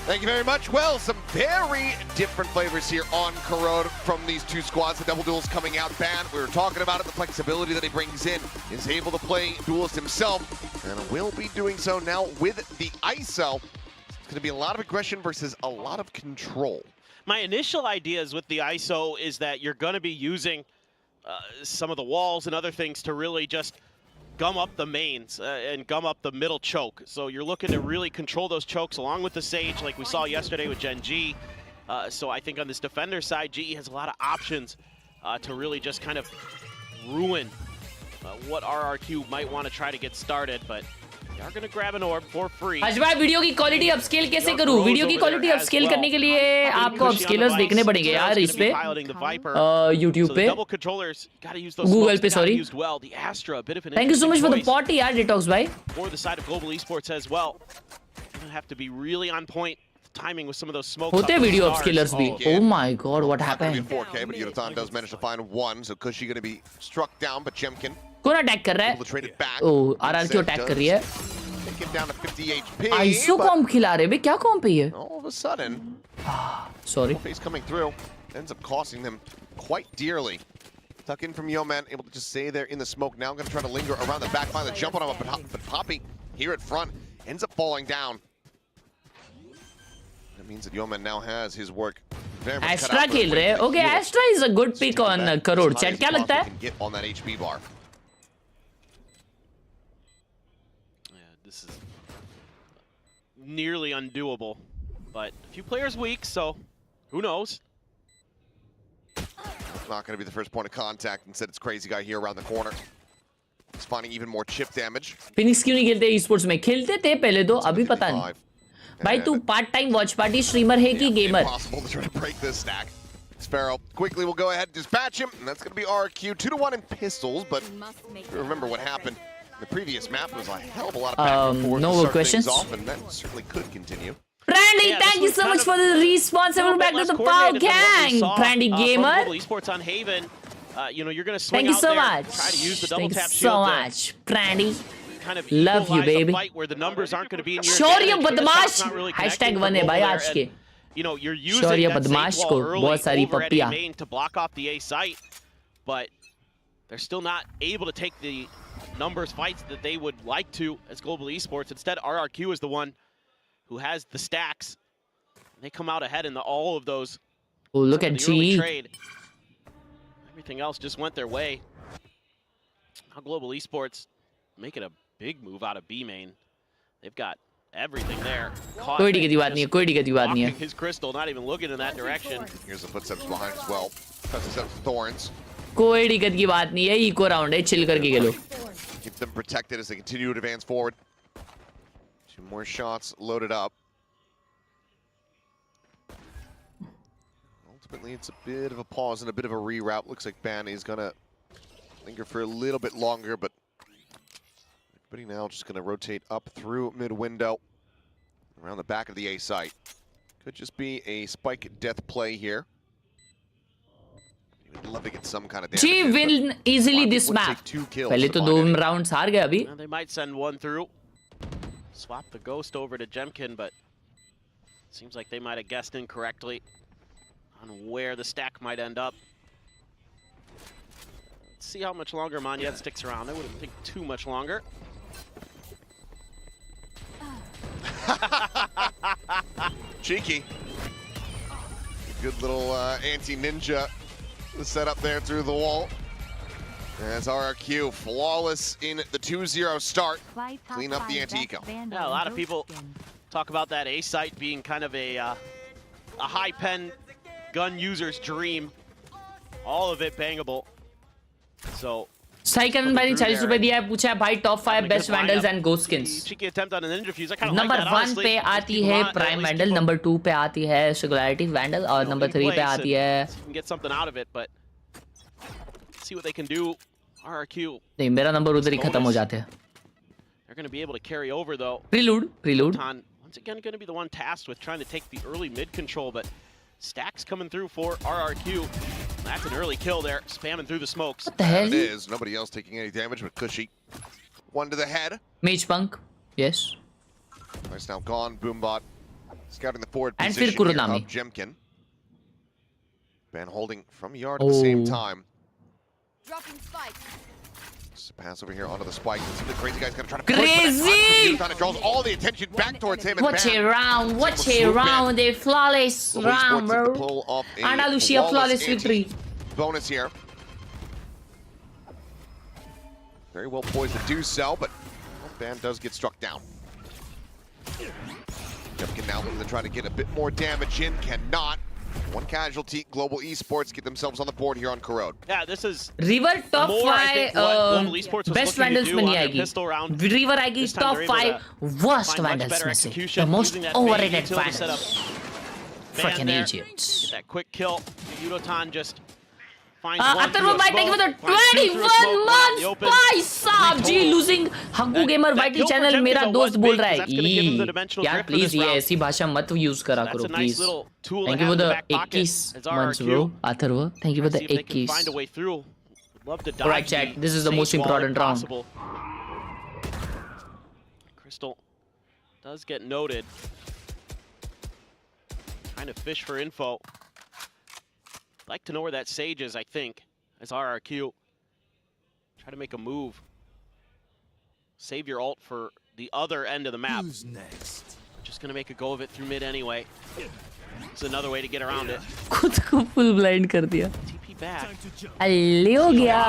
[SPEAKER 6] Thank you very much. Well, some very different flavors here on Khelraay from these two squads. The double duels coming out banned. We were talking about it, the flexibility that he brings in. Is able to play duelist himself, and will be doing so now with the ISO. It's going to be a lot of aggression versus a lot of control.
[SPEAKER 7] My initial ideas with the ISO is that you're going to be using some of the walls and other things to really just gum up the mains and gum up the middle choke. So you're looking to really control those chokes along with the Sage like we saw yesterday with Gen G. So I think on this defender side, GE has a lot of options to really just kind of ruin what RRQ might want to try to get started, but they are going to grab an orb for free.
[SPEAKER 8] आज भाई video की quality upscale कैसे करूं? Video की quality upscale करने के लिए आपको अपस्केलर्स देखने पड़ेंगे यार इस पे YouTube पे, गूगल पे sorry. Thank you so much for the pot यार डिटॉक्स भाई।
[SPEAKER 7] For the side of global esports as well, you're going to have to be really on point. Timing with some of those smoke.
[SPEAKER 8] होते video अपस्केलर्स भी। Oh my god, what happened?
[SPEAKER 6] 4K, but Yudotan does manage to find one, so Cushy going to be struck down, but Jemkin
[SPEAKER 8] कौन attack कर रहा है? ओह RRQ attack कर रही है।
[SPEAKER 6] take it down to 50 HP.
[SPEAKER 8] Iso कॉम्प खिला रहे बे, क्या कॉम्प है ये?
[SPEAKER 6] All of a sudden,
[SPEAKER 8] Sorry.
[SPEAKER 6] face coming through ends up costing them quite dearly. Tuck in from Yeoman, able to just stay there in the smoke. Now I'm going to try to linger around the back, finally jump on him, but Poppy here at front ends up falling down. That means that Yeoman now has his work very much cut
[SPEAKER 8] Astra
[SPEAKER 6] out for
[SPEAKER 8] खेल
[SPEAKER 6] him.
[SPEAKER 8] रहे हैं. Okay, Astra is a good pick on Crore. Chat क्या लगता है?
[SPEAKER 6] Can get on that HP bar.
[SPEAKER 7] Yeah, this is nearly undoable, but a few players weak, so who knows?
[SPEAKER 6] Not going to be the first point of contact. Instead, it's Crazy Guy here around the corner. He's finding even more chip damage.
[SPEAKER 8] Phoenix क्यों नहीं खेलते esports में? खेलते थे पहले तो, अभी पता नहीं. भाई तू part time watch party streamer है कि gamer?
[SPEAKER 6] Impossible to try to break this stack. Sparrow quickly will go ahead and dispatch him, and that's going to be RQ 2-1 in pistols. But remember what happened in the previous map was a hell of a lot of back and forth
[SPEAKER 8] no
[SPEAKER 6] to
[SPEAKER 8] more
[SPEAKER 6] start
[SPEAKER 8] questions.
[SPEAKER 6] things off, and that certainly could continue.
[SPEAKER 8] Brandy,
[SPEAKER 7] Yeah,
[SPEAKER 8] thank you so much for the response. Welcome back to the Pow Gang. Brandy Gamer.
[SPEAKER 7] Esports on Haven. You know, you're going to swing
[SPEAKER 8] Thank you
[SPEAKER 7] out
[SPEAKER 8] so
[SPEAKER 7] there,
[SPEAKER 8] much.
[SPEAKER 7] try to use the double
[SPEAKER 8] Thank you
[SPEAKER 7] tap
[SPEAKER 8] so
[SPEAKER 7] shield to
[SPEAKER 8] much, Brandy.
[SPEAKER 7] kind of
[SPEAKER 8] Love you,
[SPEAKER 7] equalize
[SPEAKER 8] baby.
[SPEAKER 7] a fight where the numbers aren't going to be in your
[SPEAKER 8] Shaurya
[SPEAKER 7] advantage, but the
[SPEAKER 8] बदमाश
[SPEAKER 7] shot's not really
[SPEAKER 8] hashtag
[SPEAKER 7] connecting
[SPEAKER 8] one है
[SPEAKER 7] from
[SPEAKER 8] भाई
[SPEAKER 7] over
[SPEAKER 8] आज
[SPEAKER 7] there,
[SPEAKER 8] के.
[SPEAKER 7] and, you know, you're using
[SPEAKER 8] Shaurya
[SPEAKER 7] that
[SPEAKER 8] बदमाश
[SPEAKER 7] safe
[SPEAKER 8] को
[SPEAKER 7] wall early
[SPEAKER 8] बहुत सारी
[SPEAKER 7] over at
[SPEAKER 8] पप्पियां.
[SPEAKER 7] A main to block off the A site, but they're still not able to take the numbers fights that they would like to as Global Esports. Instead, RRQ is the one who has the stacks. They come out ahead in all of those.
[SPEAKER 8] Oh, look at
[SPEAKER 7] the early
[SPEAKER 8] G.
[SPEAKER 7] trade. Everything else just went their way. Now Global Esports making a big move out of B main. They've got everything there.
[SPEAKER 8] कोई दिक्कत की बात नहीं है, कोई दिक्कत की बात नहीं है.
[SPEAKER 7] His crystal, not even looking in that direction.
[SPEAKER 6] Here's the footsteps behind as well. Presses up Thorns.
[SPEAKER 8] कोई दिक्कत की बात नहीं है. इको राउंड है, चिल करके खेलो.
[SPEAKER 6] Keep them protected as they continue to advance forward. 2 more shots loaded up. Ultimately, it's a bit of a pause and a bit of a reroute. Looks like Banny is going to linger for a little bit longer, but everybody now just going to rotate up through mid-window, around the back of the A site. Could just be a spike death play here. We'd love to get some kind of damage.
[SPEAKER 8] G win easily this map. पहले तो 2 rounds हार गए अभी.
[SPEAKER 7] They might send one through. Swap the Ghost over to Jemkin, but seems like they might have guessed incorrectly on where the stack might end up. Let's see how much longer Monyet sticks around. I wouldn't think too much longer.
[SPEAKER 6] Cheeky. Good little anti-ninja set up there through the wall. As RRQ flawless in the 2-0 start. Clean up the anti-eco.
[SPEAKER 7] Yeah, a lot of people talk about that A site being kind of a high pen gun user's dream. All of it bangable. So
[SPEAKER 8] साइकन भाई ने 40 रुपए दिया है, पूछा है भाई top 5 best vandals and ghost skins.
[SPEAKER 7] cheeky attempt on an ninja fuse. I kind of like
[SPEAKER 8] number
[SPEAKER 7] that,
[SPEAKER 8] 1
[SPEAKER 7] honestly.
[SPEAKER 8] पे आती है प्राइम वैंडल, नंबर 2 पे आती है सिंगुलैरिटी वैंडल और नंबर 3 पे आती है.
[SPEAKER 7] You can get something out of it, but see what they can do. RRQ.
[SPEAKER 8] नहीं, मेरा नंबर उधर ही खत्म हो जाते हैं.
[SPEAKER 7] They're going to be able to carry over though.
[SPEAKER 8] Prelude.
[SPEAKER 7] Once again, going to be the one tasked with trying to take the early mid control, but stacks coming through for RRQ. That's an early kill there, spamming through the smokes.
[SPEAKER 8] What the hell?
[SPEAKER 6] It is. Nobody else taking any damage but Cushy. One to the head.
[SPEAKER 8] Mage Punk. Yes.
[SPEAKER 6] Nice now gone. Boombot scouting the forward
[SPEAKER 8] And
[SPEAKER 6] position
[SPEAKER 8] फिर
[SPEAKER 6] here
[SPEAKER 8] Kuronami.
[SPEAKER 6] of Jemkin. Ban holding from Yard at the same time.
[SPEAKER 13] Dropping spike.
[SPEAKER 6] Just a pass over here onto the spike. This is the Crazy Guy's gonna try to
[SPEAKER 8] Crazy!
[SPEAKER 6] Trying to draws all the attention back towards him. And
[SPEAKER 8] Watch
[SPEAKER 6] Ban
[SPEAKER 8] a round, watch a round, a flawless
[SPEAKER 6] Global
[SPEAKER 8] round,
[SPEAKER 6] Esports to
[SPEAKER 8] bro.
[SPEAKER 6] pull off a
[SPEAKER 8] Andalusia flawless victory.
[SPEAKER 6] Bonus here. Very well poised to do so, but Ban does get struck down. Jemkin now looking to try to get a bit more damage in. Cannot. One casualty. Global Esports get themselves on the board here on Corrode.
[SPEAKER 7] Yeah, this is
[SPEAKER 8] River top
[SPEAKER 7] more, I think,
[SPEAKER 8] 5
[SPEAKER 7] what Global Esports was
[SPEAKER 8] best
[SPEAKER 7] looking to
[SPEAKER 8] vandals
[SPEAKER 7] do
[SPEAKER 8] में
[SPEAKER 7] on
[SPEAKER 8] नहीं
[SPEAKER 7] their
[SPEAKER 8] आएगी.
[SPEAKER 7] pistol round.
[SPEAKER 8] River आएगी
[SPEAKER 7] This time
[SPEAKER 8] top
[SPEAKER 7] they're able
[SPEAKER 8] 5
[SPEAKER 7] to
[SPEAKER 8] worst
[SPEAKER 7] find much
[SPEAKER 8] vandals
[SPEAKER 7] better
[SPEAKER 8] में से.
[SPEAKER 7] execution,
[SPEAKER 8] The most
[SPEAKER 7] using that
[SPEAKER 8] overrated
[SPEAKER 7] bait utility setup.
[SPEAKER 8] vandals.
[SPEAKER 7] Ban
[SPEAKER 8] Freaking
[SPEAKER 7] there.
[SPEAKER 8] idiots.
[SPEAKER 7] Get that quick kill. Yudotan just finds one
[SPEAKER 8] Atar
[SPEAKER 7] through a
[SPEAKER 8] White taking
[SPEAKER 7] smoke,
[SPEAKER 8] with a
[SPEAKER 7] finds two through a
[SPEAKER 8] 21
[SPEAKER 7] smoke, one out in the
[SPEAKER 8] months
[SPEAKER 7] open.
[SPEAKER 8] by Saab G
[SPEAKER 7] Retold.
[SPEAKER 8] losing Haggu Gamer
[SPEAKER 7] That
[SPEAKER 8] YT
[SPEAKER 7] kill for
[SPEAKER 8] channel
[SPEAKER 7] Jemkin
[SPEAKER 8] मेरा
[SPEAKER 7] though
[SPEAKER 8] दोस्त
[SPEAKER 7] was
[SPEAKER 8] बोल
[SPEAKER 7] big,
[SPEAKER 8] रहा
[SPEAKER 7] 'cause
[SPEAKER 8] है
[SPEAKER 7] that's gonna give him the
[SPEAKER 8] E
[SPEAKER 7] dimensional
[SPEAKER 8] यार
[SPEAKER 7] grip for
[SPEAKER 8] please
[SPEAKER 7] this
[SPEAKER 8] ये
[SPEAKER 7] round.
[SPEAKER 8] ऐसी भाषा मत यूज करा
[SPEAKER 7] That's
[SPEAKER 8] करो
[SPEAKER 7] a nice
[SPEAKER 8] please.
[SPEAKER 7] little tool to
[SPEAKER 8] Thank you
[SPEAKER 7] have
[SPEAKER 8] for
[SPEAKER 7] in the
[SPEAKER 8] the
[SPEAKER 7] back pocket
[SPEAKER 8] 21
[SPEAKER 7] as
[SPEAKER 8] months
[SPEAKER 7] RRQ.
[SPEAKER 8] bro. Atharva, thank you for the
[SPEAKER 7] See if they can
[SPEAKER 8] 21.
[SPEAKER 7] find a way through. Would love to dodge
[SPEAKER 8] Alright, chat, this is the most
[SPEAKER 7] sage wall if
[SPEAKER 8] important round.
[SPEAKER 7] possible. Crystal does get noted. Trying to fish for info. Like to know where that Sage is, I think. as RRQ. Try to make a move. Save your ult for the other end of the map.
[SPEAKER 10] Who's next?
[SPEAKER 7] Just gonna make a go of it through mid anyway. It's another way to get around it.
[SPEAKER 8] खुद को full blind कर दिया.
[SPEAKER 7] TP back.
[SPEAKER 8] अल्ले हो गया.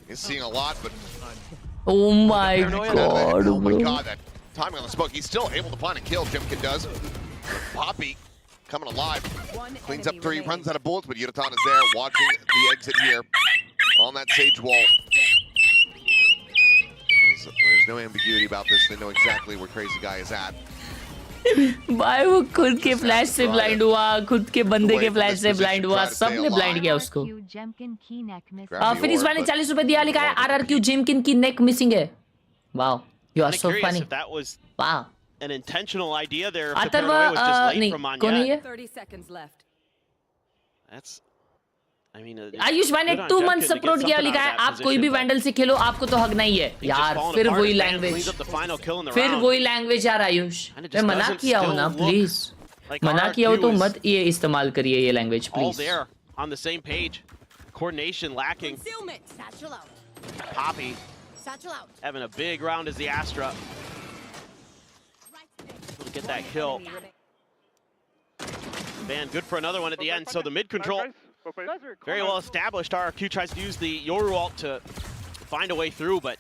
[SPEAKER 6] He's seeing a lot, but
[SPEAKER 8] Oh my god.
[SPEAKER 6] oh my god, that timing on the smoke. He's still able to find a kill. Jimkin does. Poppy coming alive. Cleans up 3, runs out of bullets, but Yudotan is there watching the exit here on that Sage wall. There's no ambiguity about this. They know exactly where Crazy Guy is at.
[SPEAKER 8] भाई वो खुद के flash से blind हुआ, खुद के बंदे के फ्लैश से ब्लाइंड हुआ, सबने ब्लाइंड किया उसको. फिर इस वाले 40 रुपए दिया, लिखा है RRQ जेमकिन की नेक मिसिंग है. Wow, you are so funny. Wow.
[SPEAKER 7] An intentional idea there. If the paranoia was just late from Manya.
[SPEAKER 13] 30 seconds left.
[SPEAKER 7] That's, I mean,
[SPEAKER 8] Ayush भाई ने 2 months सपोर्ट किया, लिखा है आप कोई भी वैंडल से खेलो, आपको तो हकना ही है. यार फिर वही लैंग्वेज, फिर वही लैंग्वेज यार आयुष. मैं मना किया हूँ ना, प्लीज. मना किया हो तो मत ये इस्तेमाल करिए ये language,
[SPEAKER 7] all
[SPEAKER 8] please.
[SPEAKER 7] there on the same page. Coordination lacking.
[SPEAKER 13] Satchel out.
[SPEAKER 7] Poppy
[SPEAKER 13] Satchel out.
[SPEAKER 7] having a big round as the Astra. Able to get that kill. Man, good for another one at the end. So the mid control, very well established. RRQ tries to use the Yoru ult to find a way through, but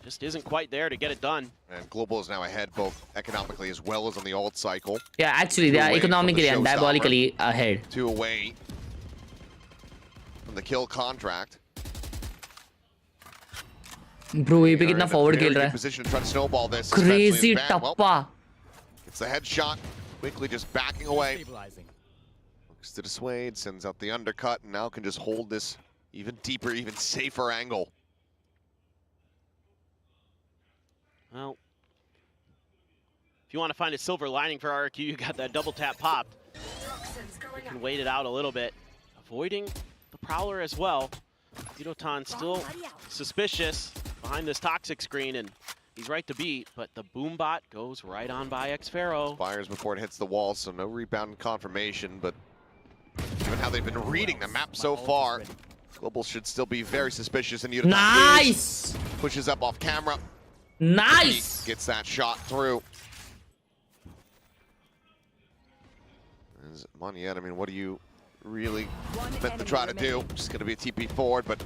[SPEAKER 7] just isn't quite there to get it done.
[SPEAKER 6] And Global is now ahead, both economically as well as on the ult cycle.
[SPEAKER 8] Yeah, actually, they are economically and diabolically ahead.
[SPEAKER 6] 2 away from the kill contract.
[SPEAKER 8] Bro, ये पे कितना forward खेल रहा है.
[SPEAKER 6] Position to try to snowball this.
[SPEAKER 8] Crazy tappa.
[SPEAKER 6] It's the headshot. Quickly just backing away. Looks to dissuade, sends out the undercut, and now can just hold this even deeper, even safer angle.
[SPEAKER 7] Well, if you want to find a silver lining for RRQ, you got that double tap popped. You can wait it out a little bit, avoiding the Prowler as well. Yudotan still suspicious behind this toxic screen, and he's right to beat, but the boom bot goes right on by Xpharaoh.
[SPEAKER 6] Fires before it hits the wall, so no rebound confirmation, but given how they've been reading the map so far, Global should still be very suspicious, and Yudotan
[SPEAKER 8] Nice!
[SPEAKER 6] Pushes up off camera.
[SPEAKER 8] Nice!
[SPEAKER 6] Gets that shot through. Moniette, I mean, what do you really meant to try to do? Just going to be a TP forward, but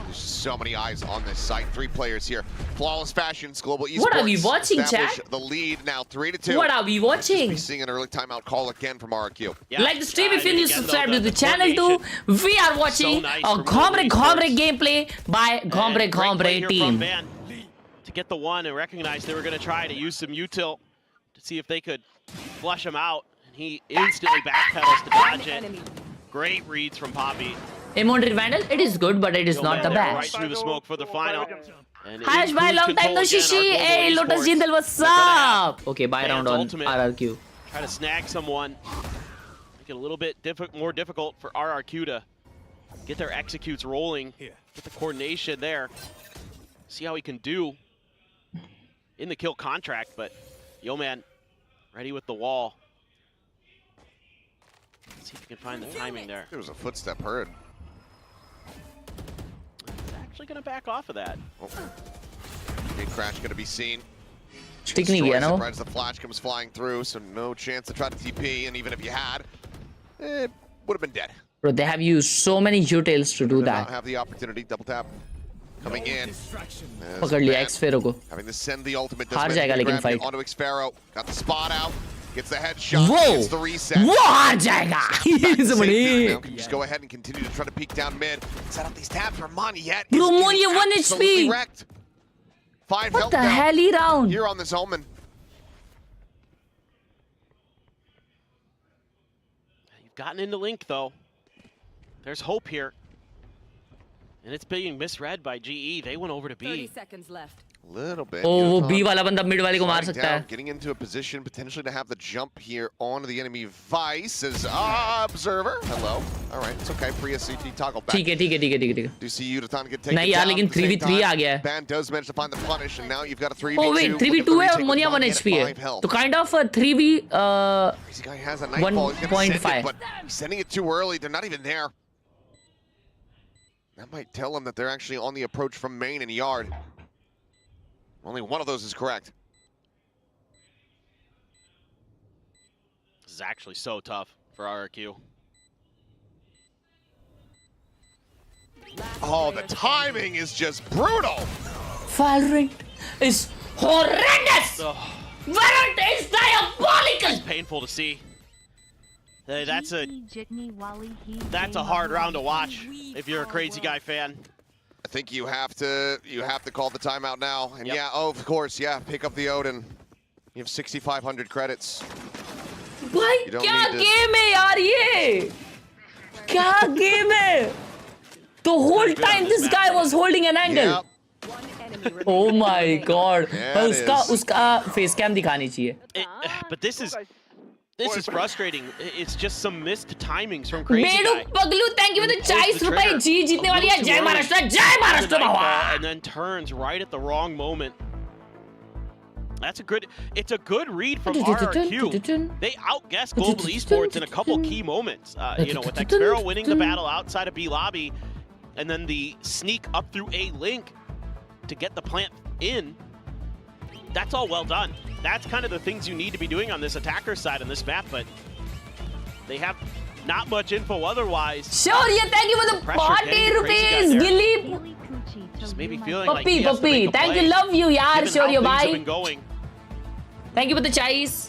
[SPEAKER 6] there's so many eyes on this site. 3 players here. Flawless fashions, Global Esports.
[SPEAKER 8] What are we watching, chat?
[SPEAKER 6] The lead now 3-2.
[SPEAKER 8] What are we watching?
[SPEAKER 6] We're seeing an early timeout call again from RRQ.
[SPEAKER 7] Yeah.
[SPEAKER 8] Like the stream if you need to subscribe to the channel too. We are watching a Khelraay gameplay by Khelraay team.
[SPEAKER 7] To get the one and recognize they were going to try to use some util to see if they could flush him out, and he instantly backpedals to dodge it. Great reads from Poppy.
[SPEAKER 8] Immortal Vandal, it is good, but it is not the
[SPEAKER 7] Right
[SPEAKER 8] best.
[SPEAKER 7] through the smoke for the final.
[SPEAKER 8] Hi, bye, long time no shishi. Hey, Lotus Jindal, what's up? Okay, buy round on RRQ.
[SPEAKER 7] Try to snag someone. Make it a little bit more difficult for RRQ to get their executes rolling. Get the coordination there. See how he can do in the kill contract, but Yo Man ready with the wall. Let's see if you can find the timing there.
[SPEAKER 6] There was a footstep heard.
[SPEAKER 7] He's actually going to back off of that.
[SPEAKER 6] Oh. Big crash going to be seen.
[SPEAKER 8] Stick नहीं गया ना वो.
[SPEAKER 6] Right as the flash comes flying through, so no chance to try to TP, and even if you had, it would have been dead.
[SPEAKER 8] Bro, they have used so many utils to do
[SPEAKER 6] Did
[SPEAKER 8] that.
[SPEAKER 6] not have the opportunity. Double tap coming in.
[SPEAKER 8] पकड़ लिया Xpharaoh को.
[SPEAKER 6] Having to send the ultimate.
[SPEAKER 8] हार जाएगा लेकिन fight.
[SPEAKER 6] Onto Xpharaoh. Got the spot out. Gets the headshot.
[SPEAKER 8] Whoa!
[SPEAKER 6] Gets the reset.
[SPEAKER 8] वो हार जाएगा.
[SPEAKER 6] Now can just go ahead and continue to try to peek down mid. Set up these tabs for Moniette.
[SPEAKER 8] Bro, Moniette 1 HP.
[SPEAKER 6] Wrecked. 5
[SPEAKER 8] What
[SPEAKER 6] health
[SPEAKER 8] the
[SPEAKER 6] down
[SPEAKER 8] hell he round?
[SPEAKER 6] here on this Omen.
[SPEAKER 7] You've gotten into Link though. There's hope here. And it's being misread by GE. They went over to B.
[SPEAKER 13] 30 seconds left.
[SPEAKER 6] Little bit.
[SPEAKER 8] Oh, वो B वाला बंदा mid वाले को मार सकता है.
[SPEAKER 6] Getting into a position potentially to have the jump here onto the enemy Vice as observer. Hello. All right, it's okay. Priya CT toggle back.
[SPEAKER 8] ठीक है.
[SPEAKER 6] Do you see Yudotan get taken
[SPEAKER 8] नहीं यार,
[SPEAKER 6] down
[SPEAKER 8] लेकिन
[SPEAKER 6] at the same
[SPEAKER 8] 3v3 uh
[SPEAKER 6] time?
[SPEAKER 8] गया है.
[SPEAKER 6] Ban does manage to find the punish, and now you've got a 3v2.
[SPEAKER 8] Oh wait, 3v2 है और Monia 1 HP है. तो kind of a 3v
[SPEAKER 6] Crazy guy has a nightfall. He's gonna send it,
[SPEAKER 8] 1.5.
[SPEAKER 6] but he's sending it too early. They're not even there. That might tell him that they're actually on the approach from main and yard. Only one of those is correct.
[SPEAKER 7] This is actually so tough for RRQ.
[SPEAKER 6] Oh, the timing is just brutal.
[SPEAKER 8] Valorant is horrendous.
[SPEAKER 7] Oh,
[SPEAKER 8] Valorant is diabolical.
[SPEAKER 7] it's painful to see. That's a hard round to watch if you're a Crazy Guy fan.
[SPEAKER 6] I think you have to call the timeout now. And yeah, oh, of course, yeah, pick up the Odin. You have 6,500 credits.
[SPEAKER 8] भाई क्या game है यार ये? क्या game है? The whole time this guy was holding an angle.
[SPEAKER 6] Yep.
[SPEAKER 8] Oh my god. उसका face cam दिखानी चाहिए.
[SPEAKER 7] But this is frustrating. It's just some missed timings from Crazy
[SPEAKER 8] Bedu
[SPEAKER 7] Guy.
[SPEAKER 8] Paglu, thank you for the 40 रुपए. जी जीतने वाली है. जय महाराष्ट्र. जय महाराष्ट्र बाबा.
[SPEAKER 7] And then turns right at the wrong moment. It's a good read from RRQ. They outguessed Global Esports in a couple key moments. You know, with Xfero winning the battle outside of B lobby, and then the sneak up through A link to get the plant in. That's all well done. That's kind of the things you need to be doing on this attacker side on this map, but they have not much info otherwise.
[SPEAKER 8] Shaurya, thank you for the 40 rupees. Gilly.
[SPEAKER 7] Just maybe feeling
[SPEAKER 8] Puppy,
[SPEAKER 7] like
[SPEAKER 8] puppy. Thank you, love you, yaar. Shaurya, bye.
[SPEAKER 7] Going.
[SPEAKER 8] Thank you for the chais.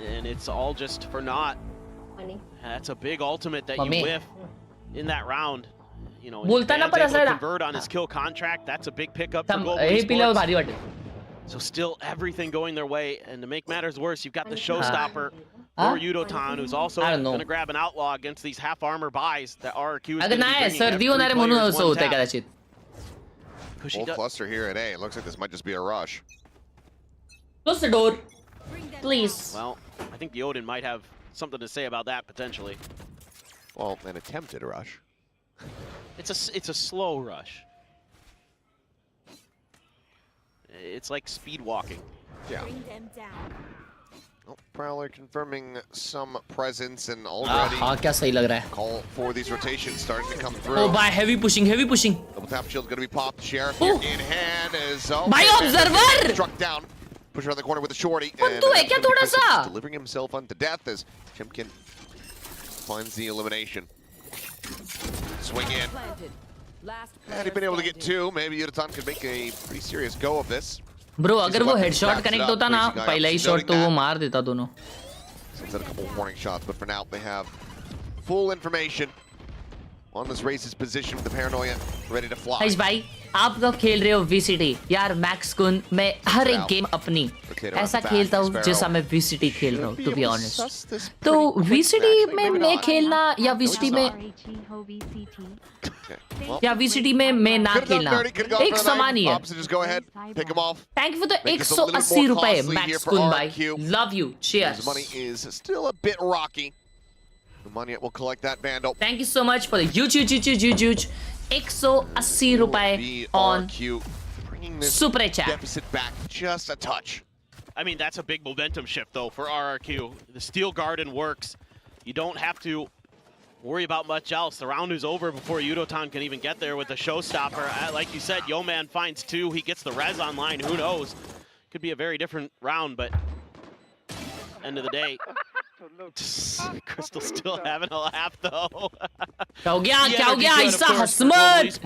[SPEAKER 7] And it's all just for naught. That's a big ultimate that you whiff in that round. You know, able to convert on his kill contract. That's a big pickup for Global Esports. So still everything going their way, and to make matters worse, you've got the showstopper for Yudotan, who's also going to grab an outlaw against these half-armor buys that RRQ is going to be
[SPEAKER 6] Full cluster here at A. It looks like this might just be a rush.
[SPEAKER 8] Close the door, please.
[SPEAKER 7] Well, I think the Odin might have something to say about that, potentially.
[SPEAKER 6] Well, an attempted rush.
[SPEAKER 7] It's a slow rush. It's like speed walking.
[SPEAKER 6] Yeah. Oh, Prowler confirming some presence and already call for these rotations starting to come through.
[SPEAKER 8] Oh, by heavy pushing, heavy pushing.
[SPEAKER 6] Double tap shield's gonna be popped. Sheriff here in hand is
[SPEAKER 8] by observer
[SPEAKER 6] struck down. Push around the corner with a shorty.
[SPEAKER 8] And
[SPEAKER 6] delivering himself unto death as Chimkin finds the elimination. Swing in. And he'd been able to get two. Maybe Yudotan could make a pretty serious go of this.
[SPEAKER 8] Bro, अगर वो headshot connect होता ना, पहला ही shot तो वो मार देता दोनों.
[SPEAKER 6] Instead a couple of warning shots, but for now they have full information on this race's position with the paranoia ready to fly.
[SPEAKER 8] Guys, भाई, आप लोग खेल रहे हो VCT. यार Max Kun, मैं हर एक गेम अपनी ऐसा खेलता हूँ जैसा मैं VCT खेल रहा हूँ, to be honest. तो VCT में मैं खेलना या VCT में या VCT में मैं ना खेलना एक समान ही है. Thank you for the 180 रुपए, Max Kun भाई. Love you. Cheers.
[SPEAKER 6] His money is still a bit rocky. The money will collect that vandal.
[SPEAKER 8] Thank you so much for the huge 180 रुपए on Super Chat.
[SPEAKER 6] Deficit back just a touch.
[SPEAKER 7] I mean, that's a big momentum shift though for RRQ. The Steel Garden works. You don't have to worry about much else. The round is over before Yudotan can even get there with the showstopper. Like you said, Yeoman finds two. He gets the res online. Who knows? Could be a very different round, but end of the day. Crystal still having a laugh though.
[SPEAKER 8] क्या हो गया ऐसा हसमत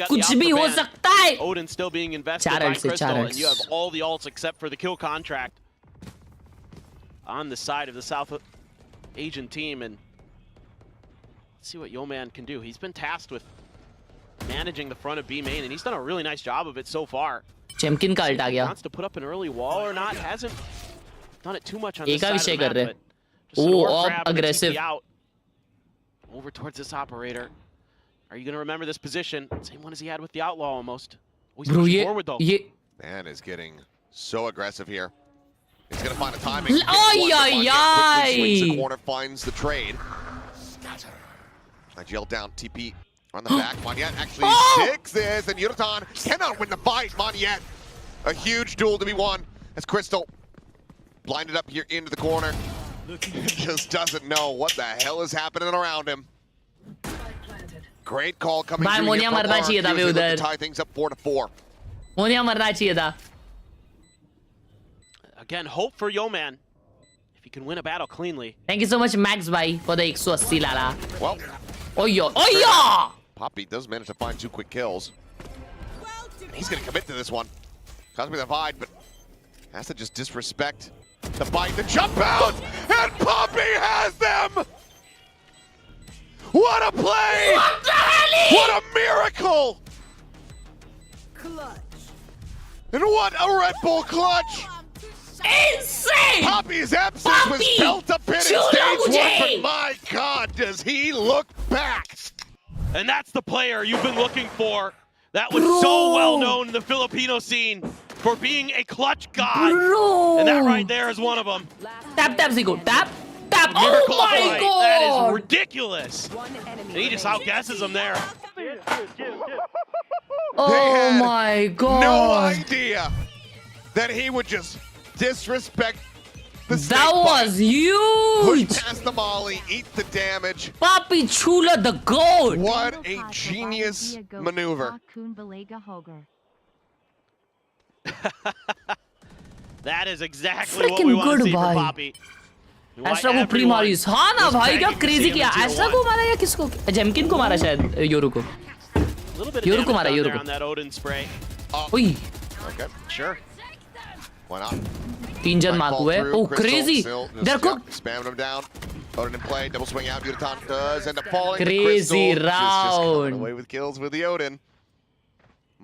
[SPEAKER 8] कुछ भी हो सकता है.
[SPEAKER 7] Odin still being invested by Crystal, and you have all the ults except for the kill contract on the side of the South Asian team, and let's see what Yeoman can do. He's been tasked with managing the front of B main, and he's done a really nice job of it so far.
[SPEAKER 8] Chemkin का ult आ गया.
[SPEAKER 7] Wants to put up an early wall or not? Hasn't done it too much on this side of the map, but
[SPEAKER 8] oh, aggressive.
[SPEAKER 7] Over towards this operator. Are you going to remember this position? Same one as he had with the outlaw almost. Oh, he's pushing forward though.
[SPEAKER 6] Man is getting so aggressive here. He's going to find a timing.
[SPEAKER 8] Swings
[SPEAKER 6] the corner, finds the trade. IGL down, TP on the back. Monyet actually takes this, and Yudotan cannot win the fight. Monyet, a huge duel to be won as Crystal blinded up here into the corner. Just doesn't know what the hell is happening around him. great call coming
[SPEAKER 8] भाई
[SPEAKER 6] through
[SPEAKER 8] Moniya
[SPEAKER 6] here from
[SPEAKER 8] मरना चाहिए था
[SPEAKER 6] RRQ
[SPEAKER 8] bay
[SPEAKER 6] as they look
[SPEAKER 8] उधर
[SPEAKER 6] to tie things up 4-4.
[SPEAKER 8] Moniya मरना चाहिए था
[SPEAKER 7] Again, hope for Yeoman. If he can win a battle cleanly.
[SPEAKER 8] Thank you so much Max भाई for the 180 लाला
[SPEAKER 6] Well,
[SPEAKER 8] ओयो ओयो
[SPEAKER 6] Poppy does manage to find 2 quick kills. He's going to commit to this one. Comes with a Vide, but has to just disrespect the bite, the jump out, and Poppy has them! What a play!
[SPEAKER 8] What the hell?
[SPEAKER 6] What a miracle!
[SPEAKER 13] Clutch.
[SPEAKER 6] And what a Red Bull clutch!
[SPEAKER 8] Insane!
[SPEAKER 6] Poppy's absence was
[SPEAKER 8] Poppy!
[SPEAKER 6] felt up in
[SPEAKER 8] Chula
[SPEAKER 6] stage 1,
[SPEAKER 8] mujhe!
[SPEAKER 6] but my God, does he look back!
[SPEAKER 7] And that's the player you've been looking for. That was
[SPEAKER 8] Bro.
[SPEAKER 7] so well known in the Filipino scene for being a clutch god.
[SPEAKER 8] Bro.
[SPEAKER 7] And that right there is one of them.
[SPEAKER 8] tap tap Zico tap tap
[SPEAKER 7] Miracle
[SPEAKER 8] oh my
[SPEAKER 7] play.
[SPEAKER 8] god
[SPEAKER 7] That is ridiculous.
[SPEAKER 13] One enemy.
[SPEAKER 7] And he just outguesses him there.
[SPEAKER 8] oh
[SPEAKER 6] had
[SPEAKER 8] my god
[SPEAKER 6] No idea that he would just disrespect the snake
[SPEAKER 8] that was
[SPEAKER 6] bite. Push
[SPEAKER 8] huge
[SPEAKER 6] past the molly, eat the damage.
[SPEAKER 8] Papi Chula the goat
[SPEAKER 6] What a genius maneuver.
[SPEAKER 7] That is exactly what
[SPEAKER 8] Freaking
[SPEAKER 7] we want to
[SPEAKER 8] good
[SPEAKER 7] see from
[SPEAKER 8] bhai.
[SPEAKER 7] Poppy. We want
[SPEAKER 8] Astra को प्री
[SPEAKER 7] everyone
[SPEAKER 8] मारी हाँ ना
[SPEAKER 7] just
[SPEAKER 8] भाई क्या
[SPEAKER 7] begging to
[SPEAKER 8] crazy
[SPEAKER 7] see him
[SPEAKER 8] किया
[SPEAKER 7] in tier
[SPEAKER 8] Astra
[SPEAKER 7] one.
[SPEAKER 8] को मारा या किसको जेमकिन को मारा शायद योरू को
[SPEAKER 7] A little bit of
[SPEAKER 8] Yoru ko
[SPEAKER 7] damage
[SPEAKER 8] mara,
[SPEAKER 7] done
[SPEAKER 8] Yoru
[SPEAKER 7] there
[SPEAKER 8] ko.
[SPEAKER 7] on that Odin spray.
[SPEAKER 8] ओई
[SPEAKER 6] Okay,
[SPEAKER 7] Sure.
[SPEAKER 6] why not?
[SPEAKER 8] 3 जन मार हुए
[SPEAKER 6] Through,
[SPEAKER 8] oh
[SPEAKER 6] Crystal
[SPEAKER 8] crazy
[SPEAKER 6] still just,
[SPEAKER 8] they're cooked
[SPEAKER 6] spamming him down. Odin in play, double swing out. Viewsonic does end up falling.
[SPEAKER 8] Crazy
[SPEAKER 6] The Crystal just coming
[SPEAKER 8] round.
[SPEAKER 6] away with kills with the Odin.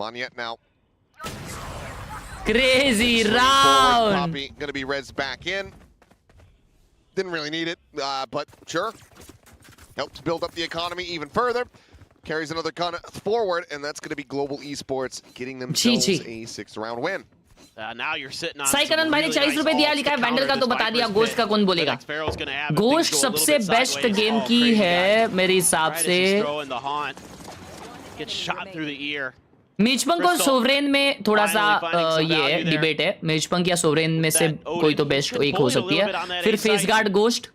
[SPEAKER 6] Monyet now.
[SPEAKER 8] crazy
[SPEAKER 6] Swing forward,
[SPEAKER 8] round
[SPEAKER 6] Poppy gonna be res back in. Didn't really need it, but sure. Helps build up the economy even further. Carries another gun forward, and that's going to be Global Esports getting themselves
[SPEAKER 8] GG.
[SPEAKER 6] a 6th round win.
[SPEAKER 7] Now you're sitting on
[SPEAKER 8] साइकरन भाई ने 40 रुपए दिया लिखा है वेंडल का तो बता दिया गोश्त का कौन बोलेगा गोश्त सबसे बेस्ट गेम की है मेरे हिसाब से
[SPEAKER 7] Gets shot through the ear.
[SPEAKER 8] मीचपंक और सोवरेन में थोड़ा सा ये है डिबेट है मीचपंक या सोवरेन में से कोई तो बेस्ट एक हो सकती है फिर फेस गार्ड गोश्ट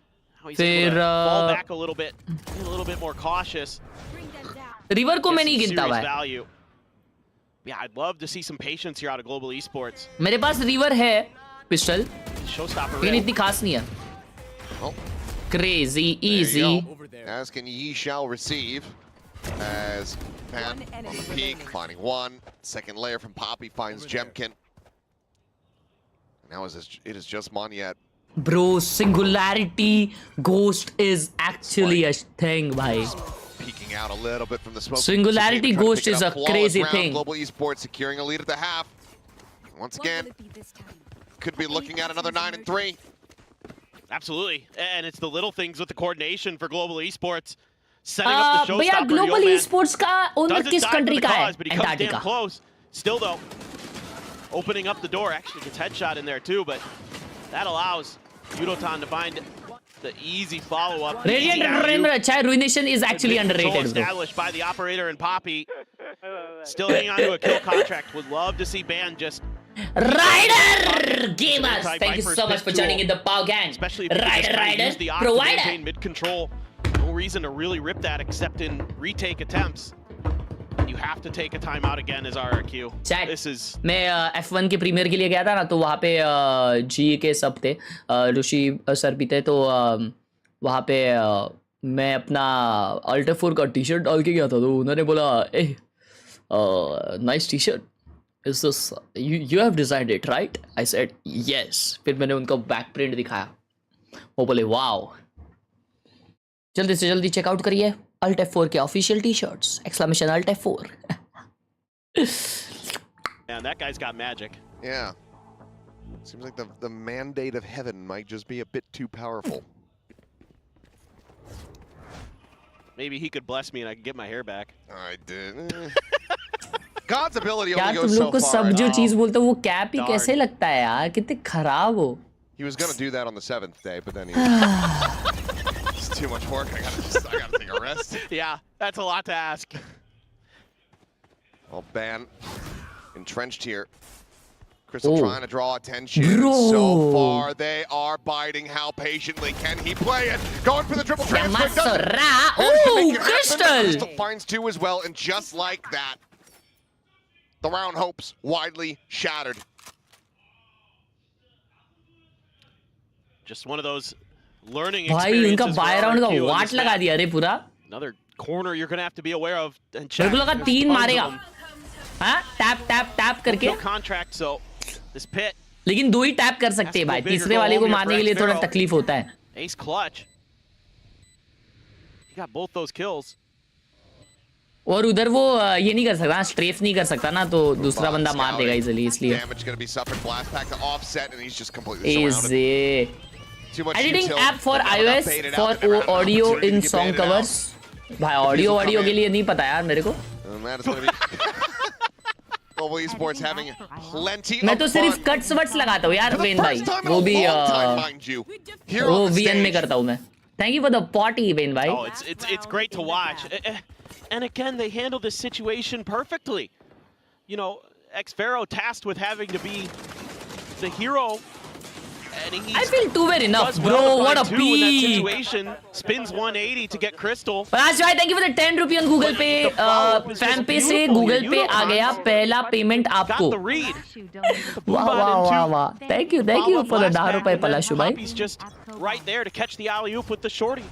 [SPEAKER 8] फिर
[SPEAKER 7] Fall back a little bit. Be a little bit more cautious.
[SPEAKER 8] River को मैं नहीं
[SPEAKER 7] Some
[SPEAKER 8] गिनता
[SPEAKER 7] serious
[SPEAKER 8] हुआ
[SPEAKER 7] value. Yeah, I'd love to see some patience here out of Global Esports.
[SPEAKER 8] मेरे पास रिवर है पिस्टल
[SPEAKER 7] Showstopper.
[SPEAKER 8] लेकिन इतनी खास नहीं है
[SPEAKER 6] Oh,
[SPEAKER 8] crazy
[SPEAKER 6] there you
[SPEAKER 8] easy
[SPEAKER 6] go. As can Yi shall receive. As Pan
[SPEAKER 13] One
[SPEAKER 6] on
[SPEAKER 13] enemy
[SPEAKER 6] the peak,
[SPEAKER 13] remaining.
[SPEAKER 6] finding one. Second layer from Poppy finds Jemkin. Now it is just Monyet.
[SPEAKER 8] Bro singularity गोश्ट is actually a thing भाई
[SPEAKER 6] Peeking out a little bit from the smoke.
[SPEAKER 8] Singularity
[SPEAKER 6] Trying to
[SPEAKER 8] Ghost
[SPEAKER 6] pick it
[SPEAKER 8] is
[SPEAKER 6] up.
[SPEAKER 8] a
[SPEAKER 6] Flawless
[SPEAKER 8] crazy
[SPEAKER 6] round.
[SPEAKER 8] thing.
[SPEAKER 6] Global Esports securing a lead at the half. Once again, could be looking at another 9 and 3.
[SPEAKER 7] Absolutely. And it's the little things with the coordination for Global Esports. Setting up the
[SPEAKER 8] भैया
[SPEAKER 7] showstopper.
[SPEAKER 8] Global
[SPEAKER 7] Yeoman
[SPEAKER 8] esports का owner
[SPEAKER 7] doesn't
[SPEAKER 8] किस
[SPEAKER 7] die for
[SPEAKER 8] country
[SPEAKER 7] the
[SPEAKER 8] का है
[SPEAKER 7] cause, but he comes damn
[SPEAKER 8] Antarctica
[SPEAKER 7] close. Still though, opening up the door, actually gets headshot in there too, but that allows Yudotan to find the easy follow-up.
[SPEAKER 8] Radiant underrated अच्छा है Ruination is actually underrated bro
[SPEAKER 7] Established by the operator and Poppy. Still hanging on to a kill contract. Would love to see Ban just
[SPEAKER 8] rider gamers thank you so much for joining in the pav gang
[SPEAKER 7] especially if you can just
[SPEAKER 8] rider
[SPEAKER 7] try to use
[SPEAKER 8] rider
[SPEAKER 7] the op to
[SPEAKER 8] provider
[SPEAKER 7] maintain mid-control. No reason to really rip that except in retake attempts. You have to take a timeout again as RRQ.
[SPEAKER 8] Chat.
[SPEAKER 7] This is
[SPEAKER 8] मैं F1 के premiere के लिए गया था ना तो वहाँ पे जी के सब थे ऋषि सर भी थे तो वहाँ पे मैं अपना अल्टर 4 का टी शर्ट डाल के गया था तो उन्होंने बोला a nice T shirt is this you have designed it right I said yes फिर मैंने उनको बैक प्रिंट दिखाया वो बोले वाओ जल्दी से जल्दी चेकआउट करिए अल्ट F4 के official t shirts exclamation alt F4
[SPEAKER 7] man, that guy's got magic.
[SPEAKER 6] Yeah. Seems like the mandate of heaven might just be a bit too powerful.
[SPEAKER 7] Maybe he could bless me and I could get my hair back.
[SPEAKER 6] I did. God's ability
[SPEAKER 8] यार
[SPEAKER 6] only
[SPEAKER 8] तुम
[SPEAKER 6] goes
[SPEAKER 8] लोग
[SPEAKER 6] so
[SPEAKER 8] को
[SPEAKER 6] far.
[SPEAKER 8] सब जो
[SPEAKER 7] Oh.
[SPEAKER 8] चीज बोलते हो वो कैप ही
[SPEAKER 7] Darn.
[SPEAKER 8] कैसे लगता है यार कितने खराब हो
[SPEAKER 6] He was gonna do that on the 7th day, but then he it's too much work. I gotta take a rest.
[SPEAKER 7] Yeah, that's a lot to ask.
[SPEAKER 6] Well, Ban entrenched here. Crystal trying to draw attention. So far, they are biting. How patiently can he play it? Going for the triple transfer. Crystal finds two as well, and just like that, the round hopes widely shattered.
[SPEAKER 7] Just one of those learning
[SPEAKER 8] भाई इनका bye round का वाट लगा दिया रे पूरा.
[SPEAKER 7] Another corner you're going to have to be aware of.
[SPEAKER 8] मेरे को लगा 3 मारेगा. हाँ टैप टैप टैप करके.
[SPEAKER 7] Contract, so this pit.
[SPEAKER 8] लेकिन 2 ही टैप कर सकते हैं भाई. तीसरे वाले को मारने के लिए थोड़ा तकलीफ होता है.
[SPEAKER 7] Ace clutch. He got both those kills.
[SPEAKER 8] और उधर वो ये नहीं कर सकता, स्ट्रेफ नहीं कर सकता ना, तो दूसरा बंदा मार देगा इजीली, इसलिए. Easy. Editing app for iOS for audio in song covers. भाई ऑडियो के लिए नहीं पता यार मेरे को. मैं तो सिर्फ कट्स वट्स लगाता हूँ यार वेन भाई. वो भी वो VN में करता हूँ मैं. Thank you for the potty, Vein bhai.
[SPEAKER 7] Oh, it's great to watch. And again, they handle this situation perfectly. You know, Xpharaoh tasked with having to be the hero. And
[SPEAKER 8] I feel 2 were enough, bro. What a
[SPEAKER 7] peak. In that situation, spins 180 to get Crystal.
[SPEAKER 8] Raj bhai, thank you for the 10 rupee on Google Pay. Fan Pay से Google Pay आ गया पहला payment आपको. वाह. Thank you for the 10 रुपए पलाशु भाई.
[SPEAKER 7] He's just right there to catch the alley-oop with the shorty.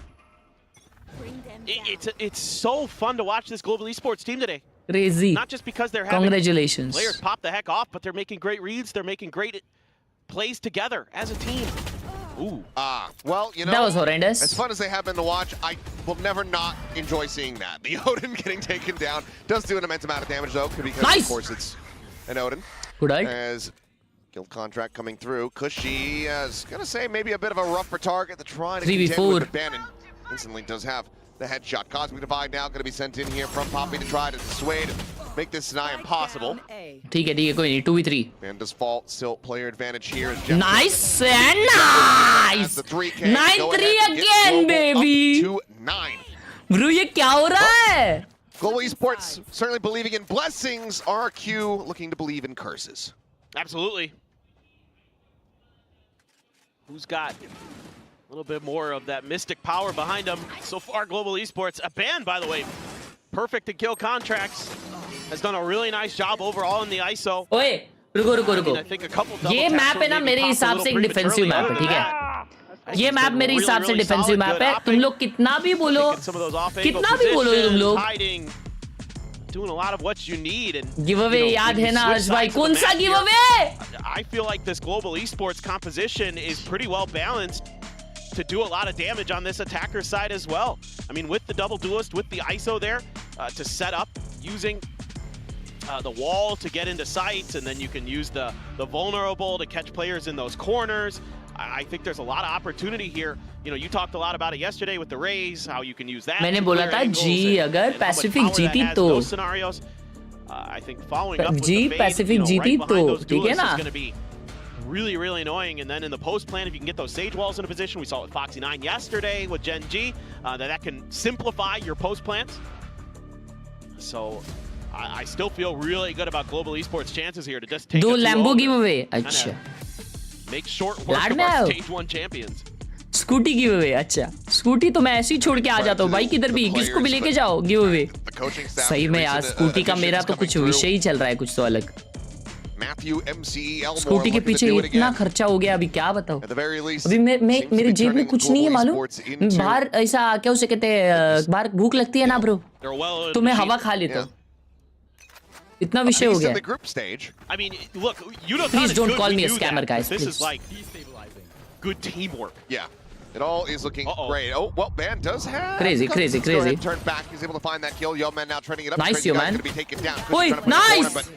[SPEAKER 7] It's so fun to watch this global esports team today.
[SPEAKER 8] Crazy.
[SPEAKER 7] Not just because they're having
[SPEAKER 8] Congratulations.
[SPEAKER 7] players pop the heck off, but they're making great reads. They're making great plays together as a team. Ooh.
[SPEAKER 6] Well, you know,
[SPEAKER 8] that was horrendous.
[SPEAKER 6] As fun as they have been to watch, I will never not enjoy seeing that. The Odin getting taken down does do an immense amount of damage, though, because
[SPEAKER 8] nice.
[SPEAKER 6] Of course it's an Odin.
[SPEAKER 8] Good eye.
[SPEAKER 6] As guild contract coming through, Cushy is gonna say maybe a bit of a rougher target to try to contend with the ban, and instantly does have the headshot. Cosmic Divide now going to be sent in here from Poppy to try to dissuade, make this nigh impossible.
[SPEAKER 8] ठीक है कोई नहीं. 2v3.
[SPEAKER 6] And does fall still player advantage here.
[SPEAKER 8] Nice and nice. 9-3 again, baby.
[SPEAKER 6] 2-9.
[SPEAKER 8] Bro, ये क्या हो रहा है?
[SPEAKER 6] Global Esports certainly believing in blessings. RRQ looking to believe in curses.
[SPEAKER 7] Absolutely. Who's got a little bit more of that mystic power behind him? So far, Global Esports, a ban, by the way, perfect to kill contracts, has done a really nice job overall in the ISO.
[SPEAKER 8] ओए, रुको. ये map है ना मेरे हिसाब से एक defensive map है, ठीक है? ये मैप मेरे हिसाब से डिफेंसिव मैप है. तुम लोग कितना भी बोलो तुम लोग.
[SPEAKER 7] Doing a lot of what you need, and
[SPEAKER 8] giveaway याद है ना हर्ष भाई? कौन सा giveaway?
[SPEAKER 7] I feel like this Global Esports composition is pretty well balanced to do a lot of damage on this attacker side as well. I mean, with the double duelist, with the ISO there, to set up using the wall to get into sights, and then you can use the vulnerable to catch players in those corners. I think there's a lot of opportunity here. You know, you talked a lot about it yesterday with the Rays, how you can use that.
[SPEAKER 8] मैंने बोला था जी अगर Pacific जीती तो.
[SPEAKER 7] Scenarios. I think following up with
[SPEAKER 8] जी
[SPEAKER 7] the
[SPEAKER 8] Pacific जीती तो ठीक है ना.
[SPEAKER 7] Is going to be really annoying. And then in the post plan, if you can get those Sage walls in a position, we saw it with Foxy9 yesterday with Gen G, that can simplify your post plans. So I still feel really good about Global Esports' chances here to just take
[SPEAKER 8] दो Lambo giveaway. अच्छा.
[SPEAKER 7] Make short work of our Stage 1 champions.
[SPEAKER 8] Scooty giveaway. अच्छा scooty तो मैं ऐसे ही छोड़ के आ जाता हूँ भाई. किधर भी किसको भी लेके जाओ गिवअवे. सही में यार स्कूटी का मेरा तो कुछ विषय ही चल रहा है कुछ तो अलग. स्कूटी के पीछे इतना खर्चा हो गया अभी क्या बताओ. अभी मेरे जेब में कुछ नहीं है मालूम. बाहर ऐसा क्या उसे कहते हैं बाहर भूख लगती है ना ब्रो तो मैं हवा खा लेता हूँ. इतना विषय हो गया. Please don't call me a scammer, guys.
[SPEAKER 7] This is like good teamwork.
[SPEAKER 6] Yeah. It all is looking great. Oh, well, Ban does have...
[SPEAKER 8] Crazy.
[SPEAKER 6] Turn back. He's able to find that kill. Yeoman now turning it up.
[SPEAKER 8] Nice, Yeoman.
[SPEAKER 6] Going to be taken down.
[SPEAKER 8] Oi, nice!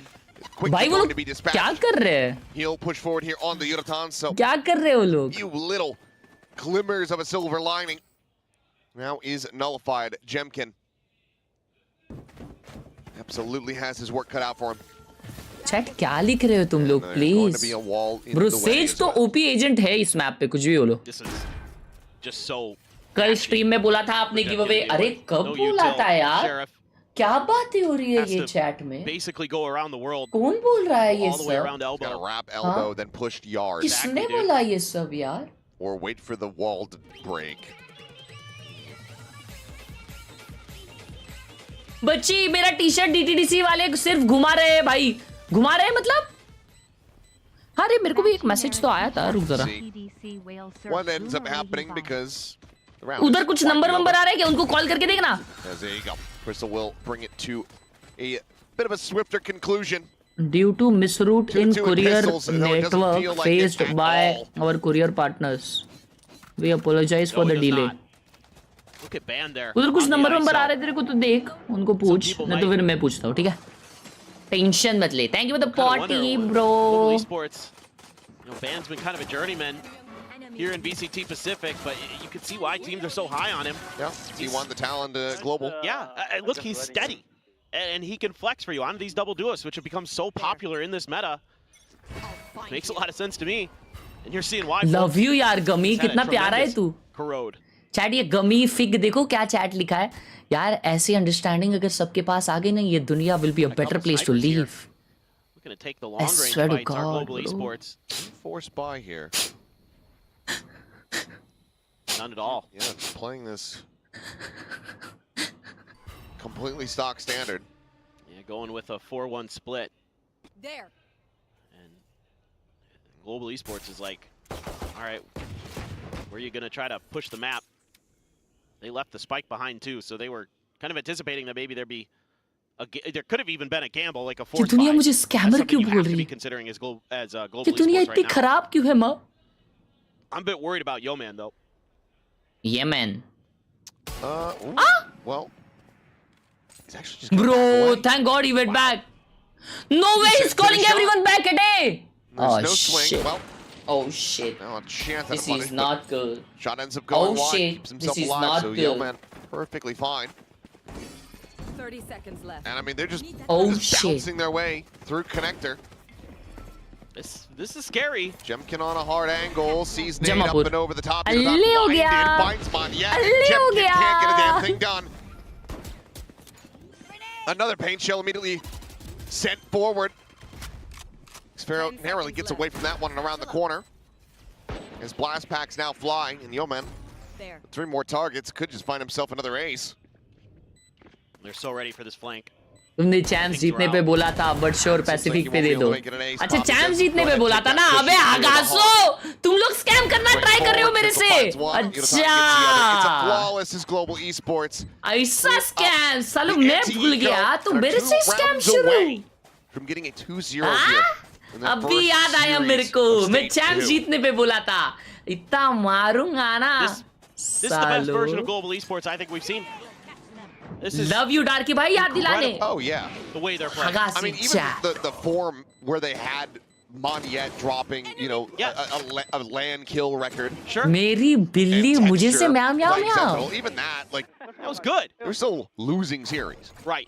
[SPEAKER 8] भाई वो लोग क्या कर रहे हैं?
[SPEAKER 6] He'll push forward here on the Yudotan, so...
[SPEAKER 8] क्या कर रहे हैं वो लोग?
[SPEAKER 6] You little glimmers of a silver lining. Now is nullified. Jemkin absolutely has his work cut out for him.
[SPEAKER 8] Chat क्या लिख रहे हो तुम लोग प्लीज? ब्रो सेज तो ओपी एजेंट है इस मैप पे कुछ भी बोलो. कल स्ट्रीम में बोला था आपने गिव अवे. अरे कब बोला था यार? क्या बातें हो रही है
[SPEAKER 7] Has
[SPEAKER 8] ये
[SPEAKER 7] to
[SPEAKER 8] चैट में?
[SPEAKER 7] basically go around the world
[SPEAKER 8] कौन बोल रहा है ये
[SPEAKER 7] all the way
[SPEAKER 8] सब?
[SPEAKER 7] around elbow.
[SPEAKER 6] Got a wrap elbow,
[SPEAKER 8] Huh?
[SPEAKER 6] then pushed yard.
[SPEAKER 8] किसने बोला ये सब यार?
[SPEAKER 6] Or wait for the wall to break.
[SPEAKER 8] बच्ची मेरा टी शर्ट DTDC वाले सिर्फ घुमा रहे हैं भाई, घुमा रहे हैं मतलब? अरे मेरे को भी एक मैसेज तो आया था, रुक जरा।
[SPEAKER 6] What ends up happening because
[SPEAKER 8] उधर कुछ नंबर आ रहे हैं क्या? उनको कॉल करके देखना।
[SPEAKER 6] There you go. Crystal will bring it to a bit of a swifter conclusion.
[SPEAKER 8] Due to misroute in
[SPEAKER 6] 2-2
[SPEAKER 8] courier
[SPEAKER 6] pistols, though it doesn't
[SPEAKER 8] network
[SPEAKER 6] feel like it
[SPEAKER 8] faced
[SPEAKER 6] at
[SPEAKER 8] by
[SPEAKER 6] all.
[SPEAKER 8] our courier partners, we apologize for
[SPEAKER 7] No,
[SPEAKER 8] the
[SPEAKER 7] it does
[SPEAKER 8] delay.
[SPEAKER 7] not. Look at Ban there.
[SPEAKER 8] उधर कुछ
[SPEAKER 7] on the
[SPEAKER 8] number
[SPEAKER 7] ISO.
[SPEAKER 8] आ रहे तेरे को तो देख, उनको पूछ,
[SPEAKER 7] people
[SPEAKER 8] नहीं तो
[SPEAKER 7] might-
[SPEAKER 8] फिर मैं पूछता हूँ, ठीक है? टेंशन मत ले। Thank you for the
[SPEAKER 7] Kinda wonder
[SPEAKER 8] party,
[SPEAKER 7] what
[SPEAKER 8] bro.
[SPEAKER 7] Global Esports, Ban's been kind of a journeyman here in VCT Pacific, but you can see why teams are so high on him.
[SPEAKER 6] Yeah, he won the talent global.
[SPEAKER 7] Yeah, look, he's steady, and he can flex for you on these double duos, which have become so popular in this meta. Makes a lot of sense to me, and you're seeing why.
[SPEAKER 8] Love you यार गमी, कितना प्यारा है तू।
[SPEAKER 7] Corrode.
[SPEAKER 8] Chat ये गमी fig देखो क्या chat लिखा है यार। ऐसी अंडरस्टैंडिंग अगर सबके पास आ गई ना, ये दुनिया will be a better place to live.
[SPEAKER 7] We're gonna take the long range
[SPEAKER 8] swear to
[SPEAKER 7] fights, our
[SPEAKER 8] God,
[SPEAKER 7] Global
[SPEAKER 8] bro.
[SPEAKER 7] Esports.
[SPEAKER 6] Forced by here.
[SPEAKER 7] None at all.
[SPEAKER 6] Yeah, playing this completely stock standard.
[SPEAKER 7] Yeah, going with a 4-1 split.
[SPEAKER 13] There.
[SPEAKER 7] And Global Esports is like, all right, where are you going to try to push the map? They left the spike behind too, so they were kind of anticipating that maybe there'd be there could have even been a gamble, like a force buy.
[SPEAKER 8] दुनिया मुझे
[SPEAKER 7] That's
[SPEAKER 8] scammer
[SPEAKER 7] something
[SPEAKER 8] क्यों
[SPEAKER 7] you
[SPEAKER 8] बोल
[SPEAKER 7] have to
[SPEAKER 8] रही
[SPEAKER 7] be
[SPEAKER 8] है?
[SPEAKER 7] considering as Global
[SPEAKER 8] ये दुनिया
[SPEAKER 7] Esports
[SPEAKER 8] इतनी
[SPEAKER 7] right now.
[SPEAKER 8] खराब क्यों है माँ?
[SPEAKER 7] I'm a bit worried about Yeoman though.
[SPEAKER 8] Yeah man.
[SPEAKER 6] Well, he's actually just gonna back
[SPEAKER 8] Bro,
[SPEAKER 6] away.
[SPEAKER 8] thank God he went back. No way, he's calling
[SPEAKER 6] Finish
[SPEAKER 8] everyone back a day.
[SPEAKER 6] There's
[SPEAKER 8] Oh
[SPEAKER 6] no swing.
[SPEAKER 8] shit.
[SPEAKER 6] Well,
[SPEAKER 8] Oh shit.
[SPEAKER 6] now a chance at
[SPEAKER 8] This
[SPEAKER 6] a punish,
[SPEAKER 8] is
[SPEAKER 6] but
[SPEAKER 8] not good.
[SPEAKER 6] shot ends up going
[SPEAKER 8] Oh,
[SPEAKER 6] wide,
[SPEAKER 8] shit.
[SPEAKER 6] keeps himself
[SPEAKER 8] This is
[SPEAKER 6] alive,
[SPEAKER 8] not
[SPEAKER 6] so
[SPEAKER 8] good.
[SPEAKER 6] Yeoman perfectly fine.
[SPEAKER 13] 30 seconds left.
[SPEAKER 6] And I mean, they're just,
[SPEAKER 8] Oh,
[SPEAKER 6] just
[SPEAKER 8] shit.
[SPEAKER 6] bouncing their way through connector.
[SPEAKER 7] This is scary.
[SPEAKER 6] Jemkin on a hard angle, sees Nate
[SPEAKER 8] Jamapur.
[SPEAKER 6] up and over the top.
[SPEAKER 8] Alle
[SPEAKER 6] He's
[SPEAKER 8] ho
[SPEAKER 6] about
[SPEAKER 8] gaya.
[SPEAKER 6] blinded, finds Moniette, and
[SPEAKER 8] Alle ho
[SPEAKER 6] Jemkin can't get a damn
[SPEAKER 8] gaya.
[SPEAKER 6] thing done. Another paint shell immediately sent forward. Sphero narrowly gets away from that one and around the corner. His blast packs now fly, and Yeoman,
[SPEAKER 13] There.
[SPEAKER 6] 3 more targets, could just find himself another ace.
[SPEAKER 7] They're so ready for this flank.
[SPEAKER 8] तुमने champs जीतने पे बोला था, but sure Pacific पे दे दो। अच्छा champs जीतने पे बोला था ना? अबे आगासो, तुम लोग स्कैम करना ट्राई कर रहे हो मेरे से?
[SPEAKER 6] It's a flawless is Global Esports.
[SPEAKER 8] ऐसा स्कैम सालो मैं भूल गया, तो मेरे से स्कैम शुरू।
[SPEAKER 6] From getting a 2-0 here. in their
[SPEAKER 8] अभी
[SPEAKER 6] first
[SPEAKER 8] याद आया
[SPEAKER 6] series
[SPEAKER 8] मेरे को,
[SPEAKER 6] of
[SPEAKER 8] मैं
[SPEAKER 6] stage
[SPEAKER 8] चैंप्स
[SPEAKER 6] 2.
[SPEAKER 8] जीतने पे बोला था, इतना मारूंगा ना।
[SPEAKER 7] This is the best version of Global Esports I think we've seen. This is
[SPEAKER 8] Love you डार्की भाई, याद दिलाने।
[SPEAKER 6] Oh yeah.
[SPEAKER 7] the way they're playing.
[SPEAKER 6] I mean, even the form where they had Moniette dropping, you know, a land kill record.
[SPEAKER 7] Sure.
[SPEAKER 8] मेरी बिल्ली
[SPEAKER 6] and
[SPEAKER 8] मुझे से
[SPEAKER 6] texture,
[SPEAKER 8] म्याऊ म्याऊ
[SPEAKER 6] like
[SPEAKER 8] म्याऊ।
[SPEAKER 6] Sentinel, even that, like,
[SPEAKER 7] That was good.
[SPEAKER 6] they were still losing series.
[SPEAKER 7] Right.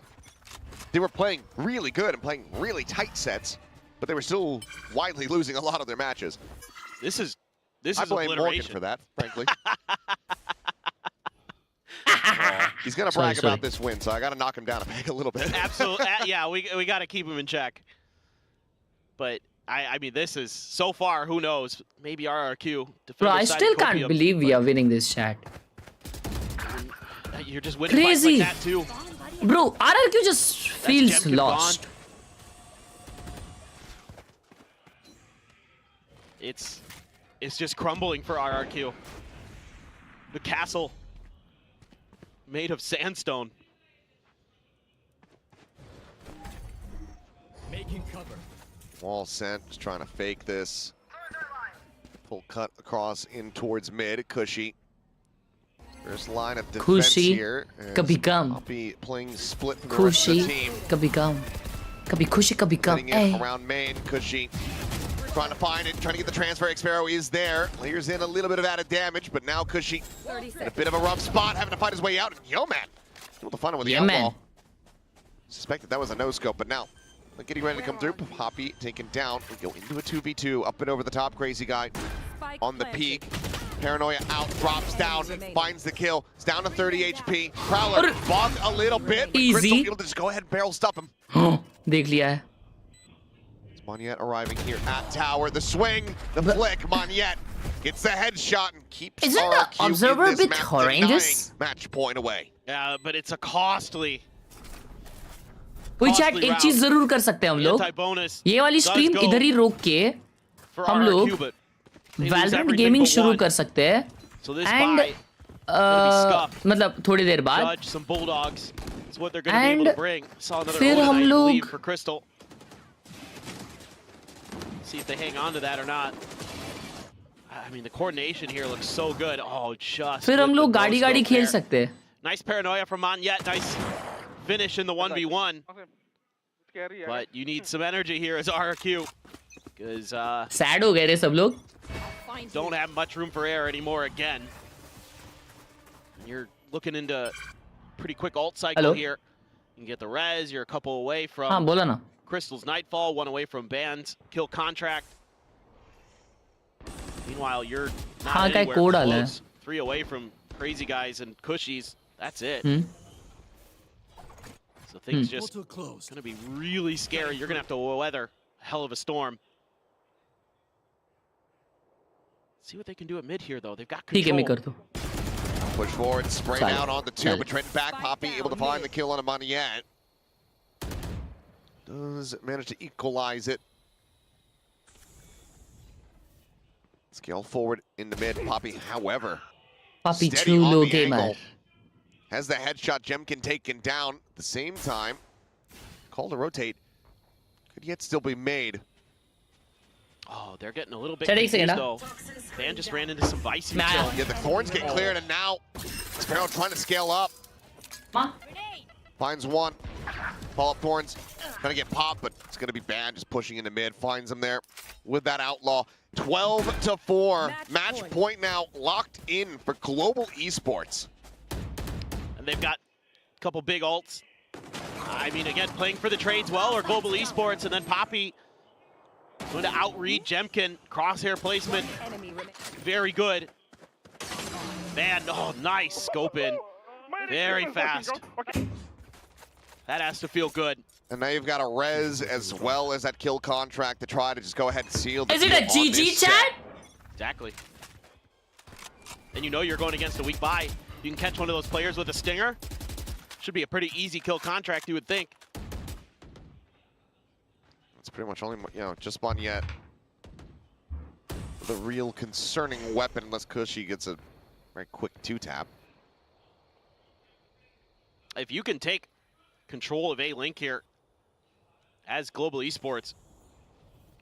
[SPEAKER 6] They were playing really good and playing really tight sets, but they were still widely losing a lot of their matches.
[SPEAKER 7] This is
[SPEAKER 6] I blame Morgan
[SPEAKER 7] obliteration.
[SPEAKER 6] for that, frankly. He's gonna brag about this win, so I gotta knock him down a peg a little bit.
[SPEAKER 7] Absolutely. Yeah, we got to keep him in check. But I mean, this is so far. Who knows? Maybe RRQ.
[SPEAKER 8] Bro, I
[SPEAKER 7] defender side
[SPEAKER 8] still
[SPEAKER 7] Copium,
[SPEAKER 8] can't believe we are winning this chat.
[SPEAKER 7] You're just winning fights
[SPEAKER 8] Crazy.
[SPEAKER 7] like that too.
[SPEAKER 8] Bro, RRQ just feels
[SPEAKER 7] Jemkin
[SPEAKER 8] lost.
[SPEAKER 7] Bond. It's just crumbling for RRQ. The castle made of sandstone.
[SPEAKER 10] Making cover.
[SPEAKER 6] Wall sent, just trying to fake this. Full cut across in towards mid. Cushy. First line of defense
[SPEAKER 8] Khushi
[SPEAKER 6] here.
[SPEAKER 8] kabhi gum.
[SPEAKER 6] I'll be playing split for the rest of the
[SPEAKER 8] Khushi
[SPEAKER 6] team.
[SPEAKER 8] kabhi gum. Kabhi khushi kabhi gum.
[SPEAKER 6] Getting in
[SPEAKER 8] Hey.
[SPEAKER 6] around main. Cushy trying to find it, trying to get the transfer. Xphero is there. Layers in a little bit of added damage, but now Cushy in a bit of a rough spot, having to fight his way out. And Yeoman able to find him with the outlaw. Suspected that was a no-scope, but now getting ready to come through. Poppy taken down. We go into a 2v2, up and over the top. Crazy guy on the peak. Paranoia out, drops down, finds the kill. It's down to 30 HP. Prowler bugged a little bit. But
[SPEAKER 8] Easy.
[SPEAKER 6] Crystal able to just go ahead and barrel stuff him.
[SPEAKER 8] देख लिया है.
[SPEAKER 6] Moniette arriving here at tower. The swing, the flick. Moniette gets the headshot and keeps
[SPEAKER 8] Isn't the
[SPEAKER 6] RRQ
[SPEAKER 8] observer
[SPEAKER 6] in
[SPEAKER 8] a
[SPEAKER 6] this
[SPEAKER 8] bit
[SPEAKER 6] match,
[SPEAKER 8] horrendous?
[SPEAKER 6] denying match point away.
[SPEAKER 7] Yeah, but it's a costly.
[SPEAKER 8] कोई chat एक चीज जरूर कर सकते हैं हम लोग.
[SPEAKER 7] Anti-bonus
[SPEAKER 8] ये वाली
[SPEAKER 7] does
[SPEAKER 8] स्ट्रीम
[SPEAKER 7] go
[SPEAKER 8] इधर ही रोक के
[SPEAKER 7] for
[SPEAKER 8] हम
[SPEAKER 7] RRQ,
[SPEAKER 8] लोग
[SPEAKER 7] but they lose
[SPEAKER 8] Valorant
[SPEAKER 7] everything
[SPEAKER 8] gaming
[SPEAKER 7] but
[SPEAKER 8] शुरू
[SPEAKER 7] one.
[SPEAKER 8] कर सकते हैं.
[SPEAKER 7] So this
[SPEAKER 8] And
[SPEAKER 7] buy, gonna be scuffed.
[SPEAKER 8] मतलब थोड़ी देर बाद
[SPEAKER 7] Judge, some bulldogs. That's what they're going to be able
[SPEAKER 8] And
[SPEAKER 7] to bring. Saw another
[SPEAKER 8] फिर हम
[SPEAKER 7] overnight
[SPEAKER 8] लोग-
[SPEAKER 7] lead for Crystal. See if they hang on to that or not. I mean, the coordination here looks so good. Oh, just.
[SPEAKER 8] फिर हम
[SPEAKER 7] with
[SPEAKER 8] लोग
[SPEAKER 7] the
[SPEAKER 8] गाड़ी
[SPEAKER 7] no
[SPEAKER 8] गाड़ी
[SPEAKER 7] scope
[SPEAKER 8] खेल
[SPEAKER 7] there.
[SPEAKER 8] सकते हैं.
[SPEAKER 7] Nice paranoia from Moniette. Nice finish in the 1v1. But you need some energy here as RRQ. Because
[SPEAKER 8] sad हो गए रे सब लोग.
[SPEAKER 7] don't have much room for error anymore again. And you're looking into pretty quick ult cycle
[SPEAKER 8] Hello?
[SPEAKER 7] here. You can get the res. You're a couple away from
[SPEAKER 8] हाँ बोला ना.
[SPEAKER 7] Crystal's Nightfall, one away from Band's kill contract. Meanwhile, you're not
[SPEAKER 8] हाँ का
[SPEAKER 7] anywhere
[SPEAKER 8] code डाला है.
[SPEAKER 7] close. 3 away from Crazy Guys and Cushies. That's it. So things just going to be really scary. You're going to have to weather a hell of a storm. See what they can do at mid here, though. They've got
[SPEAKER 8] ठीक है मैं
[SPEAKER 7] control.
[SPEAKER 8] कर दूँ.
[SPEAKER 6] Push forward, spray
[SPEAKER 8] Solid.
[SPEAKER 6] down on the two,
[SPEAKER 8] Solid.
[SPEAKER 6] but trend back. Poppy able to find the kill on a Moniette. Does manage to equalize it. Scale forward in the mid. Poppy, however,
[SPEAKER 8] पापी
[SPEAKER 6] steady on
[SPEAKER 8] चूलो
[SPEAKER 6] the
[SPEAKER 8] gamer.
[SPEAKER 6] angle. Has the headshot. Jemkin taken down. At the same time, call to rotate could yet still be made.
[SPEAKER 7] Oh, they're getting a little bit
[SPEAKER 8] Chad, एक
[SPEAKER 7] confused,
[SPEAKER 8] second,
[SPEAKER 7] though. Van just ran into some Vicey.
[SPEAKER 8] Nah.
[SPEAKER 7] kill.
[SPEAKER 6] Yeah, the thorns get cleared, and now Sparrow trying to scale up. Finds one. Follow-up thorns. Trying to get popped, but it's going to be bad. Just pushing into mid. Finds him there with that outlaw. 12-4. Match point now locked in for Global Esports.
[SPEAKER 7] And they've got a couple big ults. I mean, again, playing for the trades well or Global Esports, and then Poppy going to outread Jemkin. Crosshair placement, very good. Man, oh, nice scope in. Very fast. That has to feel good.
[SPEAKER 6] And now you've got a res as well as that kill contract to try to just go ahead and seal the
[SPEAKER 8] Is it
[SPEAKER 6] deal
[SPEAKER 8] a
[SPEAKER 6] on
[SPEAKER 8] GG
[SPEAKER 6] this set.
[SPEAKER 8] chat?
[SPEAKER 7] Exactly. And you know you're going against a weak buy. You can catch one of those players with a stinger. Should be a pretty easy kill contract, you would think.
[SPEAKER 6] It's pretty much only, you know, just Moniette. The real concerning weapon, unless Cushy gets a very quick 2-tap.
[SPEAKER 7] If you can take control of A-Link here as Global Esports,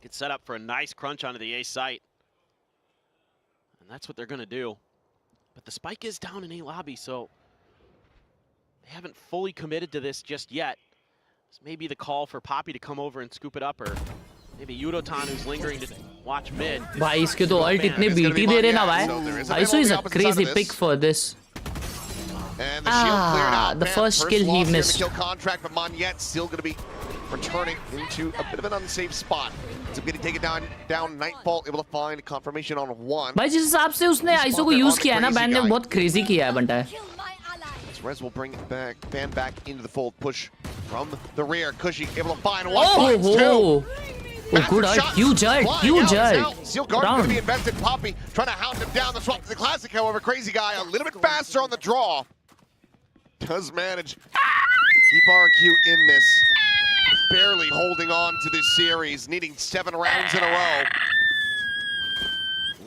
[SPEAKER 7] get set up for a nice crunch onto the A site. And that's what they're going to do. But the spike is down in A lobby, so they haven't fully committed to this just yet. This may be the call for Poppy to come over and scoop it up, or maybe Yudotan, who's lingering to watch mid.
[SPEAKER 8] भाई इसके तो ult इतने BT दे रहे ना भाई. Aisu is a crazy pick for this.
[SPEAKER 6] And the shield cleared out.
[SPEAKER 8] The first kill he
[SPEAKER 6] loss here in the
[SPEAKER 8] missed.
[SPEAKER 6] kill contract, but Moniette still going to be returning into a bit of an unsafe spot. So going to take it down. Nightfall able to find confirmation on one.
[SPEAKER 8] भाई जिस हिसाब से उसने iso को use किया है ना, ban ने बहुत क्रेजी किया है बंटा है.
[SPEAKER 6] Rez will bring it back, Van back into the fold, push from the rear. Cushy able to find one, finds two.
[SPEAKER 8] Oh, good ult, huge ult, huge ult.
[SPEAKER 6] Seal guard going to be invested. Poppy trying to hound him down. The swap to the classic, however, Crazy Guy a little bit faster on the draw. Does manage to keep RQ in this. Barely holding on to this series, needing 7 rounds in a row.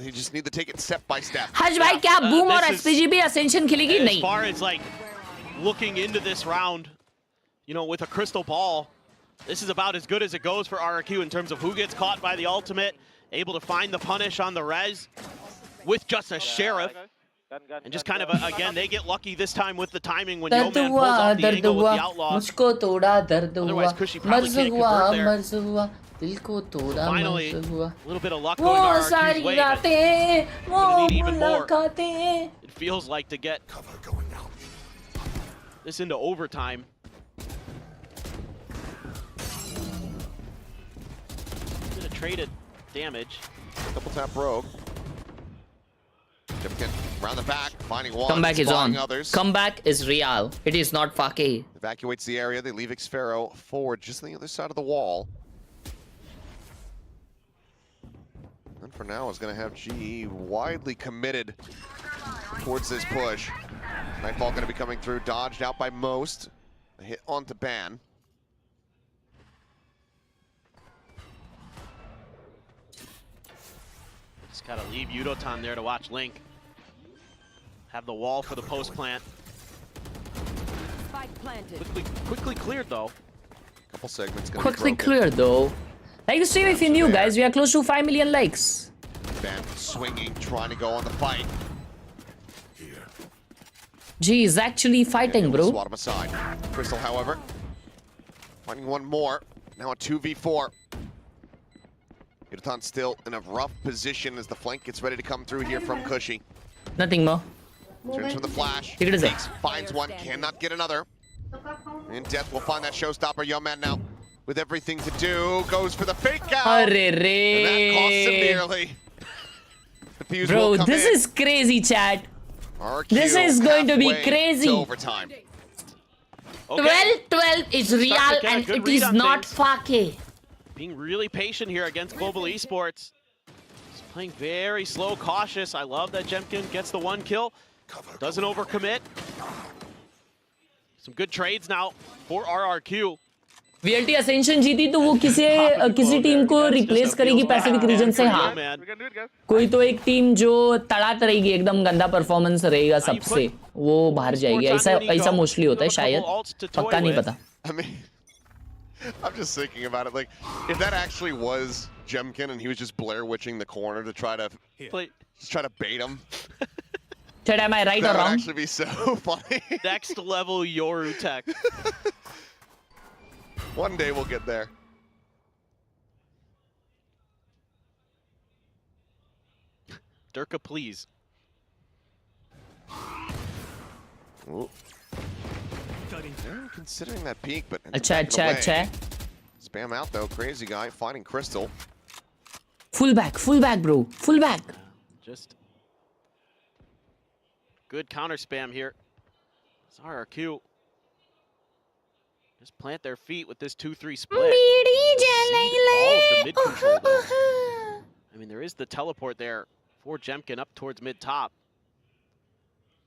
[SPEAKER 6] You just need to take it step by step.
[SPEAKER 8] हज भाई क्या boom और
[SPEAKER 7] this is-
[SPEAKER 8] SPG भी ascension खेलेगी
[SPEAKER 7] As
[SPEAKER 8] नहीं.
[SPEAKER 7] far as like looking into this round, you know, with a crystal ball, this is about as good as it goes for RRQ in terms of who gets caught by the ultimate, able to find the punish on the res with just a sheriff. And just kind of, again, they get lucky this time with the timing when
[SPEAKER 8] दर्द
[SPEAKER 7] Yeoman pulls
[SPEAKER 8] हुआ
[SPEAKER 7] off the
[SPEAKER 8] दर्द
[SPEAKER 7] angle with
[SPEAKER 8] हुआ
[SPEAKER 7] the outlaw.
[SPEAKER 8] मुझको तोड़ा दर्द हुआ
[SPEAKER 7] Otherwise, Cushy probably
[SPEAKER 8] merge
[SPEAKER 7] can't
[SPEAKER 8] हुआ
[SPEAKER 7] convert there.
[SPEAKER 8] मर्ज हुआ दिल को तोड़ा
[SPEAKER 7] Finally,
[SPEAKER 8] मर्ज हुआ
[SPEAKER 7] a little bit of luck
[SPEAKER 8] वो
[SPEAKER 7] going RRQ's
[SPEAKER 8] सारी
[SPEAKER 7] way, but
[SPEAKER 8] रातें वो
[SPEAKER 7] gonna need even more.
[SPEAKER 8] मुलाकातें.
[SPEAKER 7] it feels like to get this into overtime. Bit of traded damage.
[SPEAKER 6] Double tap rogue. around the back, finding one.
[SPEAKER 8] Comeback is on.
[SPEAKER 6] Others.
[SPEAKER 8] Comeback is real. It is not Fake.
[SPEAKER 6] Evacuates the area. They leave Xfero forward just on the other side of the wall. And for now, is going to have GE widely committed towards this push. Nightfall going to be coming through, dodged out by most. A hit onto Ban.
[SPEAKER 7] Just gotta leave Yudotan there to watch Link. Have the wall for the post plant.
[SPEAKER 13] Spike planted.
[SPEAKER 7] Quickly cleared though.
[SPEAKER 6] Couple segments going
[SPEAKER 8] Quickly cleared though. Like the stream if you're new, guys. We are close to 5 million likes.
[SPEAKER 6] Ban swinging, trying to go on the fight.
[SPEAKER 8] G is actually fighting, bro.
[SPEAKER 6] Swat him aside. Crystal, however, finding one more. Now a 2v4. Yudotan still in a rough position as the flank gets ready to come through here from Cushy.
[SPEAKER 8] Nothing more.
[SPEAKER 6] Turns from the flash.
[SPEAKER 8] Take it as a-
[SPEAKER 6] Peeks, finds one, cannot get another. In death, we'll find that showstopper. Young man now with everything to do, goes for the fake out. And that costs him dearly. The fuse will
[SPEAKER 8] Bro,
[SPEAKER 6] come
[SPEAKER 8] this
[SPEAKER 6] in.
[SPEAKER 8] is crazy, chat.
[SPEAKER 6] RQ
[SPEAKER 8] This is going to be
[SPEAKER 6] halfway
[SPEAKER 8] crazy.
[SPEAKER 6] to overtime.
[SPEAKER 8] 12-12 is real
[SPEAKER 7] Starting to get a
[SPEAKER 8] and
[SPEAKER 7] good
[SPEAKER 8] it
[SPEAKER 7] read
[SPEAKER 8] is
[SPEAKER 7] on
[SPEAKER 8] not
[SPEAKER 7] things.
[SPEAKER 8] Fake.
[SPEAKER 7] Being really patient here against Global Esports. He's playing very slow, cautious. I love that Jemkin gets the one kill. Doesn't overcommit. Some good trades now for RRQ.
[SPEAKER 8] VLT Ascension जीती तो वो किसी team को replace करेगी Pacific region से हाँ कोई तो एक टीम जो तड़ात रहेगी एकदम गंदा परफॉर्मेंस रहेगा सबसे वो बाहर जाएगी ऐसा मोस्टली होता है शायद पक्का नहीं पता
[SPEAKER 6] I mean, I'm just thinking about it. Like, if that actually was Jemkin and he was just Blair Witching the corner to try to bait him.
[SPEAKER 8] Chad, am I right or
[SPEAKER 6] That would
[SPEAKER 8] wrong?
[SPEAKER 6] actually be so funny.
[SPEAKER 7] Next level Yoru tech.
[SPEAKER 6] One day we'll get there.
[SPEAKER 7] Durka, please.
[SPEAKER 6] Ooh. They're considering that peak, but
[SPEAKER 8] अच्छा
[SPEAKER 6] spam out though. Crazy guy finding Crystal.
[SPEAKER 8] full back bro, full back.
[SPEAKER 7] Just good counter spam here. It's RRQ. Just plant their feet with this 2-3 split. All of the mid control though. I mean, there is the teleport there for Jemkin up towards mid top.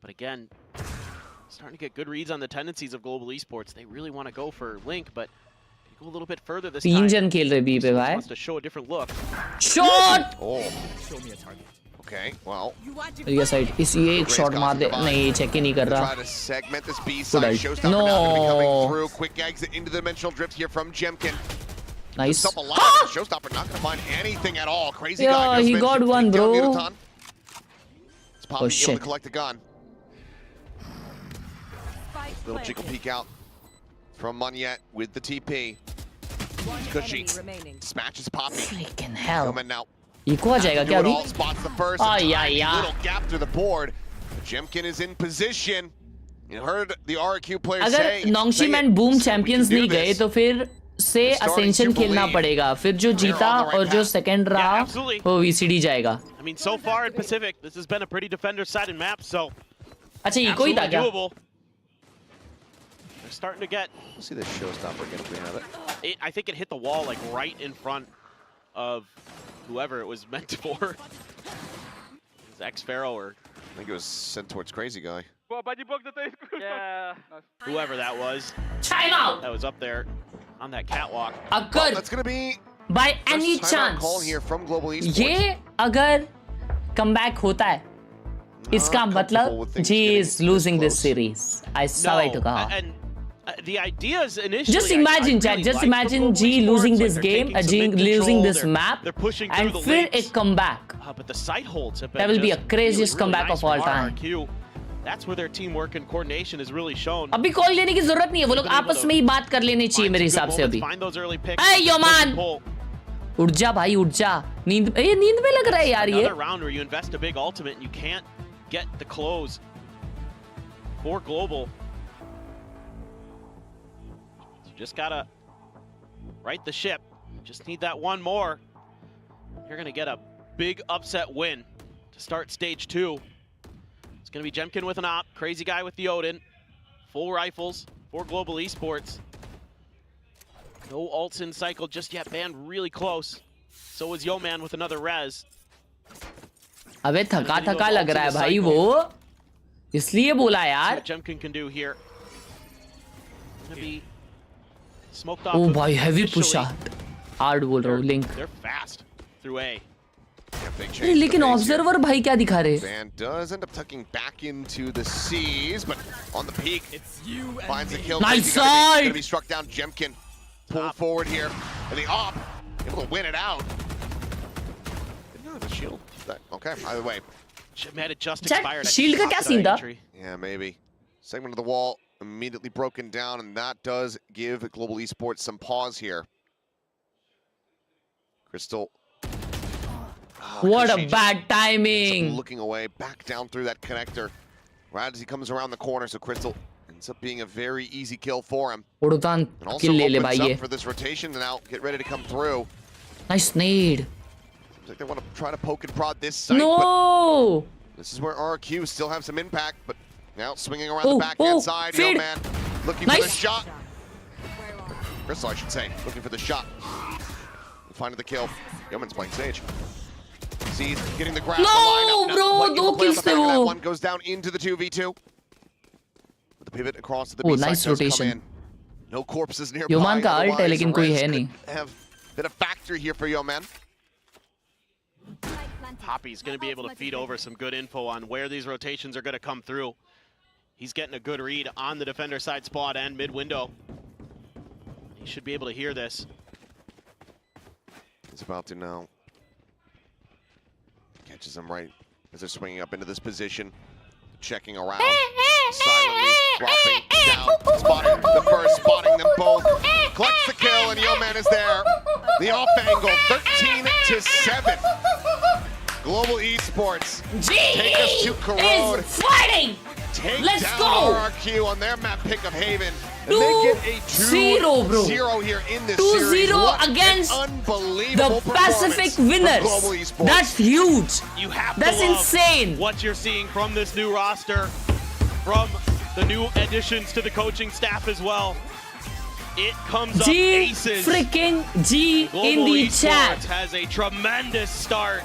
[SPEAKER 7] But again, starting to get good reads on the tendencies of Global Esports. They really want to go for Link, but they go a little bit further this time.
[SPEAKER 8] 3 जन खेल रहे B पे भाई.
[SPEAKER 7] Wants to show a different look.
[SPEAKER 8] Shot!
[SPEAKER 6] Oh. Okay, well.
[SPEAKER 8] ये side इस ये एक shot मार दे नहीं चेक ही नहीं कर रहा.
[SPEAKER 6] Try to segment this B side. Showstopper now going to be coming through. Quick exit into the dimensional drift here from Jemkin.
[SPEAKER 8] Nice.
[SPEAKER 6] Showstopper not going to find anything at all. Crazy guy.
[SPEAKER 8] Yeah, he got one, bro.
[SPEAKER 6] It's probably able
[SPEAKER 8] shit.
[SPEAKER 6] to collect the gun. Little jiggle peek out from Munyet with the TP. Cushy smashes Poppy.
[SPEAKER 8] Freaking hell.
[SPEAKER 6] Coming now.
[SPEAKER 8] Echo आ जाएगा क्या अभी?
[SPEAKER 6] Spots the first. Little gap through the board. Jemkin is in position. You heard the RQ players say.
[SPEAKER 8] अगर नोंगशी man boom champions नहीं गए तो फिर से असेंशन खेलना पड़ेगा. फिर जो जीता और जो सेकंड रहा वो VCD जाएगा.
[SPEAKER 7] I mean, so far in Pacific, this has been a pretty defender-sided map, so.
[SPEAKER 8] अच्छा इको ही था क्या?
[SPEAKER 7] Doable. They're starting to get.
[SPEAKER 6] Let's see this showstopper again if we have it.
[SPEAKER 7] I think it hit the wall like right in front of whoever it was meant for. It was X-Pharaoh or.
[SPEAKER 6] I think it was sent towards Crazy Guy.
[SPEAKER 7] Yeah. Whoever that was.
[SPEAKER 8] Time out.
[SPEAKER 7] That was up there on that catwalk.
[SPEAKER 8] अगर
[SPEAKER 6] That's gonna be
[SPEAKER 8] by any chance
[SPEAKER 6] call here from Global Esports.
[SPEAKER 8] ये अगर comeback होता है इसका मतलब G is losing this series. I swear to God.
[SPEAKER 7] And the idea is initially.
[SPEAKER 8] Just imagine, Chad. Just imagine G losing this game, G losing this map, and फिर एक comeback.
[SPEAKER 7] But the site holds have been.
[SPEAKER 8] That will be a
[SPEAKER 7] just
[SPEAKER 8] craziest
[SPEAKER 7] really
[SPEAKER 8] comeback
[SPEAKER 7] nice
[SPEAKER 8] of all
[SPEAKER 7] from
[SPEAKER 8] time.
[SPEAKER 7] RRQ. That's where their teamwork and coordination is really shown.
[SPEAKER 8] अभी call लेने की जरूरत नहीं है. वो लोग आपस में ही बात कर लेनी चाहिए मेरे हिसाब से अभी.
[SPEAKER 7] Find those early picks.
[SPEAKER 8] Hey, yo man. उठ जा भाई उठ जा. नींद में लग रहा है यार ये.
[SPEAKER 7] Another round where you invest a big ultimate and you can't get the close for Global. So you just gotta right the ship. Just need that one more. You're gonna get a big upset win to start stage 2. It's going to be Jemkin with an op, Crazy Guy with the Odin, full rifles for Global Esports. No ults in cycle just yet, banned really close. So is Yo-Man with another res.
[SPEAKER 8] अबे थका थका लग रहा है भाई वो, इसलिए बोला यार.
[SPEAKER 7] Jemkin can do here. Gonna be smoked off.
[SPEAKER 8] Oh भाई heavy push shot. Hard बोल रहा हूँ Link.
[SPEAKER 7] They're fast through A.
[SPEAKER 8] लेकिन ऑब्जर्वर भाई क्या दिखा रहे?
[SPEAKER 6] Van does end up tucking back into the C's, but on the peak, finds the kill.
[SPEAKER 8] Nice
[SPEAKER 6] side. Gonna be struck down. Jemkin pull forward here, and the op able to win it out. Didn't have a shield. Okay, either way.
[SPEAKER 7] Had it just expired.
[SPEAKER 8] Shield का क्या scene था?
[SPEAKER 6] Yeah, maybe. Segment of the wall immediately broken down, and that does give Global Esports some pause here. Crystal.
[SPEAKER 8] What a bad timing!
[SPEAKER 6] Looking away, back down through that connector. Right as he comes around the corner, so Crystal ends up being a very easy kill for him.
[SPEAKER 8] And
[SPEAKER 6] also opens up for this rotation to now get ready to come through.
[SPEAKER 8] Nice nade.
[SPEAKER 6] Seems like they want to try to poke and prod this site.
[SPEAKER 8] No!
[SPEAKER 6] This is where RRQ still have some impact, but now swinging around the backhand side. Yo-Man looking for the shot. Crystal, I should say, looking for the shot. Finding the kill. Yo-Man's playing Stage. Sees getting the grab.
[SPEAKER 8] No, bro,
[SPEAKER 6] no kills there. That one goes down into the 2v2. With the pivot across to the B side.
[SPEAKER 8] Nice rotation.
[SPEAKER 6] No corpses nearby.
[SPEAKER 8] Yo-Man का ult है लेकिन कोई है नहीं.
[SPEAKER 6] Have been a factor here for Yo-Man.
[SPEAKER 7] Poppy's going to be able to feed over some good info on where these rotations are going to come through. He's getting a good read on the defender side spot and mid window. He should be able to hear this.
[SPEAKER 6] He's about to now. Catches him right as they're swinging up into this position. Checking around. Silently dropping down. Spotting the first, spotting them both. Collects the kill, and Yo-Man is there. The off angle, 13-7. Global Esports take us to Khelraay.
[SPEAKER 8] Fighting!
[SPEAKER 6] Take
[SPEAKER 8] Let's
[SPEAKER 6] down
[SPEAKER 8] go!
[SPEAKER 6] RRQ on their map pick of Haven. And
[SPEAKER 8] 2-0,
[SPEAKER 6] they get a 2-0 here in this series.
[SPEAKER 8] 2-0 against the Pacific winners. That's huge.
[SPEAKER 7] You have
[SPEAKER 8] That's
[SPEAKER 7] to love
[SPEAKER 8] insane.
[SPEAKER 7] what you're seeing from this new roster, from the new additions to the coaching staff as well. It comes up aces.
[SPEAKER 8] Freaking G
[SPEAKER 7] Global
[SPEAKER 8] in the
[SPEAKER 7] Esports
[SPEAKER 8] chat.
[SPEAKER 7] has a tremendous start.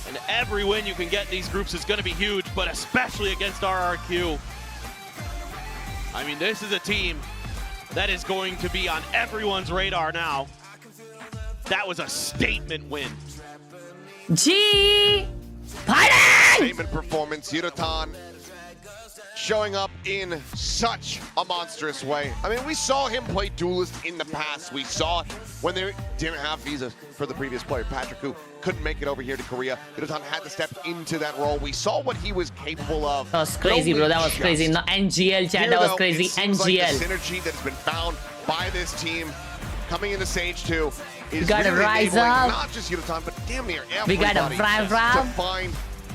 [SPEAKER 7] And every win you can get in these groups is going to be huge, but especially against RRQ. I mean, this is a team that is going to be on everyone's radar now. That was a statement win.
[SPEAKER 8] G fighting!
[SPEAKER 6] Statement performance. Yudotan showing up in such a monstrous way. I mean, we saw him play Duelist in the past. We saw it when they didn't have visas for the previous player, Patrick, who couldn't make it over here to Korea. Yudotan had to step into that role. We saw what he was capable of.
[SPEAKER 8] That was crazy, bro. That was crazy. No, NGL chat, that was crazy.
[SPEAKER 6] NGL.
[SPEAKER 8] NGL.
[SPEAKER 6] Like the synergy that has been found by this team coming into Stage 2 is
[SPEAKER 8] gotta
[SPEAKER 6] really
[SPEAKER 8] rise up.
[SPEAKER 6] not just Yudotan, but damn near
[SPEAKER 8] We
[SPEAKER 6] everybody
[SPEAKER 8] gotta fry
[SPEAKER 6] to find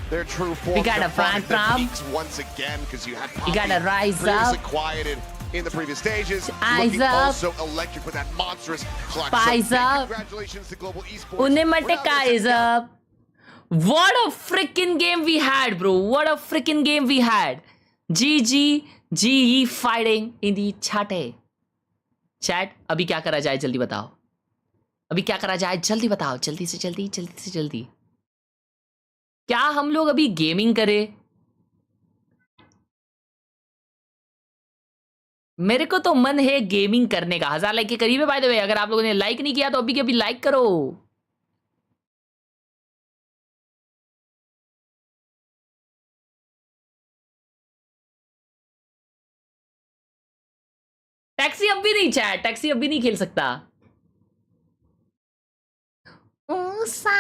[SPEAKER 6] their true form.
[SPEAKER 8] We gotta
[SPEAKER 6] find their
[SPEAKER 8] fry
[SPEAKER 6] peaks once again, because you had Poppy
[SPEAKER 8] gotta rise
[SPEAKER 6] previously
[SPEAKER 8] up.
[SPEAKER 6] quieted in the previous stages.
[SPEAKER 8] Eyes
[SPEAKER 6] Looking
[SPEAKER 8] up.
[SPEAKER 6] also electric with that monstrous clutch.
[SPEAKER 8] Spice
[SPEAKER 6] so
[SPEAKER 8] up.
[SPEAKER 6] Congratulations to Global Esports.
[SPEAKER 8] Unematic eyes up. What a freaking game we had, bro. What a freaking game we had. GG, GE fighting in the chat. Chat, अभी क्या करा जाए जल्दी बताओ. अभी क्या करा जाए जल्दी बताओ. जल्दी से जल्दी, जल्दी से जल्दी. क्या हम लोग अभी गेमिंग करें? मेरे को तो मन है गेमिंग करने का. 1000 लाइक के करीब है बाय द वे. अगर आप लोगों ने लाइक नहीं किया तो अभी के अभी लाइक करो. टैक्सी अब भी नहीं चैट. टैक्सी अब भी नहीं खेल सकता. ऊसा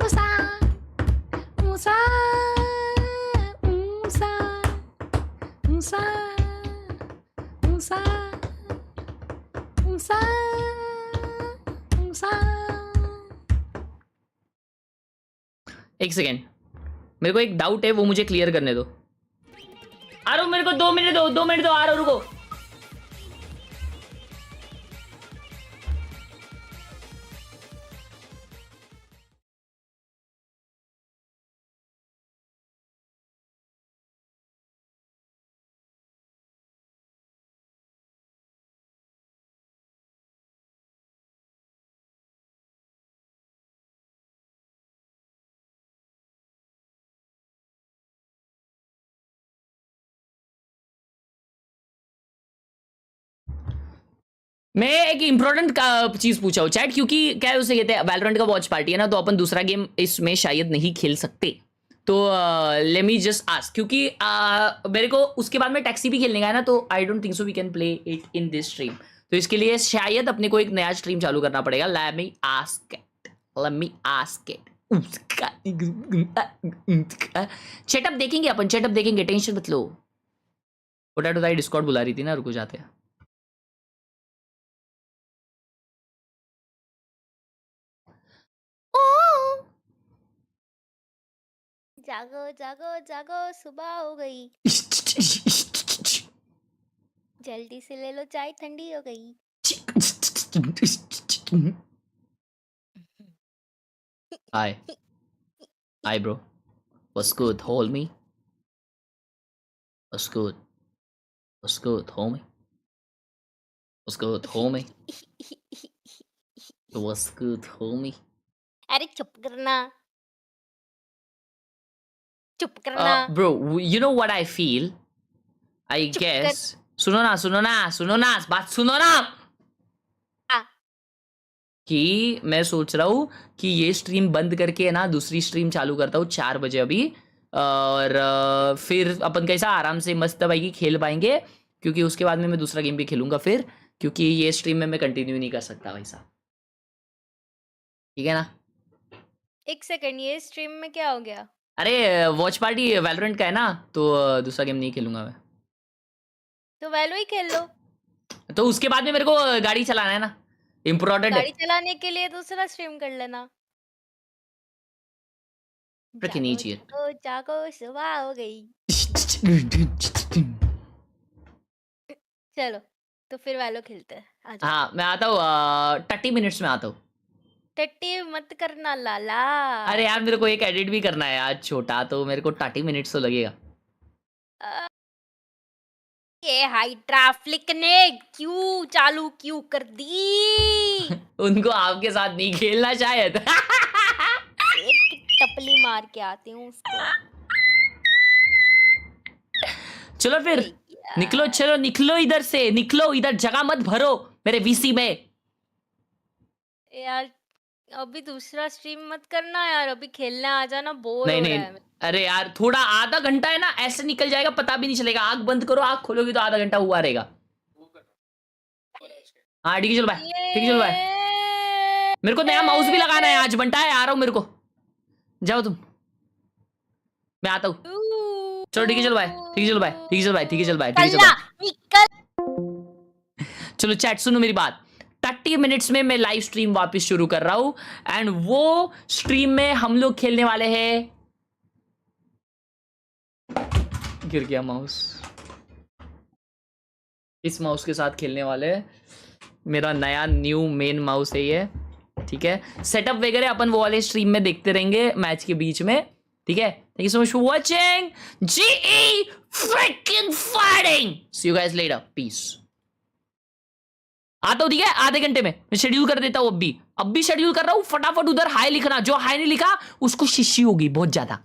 [SPEAKER 8] ऊसा ऊसा ऊसा ऊसा ऊसा ऊसा ऊसा. एक सेकेंड, मेरे को एक डाउट है, वो मुझे क्लियर करने दो. आ रहा हूँ, मेरे को 2 मिनट दो, 2 मिनट दो, आ रहा हूँ, रुको. मैं एक इम्पोर्टेंट चीज पूछा हूँ चैट, क्योंकि क्या है उसे कहते हैं वैलोरेंट का वॉच पार्टी है ना, तो अपन दूसरा गेम इसमें शायद नहीं खेल सकते। तो लेट मी जस्ट आस्क, क्योंकि मेरे को उसके बाद में टैक्सी भी खेलने का है ना, तो I don't think so we can play it in this stream. तो इसके लिए शायद अपने को एक नया स्ट्रीम चालू करना पड़ेगा। Let me ask it. Chat up देखेंगे अपन, चैटअप देखेंगे, टेंशन मत लो। पोटैटो ताई डिस्कॉर्ड बुला रही थी ना, रुको जाते हैं।
[SPEAKER 3] जागो जागो जागो, सुबह हो गई। जल्दी से ले लो चाय, ठंडी हो गई।
[SPEAKER 8] Hi bro, what's good homie? What's good homie? What's good homie? What's good homie?
[SPEAKER 3] अरे चुप करना, चुप करना।
[SPEAKER 8] Bro, you know what I feel? I guess. सुनो ना बात सुनो ना। कि मैं सोच रहा हूँ कि ये स्ट्रीम बंद करके ना दूसरी स्ट्रीम चालू करता हूँ 4 बजे अभी, और फिर अपन कैसा आराम से मस्त भाई खेल पाएंगे, क्योंकि उसके बाद में मैं दूसरा गेम भी खेलूंगा फिर, क्योंकि ये स्ट्रीम में मैं कंटिन्यू नहीं कर सकता वैसा। ठीक है ना?
[SPEAKER 3] एक सेकंड, ये स्ट्रीम में क्या हो गया?
[SPEAKER 8] अरे वॉच पार्टी वैलोरेंट का है ना, तो दूसरा गेम नहीं खेलूंगा मैं।
[SPEAKER 3] तो वैलो ही खेल लो।
[SPEAKER 8] तो उसके बाद में मेरे को गाड़ी चलाना है ना, इम्पोर्टेंट है।
[SPEAKER 3] गाड़ी चलाने के लिए दूसरा स्ट्रीम कर लेना। जागो जागो, सुबह हो गई। चलो तो फिर वैलो खेलते हैं।
[SPEAKER 8] हाँ मैं आता हूँ 30 मिनट्स में आता हूँ।
[SPEAKER 3] टट्टी मत करना लाला।
[SPEAKER 8] अरे यार मेरे को एक एडिट भी करना है आज छोटा, तो मेरे को 30 मिनट्स तो लगेगा।
[SPEAKER 3] ये हाई ट्रैफिक ने क्यों चालू क्यों कर दी?
[SPEAKER 8] उनको आपके साथ नहीं खेलना शायद।
[SPEAKER 3] एक टपली मार के आती हूँ उसको।
[SPEAKER 8] चलो फिर निकलो, चलो निकलो इधर से, निकलो इधर, जगह मत भरो मेरे वीसी में।
[SPEAKER 3] यार अभी दूसरा स्ट्रीम मत करना यार, अभी खेलने आ जाना, बोर
[SPEAKER 8] नहीं
[SPEAKER 3] हो
[SPEAKER 8] नहीं
[SPEAKER 3] रहा है।
[SPEAKER 8] अरे यार थोड़ा आधा घंटा है ना, ऐसे निकल जाएगा पता भी नहीं चलेगा। आंख बंद करो, आंख खोलोगे तो आधा घंटा हुआ रहेगा। हाँ ठीक है चलो बाय, ठीक है चलो बाय। मेरे को नया माउस भी लगाना है आज, बंटा है, आ रहा हूँ मेरे को। जाओ तुम, मैं आता हूँ। चलो ठीक है चलो बाय, ठीक है चलो बाय, ठीक है चलो बाय, ठीक है चलो बाय, ठीक है चलो बाय। चलो चैट सुनो मेरी बात, 30 मिनट्स में मैं लाइव स्ट्रीम वापस शुरू कर रहा हूं, एंड वो स्ट्रीम में हम लोग खेलने वाले हैं। गिर गया माउस। इस माउस के साथ खेलने वाले हैं, मेरा नया न्यू मेन माउस है ये। ठीक है, सेटअप वगैरह अपन वो वाले स्ट्रीम में देखते रहेंगे मैच के बीच में। ठीक है, thank you so much for watching. जीई freaking fighting, see you guys later, peace. आता हूँ ठीक है, आधे घंटे में मैं शेड्यूल कर देता हूँ। अब भी शेड्यूल कर रहा हूँ, फटाफट उधर हाई लिखना, जो हाई नहीं लिखा उसको शिशी होगी बहुत ज्यादा।